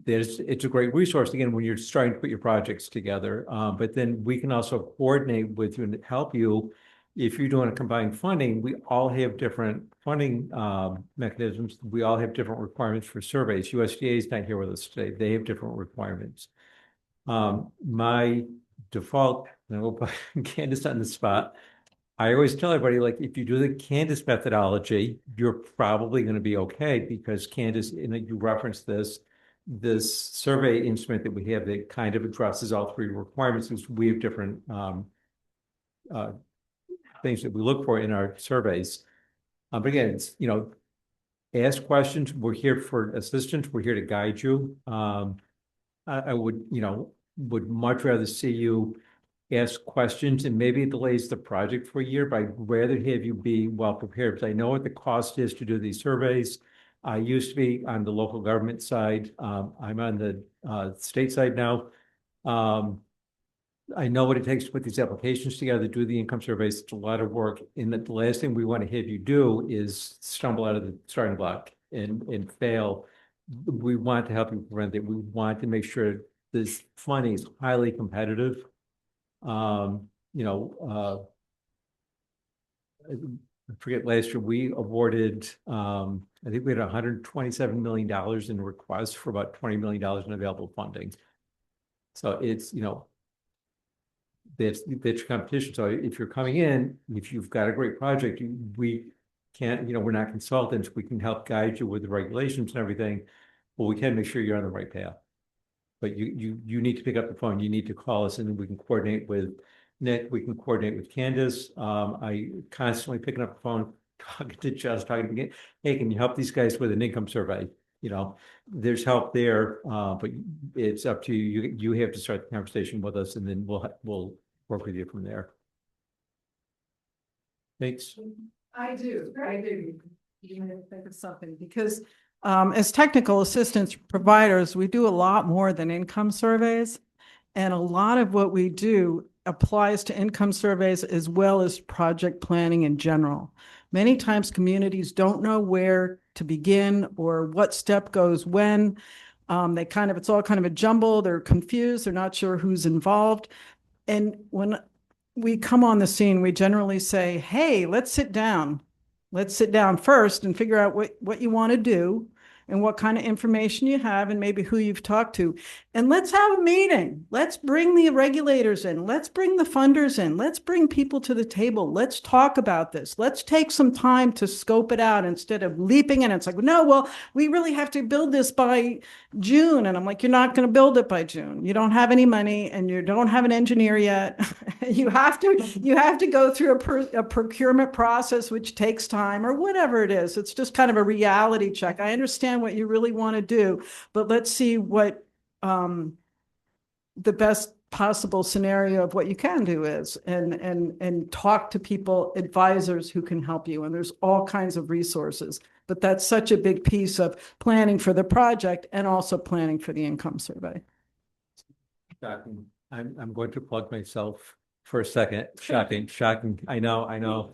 It's a great resource, again, when you're starting to put your projects together. But then we can also coordinate with you and help you. If you're doing a combined funding, we all have different funding mechanisms. We all have different requirements for surveys. USDA is not here with us today. They have different requirements. My default, and I will put Candace on the spot. I always tell everybody, like, if you do the Candace methodology, you're probably going to be okay, because Candace, and you referenced this survey instrument that we have that kind of addresses all three requirements, is we have different things that we look for in our surveys. But again, it's, ask questions. We're here for assistance. We're here to guide you. I would, would much rather see you ask questions, and maybe it delays the project for a year, but I'd rather have you be well prepared, because I know what the cost is to do these surveys. I used to be on the local government side. I'm on the state side now. I know what it takes to put these applications together, do the income surveys. It's a lot of work. And the last thing we want to have you do is stumble out of the starting block and fail. We want to help you prevent it. We want to make sure this funding is highly competitive. I forget, last year we awarded, I think we had $127 million in requests for about $20 million in available funding. So it's, that's your competition. So if you're coming in, if you've got a great project, we can't, we're not consultants. We can help guide you with the regulations and everything, but we can make sure you're on the right path. But you need to pick up the phone. You need to call us, and then we can coordinate with Nick. We can coordinate with Candace. I constantly picking up the phone, talking to Jess, hey, can you help these guys with an income survey? There's help there, but it's up to you. You have to start the conversation with us, and then we'll work with you from there. Thanks. I do. You may think of something, because as technical assistance providers, we do a lot more than income surveys. And a lot of what we do applies to income surveys as well as project planning in general. Many times communities don't know where to begin or what step goes when. It's all kind of a jumble. They're confused. They're not sure who's involved. And when we come on the scene, we generally say, hey, let's sit down. Let's sit down first and figure out what you want to do and what kind of information you have and maybe who you've talked to. And let's have a meeting. Let's bring the regulators in. Let's bring the funders in. Let's bring people to the table. Let's talk about this. Let's take some time to scope it out instead of leaping in. It's like, no, well, we really have to build this by June. And I'm like, you're not going to build it by June. You don't have any money and you don't have an engineer yet. You have to go through a procurement process, which takes time or whatever it is. It's just kind of a reality check. I understand what you really want to do, but let's see what the best possible scenario of what you can do is, and talk to people, advisors who can help you. And there's all kinds of resources, but that's such a big piece of planning for the project and also planning for the income survey. Shocking. I'm going to plug myself for a second. Shocking. I know.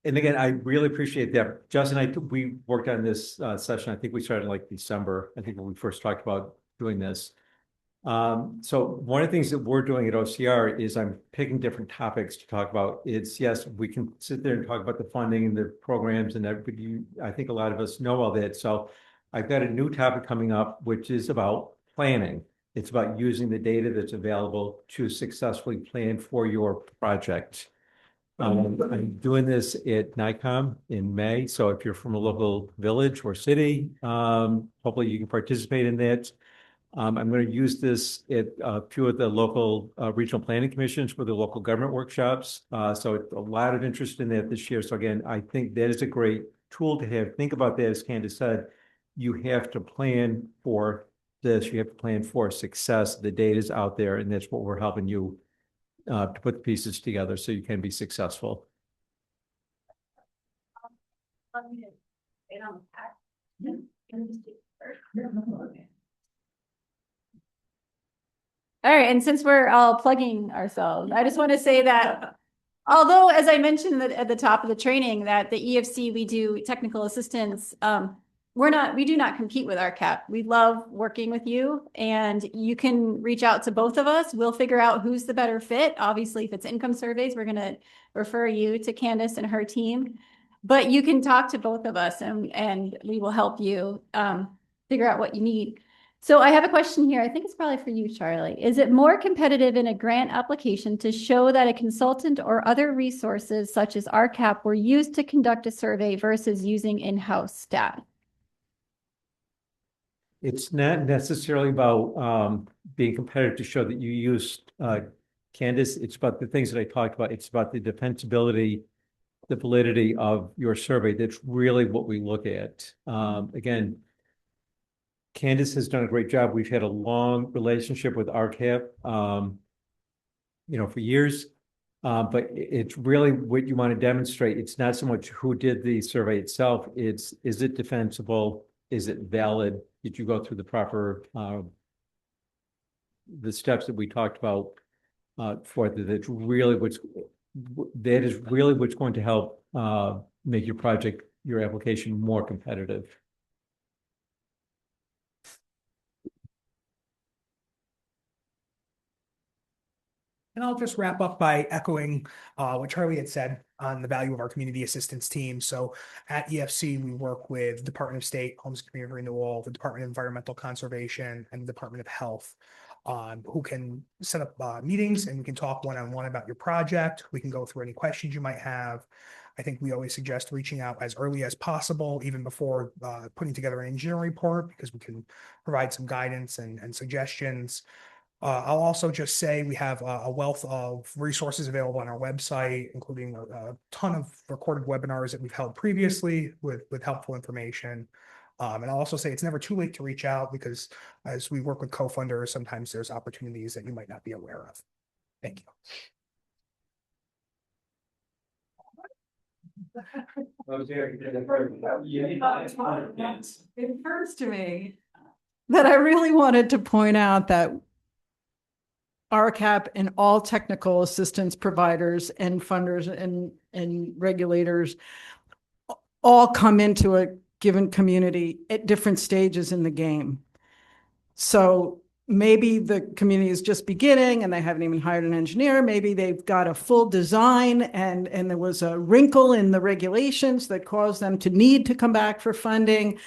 And again, I really appreciate that. Justin and I, we worked on this session. I think we started like December, I think, when we first talked about doing this. So one of the things that we're doing at OCR is I'm picking different topics to talk about. It's, yes, we can sit there and talk about the funding and the programs and everybody. I think a lot of us know all that. So I've got a new topic coming up, which is about planning. It's about using the data that's available to successfully plan for your project. I'm doing this at NYCOM in May. So if you're from a local village or city, hopefully you can participate in that. I'm going to use this at a few of the local regional planning commissions for the local government workshops. So it's a lot of interest in that this year. So again, I think that is a great tool to have. Think about that, as Candace said, you have to plan for this, you have to plan for success. The data's out there, and that's what we're helping you to put the pieces together so you can be successful. Let me get on the pack. All right, and since we're all plugging ourselves, I just want to say that although, as I mentioned at the top of the training, that the EFC, we do technical assistance, we do not compete with RCAP. We love working with you, and you can reach out to both of us. We'll figure out who's the better fit. Obviously, if it's income surveys, we're going to refer you to Candace and her team. But you can talk to both of us, and we will help you figure out what you need. So I have a question here. I think it's probably for you, Charlie. Is it more competitive in a grant application to show that a consultant or other resources such as RCAP were used to conduct a survey versus using in-house staff? It's not necessarily about being competitive to show that you used Candace. It's about the things that I talked about. It's about the defensibility, the validity of your survey. That's really what we look at. Again, Candace has done a great job. We've had a long relationship with RCAP, for years. But it's really what you want to demonstrate. It's not so much who did the survey itself. Is it defensible? Is it valid? Did you go through the proper, the steps that we talked about for that? That is really what's going to help make your project, your application more competitive. And I'll just wrap up by echoing what Charlie had said on the value of our community assistance team. So at EFC, we work with the Department of State, Homes and Community Renewal, the Department of Environmental Conservation, and the Department of Health, who can set up meetings, and we can talk one-on-one about your project. We can go through any questions you might have. I think we always suggest reaching out as early as possible, even before putting together an engineering report, because we can provide some guidance and suggestions. I'll also just say we have a wealth of resources available on our website, including a ton of recorded webinars that we've held previously with helpful information. And I'll also say it's never too late to reach out, because as we work with co-funders, sometimes there's opportunities that you might not be aware of. Thank you. It occurs to me that I really wanted to point out that RCAP and all technical assistance providers and funders and regulators all come into a given community at different stages in the game. So maybe the community is just beginning and they haven't even hired an engineer. Maybe they've got a full design and there was a wrinkle in the regulations that caused them to need to come back for funding.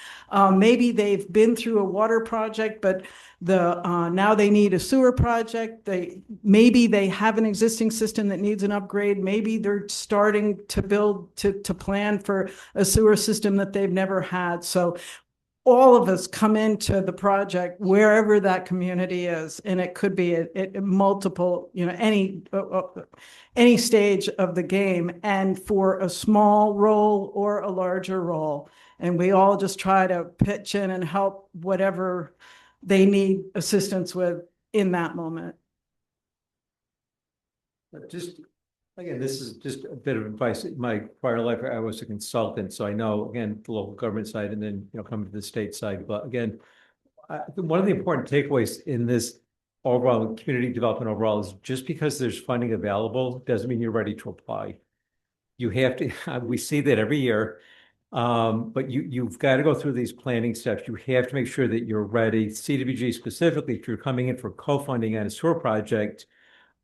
Maybe they've been through a water project, but now they need a sewer project. Maybe they have an existing system that needs an upgrade. Maybe they're starting to build to plan for a sewer system that they've never had. So all of us come into the project wherever that community is, and it could be at multiple, any stage of the game, and for a small role or a larger role. And we all just try to pitch in and help whatever they need assistance with in that moment. Just again, this is just a bit of advice. In my prior life, I was a consultant, so I know, again, the local government side and then, coming to the state side. But again, one of the important takeaways in this overall community development overall is just because there's funding available doesn't mean you're ready to apply. You have to, we see that every year, but you've got to go through these planning steps. You have to make sure that you're ready. CDBG specifically, if you're coming in for co-funding on a sewer project,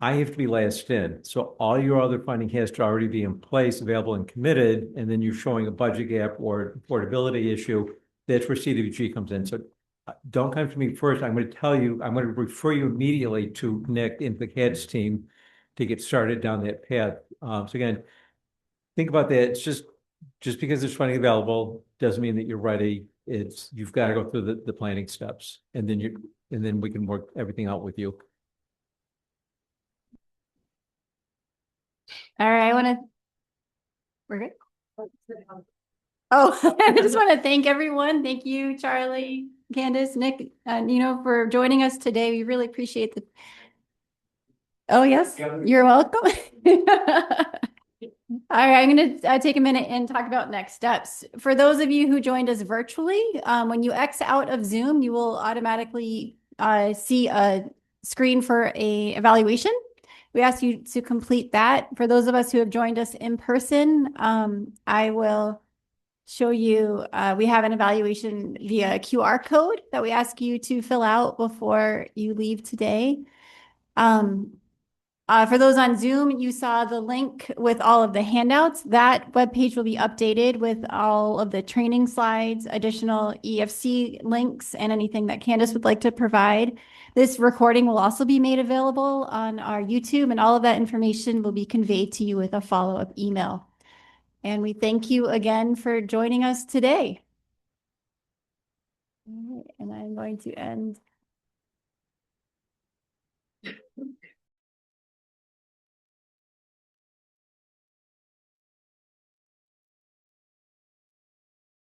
I have to be last in. So all your other funding has to already be in place, available and committed, and then you're showing a budget gap or affordability issue. That's where CDBG comes in. So don't come to me first. I'm going to refer you immediately to Nick and the CADS team to get started down that path. So again, think about that. It's just because there's funding available doesn't mean that you're ready. You've got to go through the planning steps, and then we can work everything out with you. All right, we're good. Oh, I just want to thank everyone. Thank you, Charlie, Candace, Nick, and for joining us today. We really appreciate the. Oh, yes, you're welcome. All right, I'm going to take a minute and talk about next steps. For those of you who joined us virtually, when you X out of Zoom, you will automatically see a screen for a evaluation. We ask you to complete that. For those of us who have joined us in person, I will show you, we have an evaluation via QR code that we ask you to fill out before you leave today. For those on Zoom, you saw the link with all of the handouts. That webpage will be updated with all of the training slides, additional EFC links, and anything that Candace would like to provide. This recording will also be made available on our YouTube, and all of that information will be conveyed to you with a follow-up email. And we thank you again for joining us today. All right, and I'm going to end